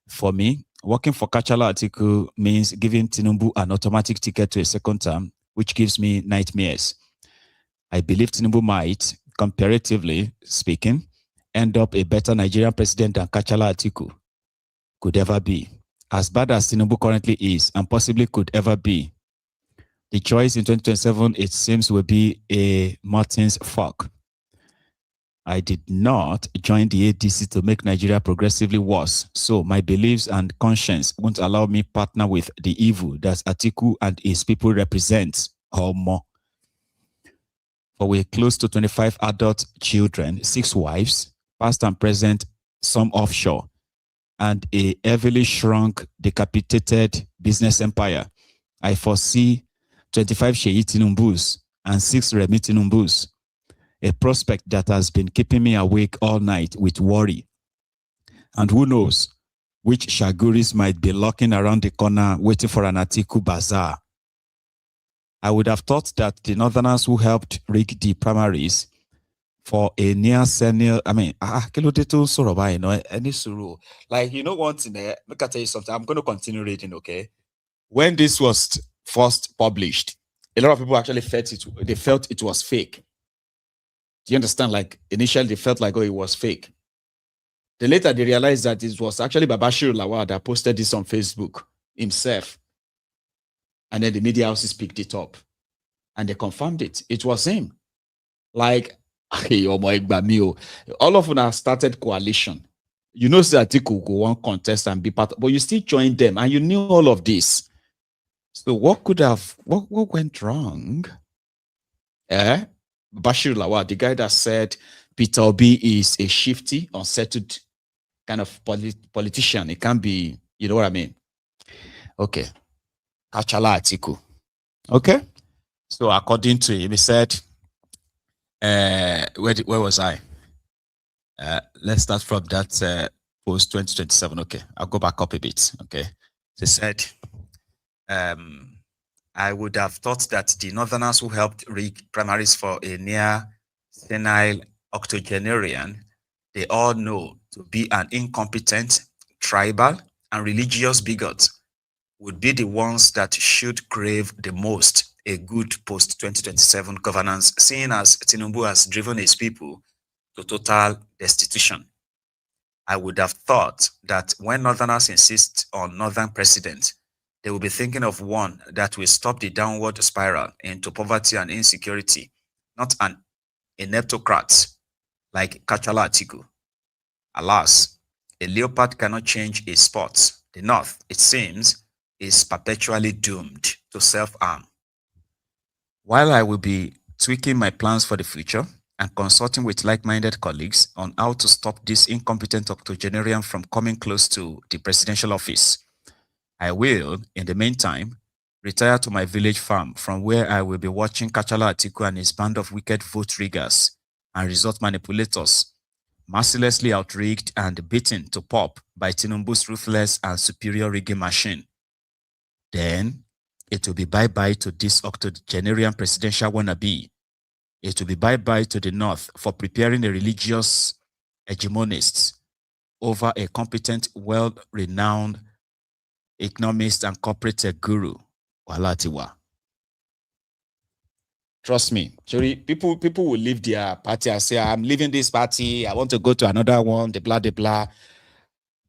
For me, working for Kashala Atiku means giving Tinubu an automatic ticket to a second term, which gives me nightmares. I believe Tinubu might, comparatively speaking, end up a better Nigerian president than Kashala Atiku could ever be. As bad as Tinubu currently is, and possibly could ever be, the choice in 2027, it seems, will be a Martin's fork. I did not join the ADC to make Nigeria progressively worse, so my beliefs and conscience won't allow me partner with the evil that Atiku and his people represent, or more. For we're close to 25 adult children, 6 wives, past and present, some offshore, and a heavily shrunk, decapitated business empire. I foresee 25 Sheyi Tinumbus and 6 Remi Tinumbus, a prospect that has been keeping me awake all night with worry. And who knows which Shaguris might be lurking around the corner waiting for an Atiku bazaar. I would have thought that the Northerners who helped rig the primaries for a near senior, like, one thing there, let me tell you something. I'm going to continue reading, okay? When this was first published, a lot of people actually felt it was fake. Do you understand? Like, initially they felt like, oh, it was fake. Then later they realized that it was actually Bashir Lawal that posted this on Facebook himself. And then the media houses picked it up. And they confirmed it. It was him. Like, all of them have started coalition. You know, Atiku go one contest and be part of, but you still joined them and you knew all of this. So what went wrong? Bashir Lawal, the guy that said Peter Obi is a shifty, unsettled kind of politician. It can't be, you know what I mean? Okay. Kashala Atiku. Okay? So according to him, he said, where was I? Let's start from that post 2027. Okay, I'll go back up a bit. Okay. He said, I would have thought that the Northerners who helped rig primaries for a near senile octogenarian, they all know to be an incompetent, tribal, and religious bigot, would be the ones that should crave the most a good post-2027 governance, seeing as Tinubu has driven his people to total destitution. I would have thought that when Northerners insist on Northern president, they will be thinking of one that will stop the downward spiral into poverty and insecurity, not an ineptocrat like Kashala Atiku. Alas, a leopard cannot change its spots. The North, it seems, is perpetually doomed to self-harm. While I will be tweaking my plans for the future and consulting with like-minded colleagues on how to stop this incompetent octogenarian from coming close to the presidential office, I will, in the meantime, retire to my village farm from where I will be watching Kashala Atiku and his band of wicked vote riggers and result manipulators, mercilessly outrigged and beaten to pulp by Tinubu's ruthless and superior rigging machine. Then, It will be bye-bye to this octogenarian presidential wannabe. It will be bye-bye to the North for preparing a religious hegemonist over a competent, well-renowned economist and corporate guru, Walatiwa. Trust me, people will leave their party and say, I'm leaving this party, I want to go to another one, the blah, the blah.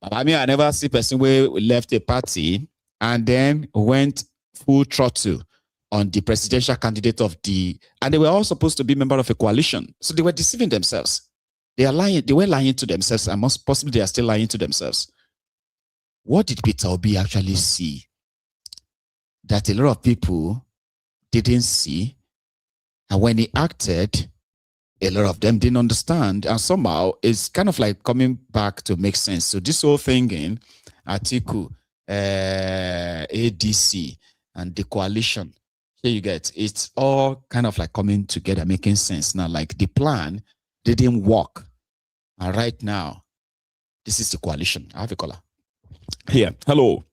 I mean, I never see a person who left a party and then went full throttle on the presidential candidate of and they were all supposed to be member of a coalition. So they were deceiving themselves. They were lying to themselves, and most possibly they are still lying to themselves. What did Peter Obi actually see that a lot of people didn't see? And when he acted, a lot of them didn't understand. And somehow it's kind of like coming back to make sense. So this whole thing in Atiku, ADC, and the coalition, here you get, it's all kind of like coming together, making sense. Now, like the plan didn't work. And right now, this is the coalition. I have a caller. Here. Hello.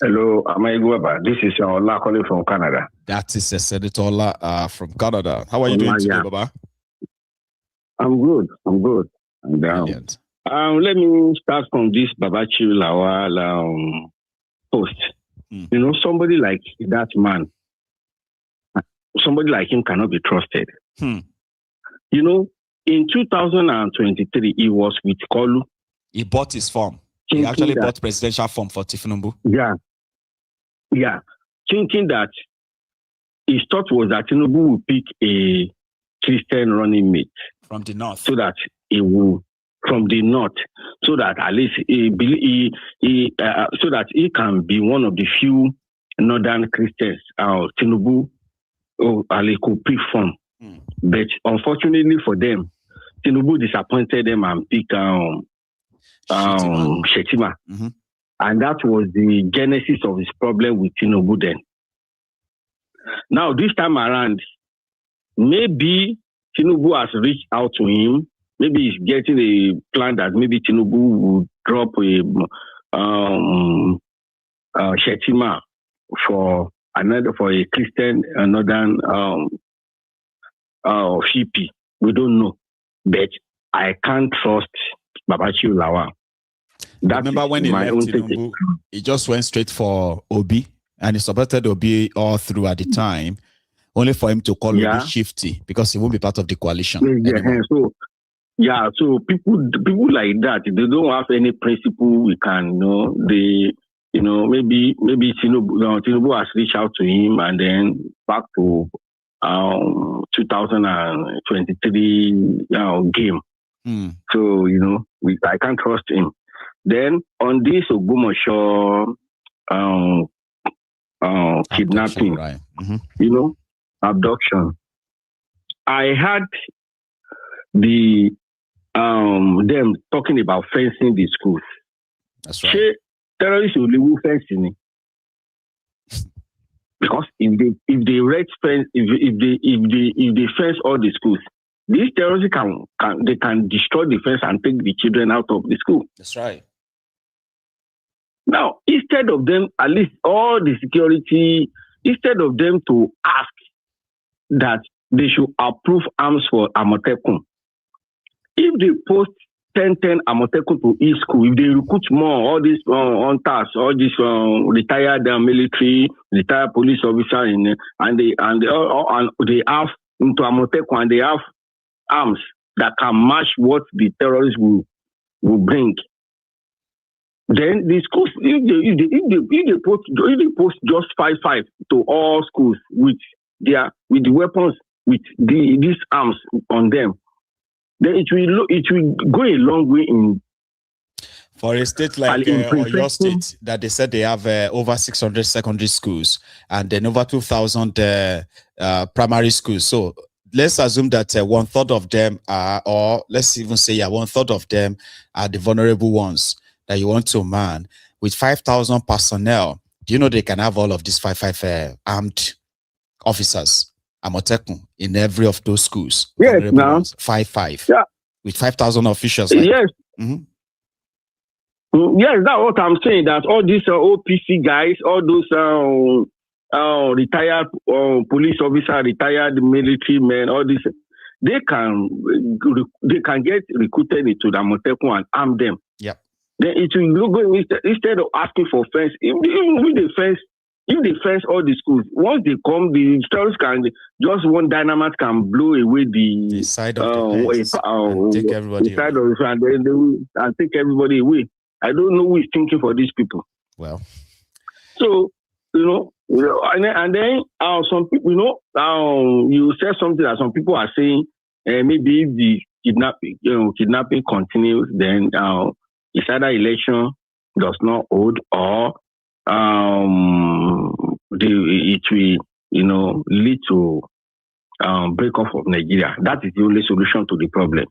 Hello, Maiyegun. This is Ola calling from Canada. That is Senator Ola from Canada. How are you doing today, Baba? I'm good. And, let me start from this Babachi Lawal post. You know, somebody like that man, somebody like him cannot be trusted. You know, in 2023, he was with Kolu. He bought his form. He actually bought presidential form for Tinubu. Yeah. Thinking that his thought was that Tinubu would pick a Christian running mate from the north, so that he will from the north, so that at least so that he can be one of the few northern Christians. Tinubu could pick from, but unfortunately for them, Tinubu disappointed them and picked Shetima. And that was the genesis of his problem with Tinubu then. Now, this time around, maybe Tinubu has reached out to him. Maybe he's getting a plan that maybe Tinubu will drop a Shetima for a Christian northern VP. We don't know. But I can't trust Babachi Lawal. Remember when he left Tinubu, he just went straight for Obi, and he supported Obi all through at the time, only for him to call Obi shifty because he won't be part of the coalition. So people like that, they don't have any principle. We can maybe Tinubu has reached out to him, and then back to 2023 game. So I can't trust him. Then on this Ogumosho kidnapping, right. Abduction, I had them talking about fencing the schools. That's right. Terrorists will leave fencing. Because if they fence all the schools, these terrorists can destroy the fence and take the children out of the school. That's right. Now, instead of them, at least all the security, instead of them to ask that they should approve arms for Amotekun, if they post 10 Amotekun to each school, if they recruit more, all these hunters, all these retired military, retired police officers, and they have into Amotekun, and they have arms that can match what the terrorists will bring. Then the schools, if they post just 5 to all schools with the weapons, with these arms on them, then it will go a long way in. For a state like Oyo State, that they said they have over 600 secondary schools and then over 2,000 primary schools. So let's assume that 1/3 of them are, or let's even say 1/3 of them are the vulnerable ones that you want to man. With 5,000 personnel, do you know they can have all of these 5 armed officers, Amotekun, in every of those schools? Yes, now. 5. Yeah. With 5,000 officials. Yes. Yes, that's what I'm saying. That all these OPC guys, all those retired police officer, retired military men, all this, they can get recruited into the Amotekun and arm them. Yep. Then it will go instead of asking for fence. Even with the fence, if they fence all the schools, once they come, the terrorists can just one dynamite can blow away the side of the fence and take everybody away. Side of the fence, and then and take everybody away. I don't know who is thinking for these people. Well, so and then some people, you said something that some people are saying, maybe if the kidnapping continues, then it's either election does not hold or it will, lead to break off of Nigeria. That is the only solution to the problem.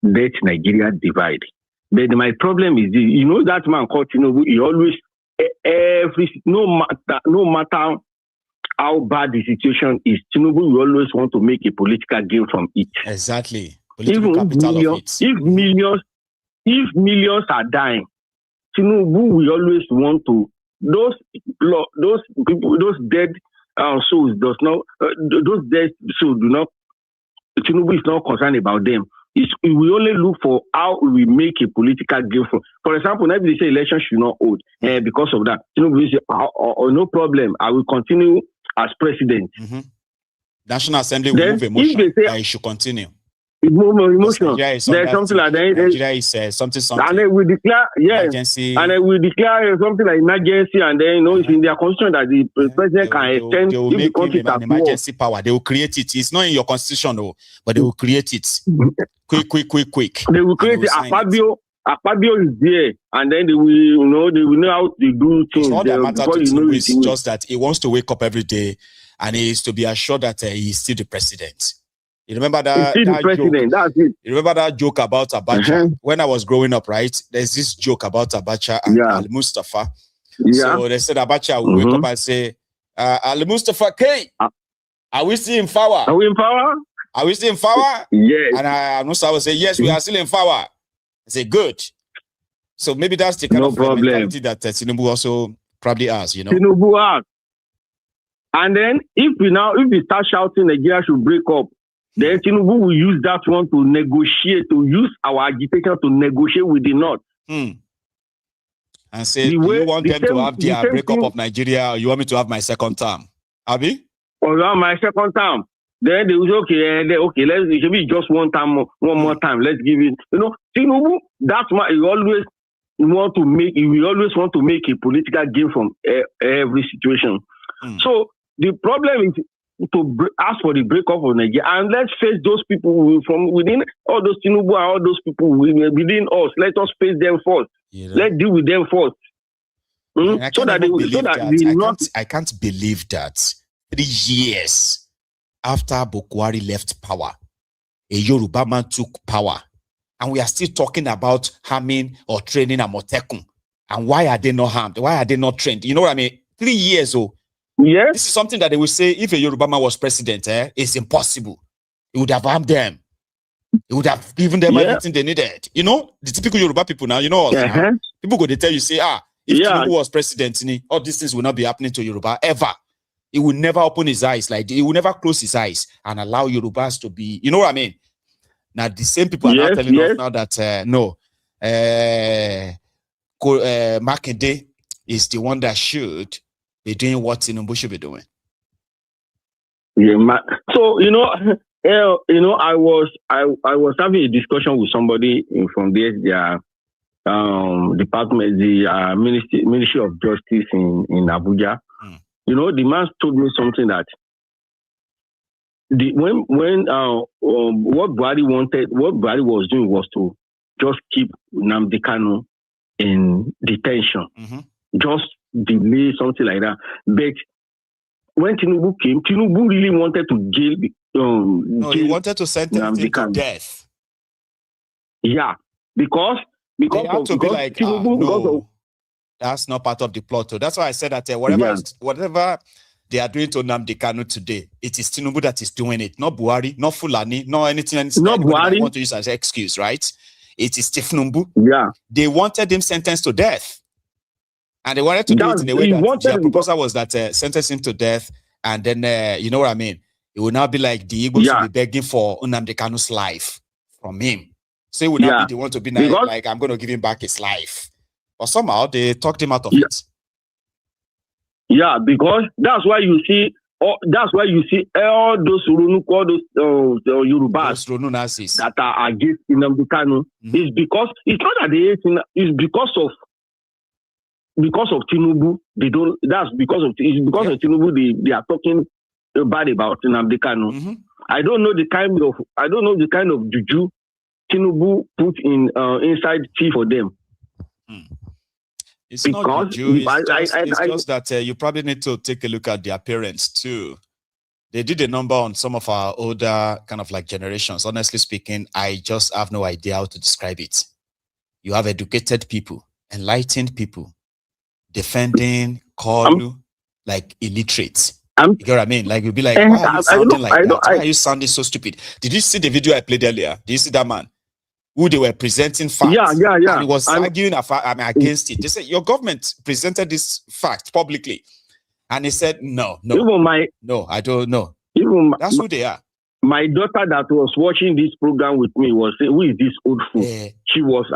Let Nigeria divide. But my problem is, that man called Tinubu, he always, no matter how bad the situation is, Tinubu will always want to make a political gain from it. Exactly. Political capital of it. If millions are dying, Tinubu will always want to, those people, those dead souls those dead souls Tinubu is not concerned about them. We only look for how we make a political gain from. For example, now they say election should not hold, because of that, Tinubu will say, no problem, I will continue as president. National Assembly will move a motion that it should continue. Emotion. There's something like that. Nigeria is something. And then we declare, emergency. And then we declare something like emergency, and then it's in their constitution that the president can extend. They will make him an emergency power. They will create it. It's not in your constitution, though, but they will create it. Quick. They will create it. Akpabio is there, and then they will, they will know how to do things. It's not that matter to Tinubu. It's just that he wants to wake up every day, and he is to be assured that he's still the president. You remember that president, joke? That's it. You remember that joke about Abacha? When I was growing up, right? There's this joke about Abacha and Al Mustafa. So they said Abacha will wake up and say, Al Mustafa, K, are we still in power? Are we in power? Are we still in power? Yes. And Al Mustafa will say, yes, we are still in power. I say, good. So maybe that's the kind of mentality that Tinubu also probably has, Tinubu has. And then if we start shouting Nigeria should break up, then Tinubu will use that one to negotiate, to use our agitation to negotiate with the North. And say, do you want them to have their breakup of Nigeria, or you want me to have my second term? Abi? Or my second term. Then they will say, okay, let's be just one more time. Let's give it. Tinubu, that's why he always want to make a political gain from every situation. So the problem is to ask for the breakup of Nigeria, and let's face those people from within, all those Tinubu and all those people within us. Let us face them first. Let's deal with them first. I can't believe that 3 years after Buhari left power, a Yoruba man took power, and we are still talking about harming or training Amotekun. And why are they not harmed? Why are they not trained? You know what I mean? 3 years old. Yes. This is something that they will say if a Yoruba man was president, it's impossible. He would have harmed them. He would have given them everything they needed. The typical Yoruba people now, people go, they tell you, say, if Tinubu was president, all these things will not be happening to Yoruba ever. He will never open his eyes, he will never close his eyes and allow Yorubas to be, you know what I mean? Now, the same people are now telling us now that, no, Makinde is the one that should be doing what Tinubu should be doing. So I was having a discussion with somebody from their department, the Ministry of Justice in Abuja. The man told me something that what Buhari was doing was to just keep Nnamdi Kanu in detention. Just delay, something like that. But when Tinubu came, Tinubu really wanted to jail. He wanted to sentence him to death. Yeah, because Tinubu, that's not part of the plot. So that's why I said that whatever they are doing to Nnamdi Kanu today, it is Tinubu that is doing it, not Buhari, not Fulani, not anything. Not Buhari. Want to use as an excuse, right? it is Tifnumbu. Yeah. They wanted him sentenced to death. And they wanted to do it in a way that their proposal was that sentence him to death, and then, you know what I mean? It would now be like the Igbos will be begging for Nnamdi Kanu's life from him. So it would not be the one to be like, I'm going to give him back his life. But somehow they talked him out of it. Yeah, because that's why you see all those Yorubas that are against Nnamdi Kanu. It's because it's not that they hate him, it's because of Tinubu. They don't. That's because of Tinubu. They are talking bad about Nnamdi Kanu. I don't know the kind of juju Tinubu put in inside tea for them. It's not juju. It's just that you probably need to take a look at their parents too. They did a number on some of our older kind of like generations. Honestly speaking, I just have no idea how to describe it. You have educated people, enlightened people, defending Kalu like illiterate. You get what I mean? Like you'll be like, why are you sounding like that? Why are you sounding so stupid? Did you see the video I played earlier? Did you see that man? Who they were presenting facts. Yeah. And he was arguing against it. They said, your government presented this fact publicly. And he said, no, I don't know. That's who they are. My daughter that was watching this program with me was saying, who is this old fool? She was,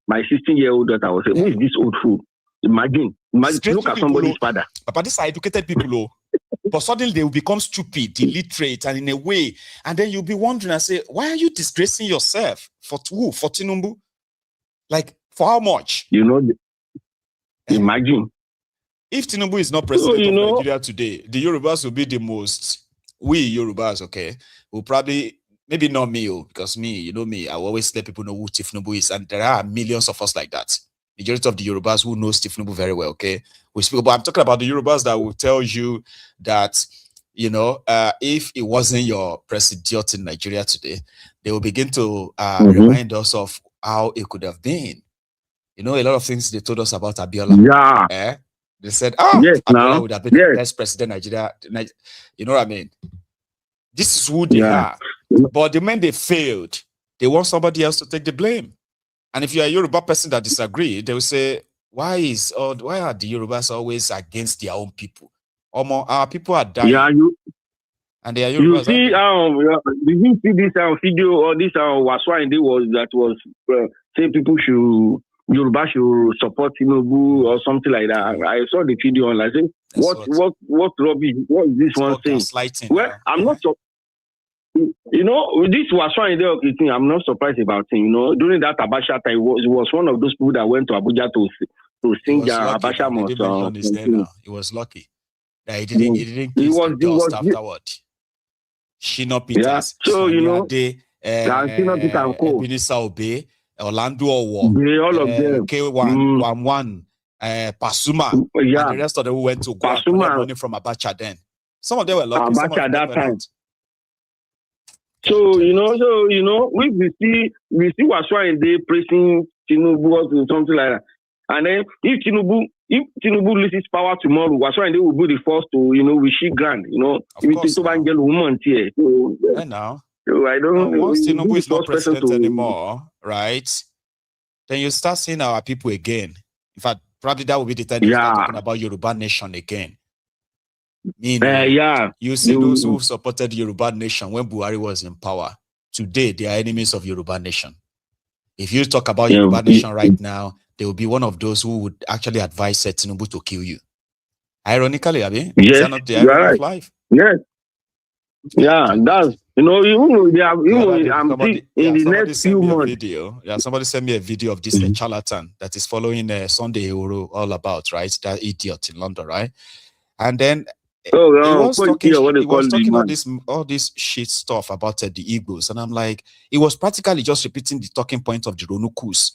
my 16-year-old daughter was saying, who is this old fool? Imagine look at somebody's father. But these are educated people, but suddenly they will become stupid, illiterate, and in a way, and then you'll be wondering and say, why are you disgracing yourself? For who? For Tinubu? Like, for how much? Imagine. If Tinubu is not president of Nigeria today, the Yorubas will be the most, we Yorubas, okay, will probably, maybe not me, because me, you know me, I always let people know who Tinubu is, and there are millions of us like that. Majority of the Yorubas who know Tinubu very well, okay? We speak, but I'm talking about the Yorubas that will tell you that, if it wasn't your president in Nigeria today, they will begin to remind us of how it could have been. A lot of things they told us about Abiola. Yeah. They said, Abiola would have been the best president Nigeria. You know what I mean? This is who they are. But the moment they failed, they want somebody else to take the blame. And if you're a Yoruba person that disagree, they will say, why are the Yorubas always against their own people? Our people are dying. And they are Yorubas. Did you see this video or this was saying people Yoruba should support Tinubu or something like that. I saw the video and I said, what rubbish? What is this one saying? Well, I'm not so. This was fine. I'm not surprised about him. During that Abacha time, he was one of those people that went to Abuja to sing Abacha Mos. He was lucky that he didn't kiss the dust afterward. Shino Peters, Ebenezer Obey, Orlando Owo, all of them, K11, Pasuma, and the rest of them who went to go and collect money from Abacha then. Some of them were lucky. Abacha that time. So we see Waswa and they praising Tinubu or something like that. And then if Tinubu loses power tomorrow, Waswa and they will be the first to wish he grand. Woman here. So, now. So I don't. Once Tinubu is not president anymore, right? Then you start seeing our people again. In fact, probably that will be the time you start talking about Yoruba nation again. You see those who supported Yoruba nation when Buhari was in power. Today, they are enemies of Yoruba nation. If you talk about Yoruba nation right now, they will be one of those who would actually advise Tinubu to kill you. Ironically, Abi, is that not the irony of life? Yes. Yeah, that's in the next few months. Somebody sent me a video of this charlatan that is following Sunday Ehoro all about, right? That idiot in London, right? And then he was talking all this shit stuff about the Igbos, and I'm like, it was practically just repeating the talking point of the Ronukus.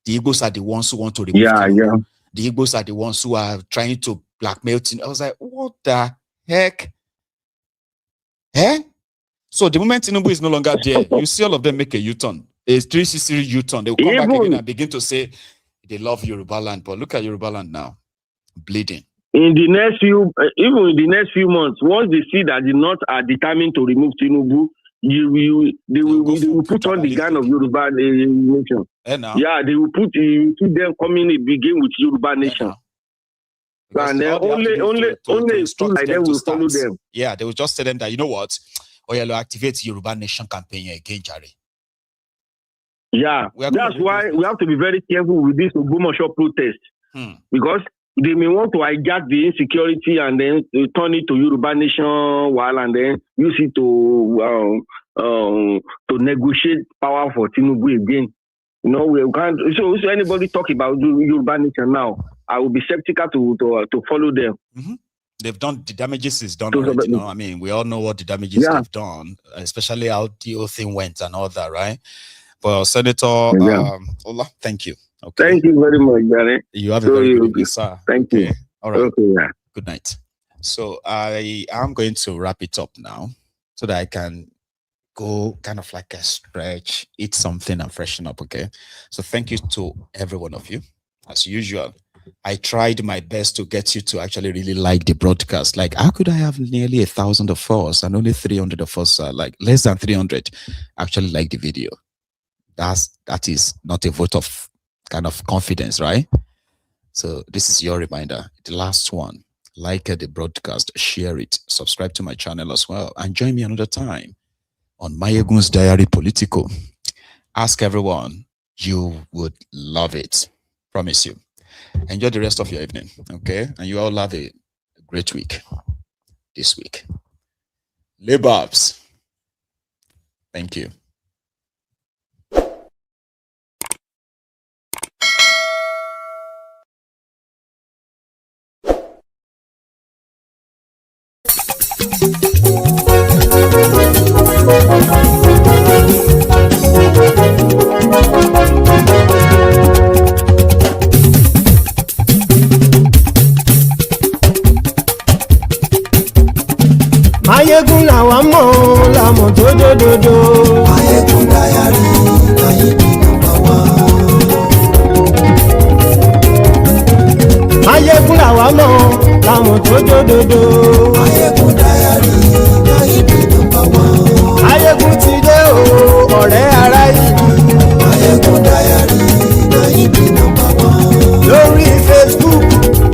The Igbos are the ones who want to remove The Igbos are the ones who are trying to blackmail. I was like, what the heck? So the moment Tinubu is no longer there, you see all of them make a U-turn, a 360 U-turn. They will come back again and begin to say they love Yoruba land. But look at Yoruba land now, bleeding. In the next few months, once they see that the North are determined to remove Tinubu, they will put on the gun of Yoruba nation. Yeah, they will put them coming and begin with Yoruba nation. And then only like them will follow them. Yeah, they will just tell them that, you know what, OYO activate Yoruba nation campaign again, Charade. Yeah, that's why we have to be very careful with this Ogbomoso protest. Because they may want to hijack the insecurity and then turn it to Yoruba nation while and then use it to negotiate power for Tinubu again. You know, we can't. So anybody talk about Yoruba nation now, I will be skeptical to follow them. They've done the damages is done already. You know, I mean, we all know what the damages they've done, especially how the whole thing went and all that, right? Well, Senator Ola, thank you. Okay. Thank you very much, Gary. You have a very good evening, sir. Thank you. All right. Okay, yeah. Good night. So I am going to wrap it up now so that I can go kind of like a stretch, eat something and freshen up, okay? So thank you to every one of you. As usual, I tried my best to get you to actually really like the broadcast. Like, how could I have nearly 1,000 of us and only 300 of us, like less than 300, actually like the video? That is not a vote of kind of confidence, right? So this is your reminder. The last one, like the broadcast, share it, subscribe to my channel as well, and join me another time on Maiyegun's Diary Politico. Ask everyone, you would love it. Promise you. Enjoy the rest of your evening, okay? And you all have a great week this week. Libabs. Thank you. Maiyegun làwa mọ̀ làmọ̀ tó dòdòdò. Maiyegun Diary Maiyegun #1. Maiyegun làwa mọ̀ làmọ̀ tó dòdòdò. Maiyegun Diary Maiyegun #1. Maiyegun ti dé o ọ̀rẹ́ ará ìlú. Maiyegun Diary Maiyegun #1. Lórí Facebook,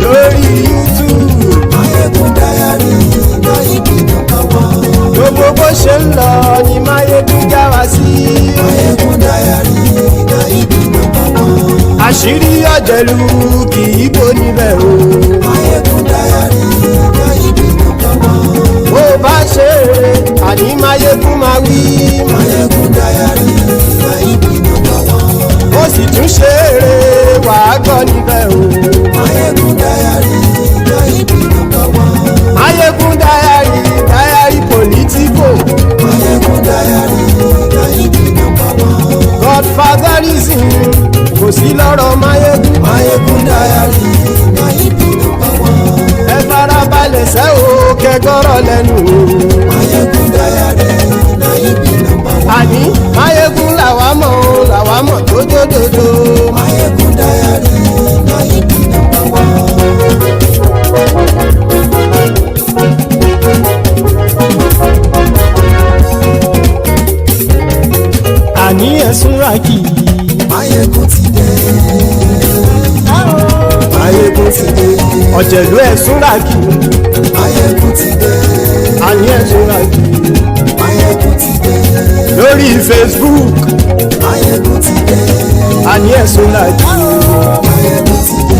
lórí YouTube. Maiyegun Diary Maiyegun #1. Gbogbo bó ṣe ń lọ ni Maiyegun já wa sí. Maiyegun Diary Maiyegun #1. Àṣírí ọ̀jẹ̀lú kì í bò níbẹ̀ o. Maiyegun Diary Maiyegun #1. Bó bá ṣe eré àní Maiyegun máa wí. Maiyegun Diary Maiyegun #1. Ó sì tún ṣe eré wàá gbọ́ níbẹ̀ o. Maiyegun Diary Maiyegun #1. Maiyegun Diary Politico. Maiyegun Diary Maiyegun #1. Godfatherism kò sí lọ́rọ̀ Maiyegun. Maiyegun Diary Maiyegun #1. Ẹ farabalẹ̀ sẹ́ o kẹgọ́rọ̀ lẹ́nu o. Maiyegun Diary Maiyegun #1. Àní Maiyegun làwa mọ̀ tó dòdòdò. Maiyegun Diary Maiyegun #1. Àní ẹ̀sùn ràkì. Maiyegun ti dé. Maiyegun ti dé. Ọ̀jẹ̀lú ẹ̀sùn ràkì. Maiyegun ti dé. Àní ẹ̀sùn ràkì. Maiyegun ti dé. Lórí Facebook. Maiyegun ti dé. Àní ẹ̀sùn ràkì. Maiyegun ti dé.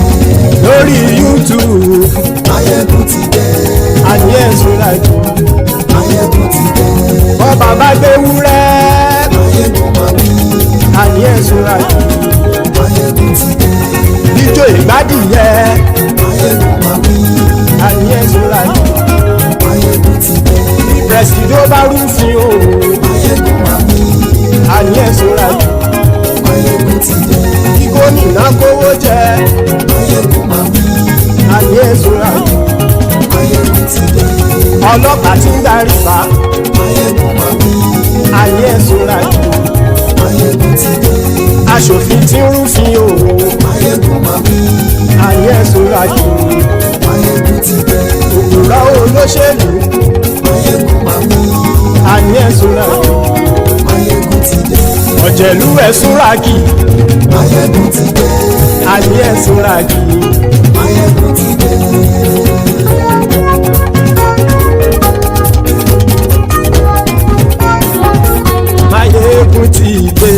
Lórí YouTube. Maiyegun ti dé. Àní ẹ̀sùn ràkì. Maiyegun ti dé. Bọ́ba bá gbé wúrẹ́. Maiyegun máa wí. Àní ẹ̀sùn ràkì. Maiyegun ti dé. Ijó ìgbádìyẹ. Maiyegun máa wí. Àní ẹ̀sùn ràkì. Maiyegun ti dé. Pẹ̀sìdó bá rúfin o. Maiyegun máa wí. Àní ẹ̀sùn ràkì. Maiyegun ti dé. Kí gómìnà kówó jẹ. Maiyegun máa wí. Àní ẹ̀sùn ràkì. Maiyegun ti dé. Ọlọ́pàá ti ń darí bá. Maiyegun máa wí. Àní ẹ̀sùn ràkì. Maiyegun ti dé. Aṣòfin tí ń rúfin o. Maiyegun máa wí. Àní ẹ̀sùn ràkì. Maiyegun ti dé. Òpùrọ́ olóṣèlú. Maiyegun máa wí. Àní ẹ̀sùn ràkì. ọ̀jẹ̀lú ẹ̀sùn ràkì. Maiyegun ti dé. àní ẹ̀sùn ràkì. Maiyegun ti dé. Maiyegun ti dé.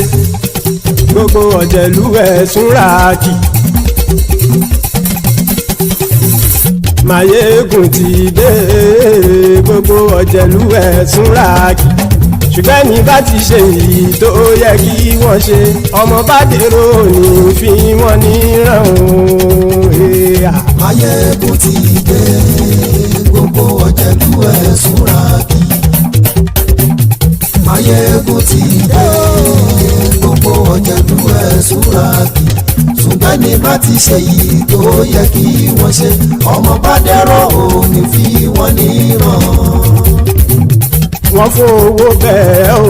gbogbo ọ̀jẹ̀lú ẹ̀sùn ràkì. Maiyegun ti dé. gbogbo ọ̀jẹ̀lú ẹ̀sùn ràkì. ṣùgbọ́n ní bá ti ṣe èyí tó yẹ kí wọ́n ṣe ọmọ bá dèrò ní fi wọ́n níran òun. Maiyegun ti dé. gbogbo ọ̀jẹ̀lú ẹ̀sùn ràkì. Maiyegun ti dé. gbogbo ọ̀jẹ̀lú ẹ̀sùn ràkì. ṣùgbọ́n ní bá ti ṣe èyí tó yẹ kí wọ́n ṣe ọmọ bá dèrò ní fi wọ́n níran. wọ́n fowó bẹ́ẹ̀ o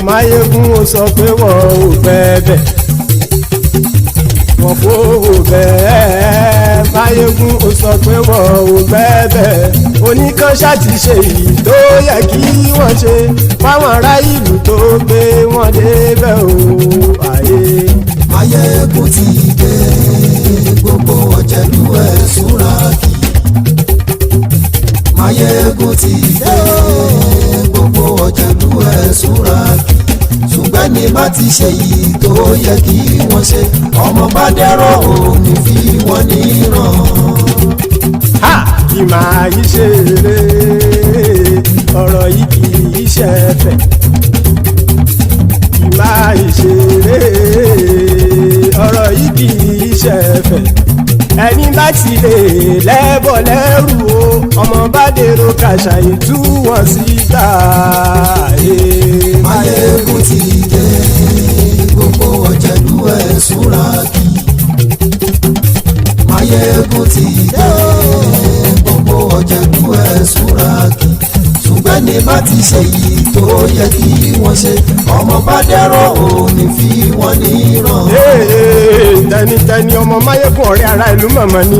Maiyegun ó sọ pé wọ́n ò bẹ́ẹ̀ wọ́n fowó bẹ́ẹ̀ Maiyegun ó sọ pé wọ́n ò bẹ́ẹ̀ oníkanṣá ti ṣe èyí tó yẹ kí wọ́n ṣe fáwọn ará ìlú tó gbé wọn débẹ̀ o àyè. Maiyegun ti dé. gbogbo ọ̀jẹ̀lú ẹ̀sùn ràkì. Maiyegun ti dé. gbogbo ọ̀jẹ̀lú ẹ̀sùn ràkì. ṣùgbọ́n ní bá ti ṣe yìí tó yẹ kí wọ́n ṣe ọmọ bá dẹ́rọ̀ òní fi wọ́n níran. kì máa yí ṣe eré ọ̀rọ̀ yìí kì í ṣe ẹ̀fẹ̀. kì máa yí ṣe eré ọ̀rọ̀ yìí kì í ṣe ẹ̀fẹ̀. ẹni bá ti lè lẹ́bọ̀ lẹ́rù o ọmọ bá dèrò kàṣàyè tú wọn síta. Maiyegun ti dé. gbogbo ọ̀jẹ̀lú ẹ̀sùn ràkì. Maiyegun ti dé. gbogbo ọ̀jẹ̀lú ẹ̀sùn ràkì. ṣùgbọ́n ní bá ti ṣe yìí tó yẹ kí wọ́n ṣe ọmọ bá dẹ́rọ̀ òní fi wọ́n níran. tẹnitẹni ọmọ Maiyegun ọ̀rẹ́ ara ìlú mọ̀mọ́ ni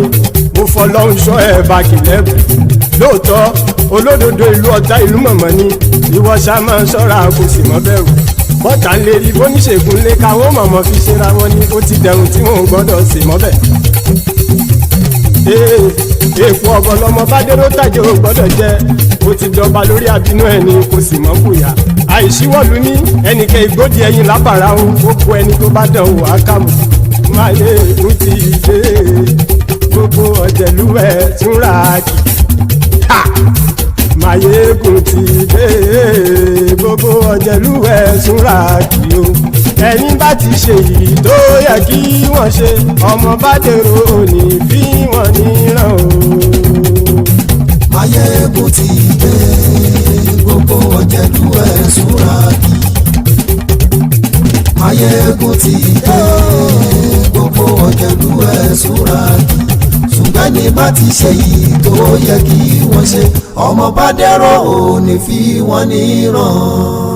mo fọlọ́run sọ ẹ̀ bá kìlẹ́bù. lóòótọ́ olódodo ìlú ọ̀tá ìlú mọ̀mọ́ ni ìwọ ṣá máa ń ṣọ́ra kò sì mọ́ bẹ̀rù. bọ́tà ń lè rí bóníṣègùn lé káwọn mọ̀mọ́ fi ṣera wọn ni ó ti dẹrùn tí wọn ò gbọ́dọ̀ sè mọ́bẹ̀. èèpo ọ̀gọ̀ lọmọ bá dérò tàjẹ́ ò gbọ́dọ̀ jẹ́ ó ti jọba lórí àbínú ẹni kò sì mọ́ bùyà. àìsíwọ́lu ní ẹnìkẹ́ ìgbódì ẹyin lábàrá o ó kó ẹni tó bá dán wò á kà mọ́. Maiyegun ti dé. gbogbo ọ̀jẹ̀lú ẹ̀sùn ràkì. Maiyegun ti dé. gbogbo ọ̀jẹ̀lú ẹ̀sùn ràkì o. ẹni bá ti ṣe yìí tó yẹ kí wọ́n ṣe ọmọ bá dèrò òní fi wọ́n níran o. Maiyegun ti dé. gbogbo ọ̀jẹ̀lú ẹ̀sùn ràkì. Maiyegun ti dé. gbogbo ọ̀jẹ̀lú ẹ̀sùn ràkì. ṣùgbọ́n ní bá ti ṣe yìí tó yẹ kí wọ́n ṣe ọmọ bá dẹ́rọ̀ òní fi wọ́n níran.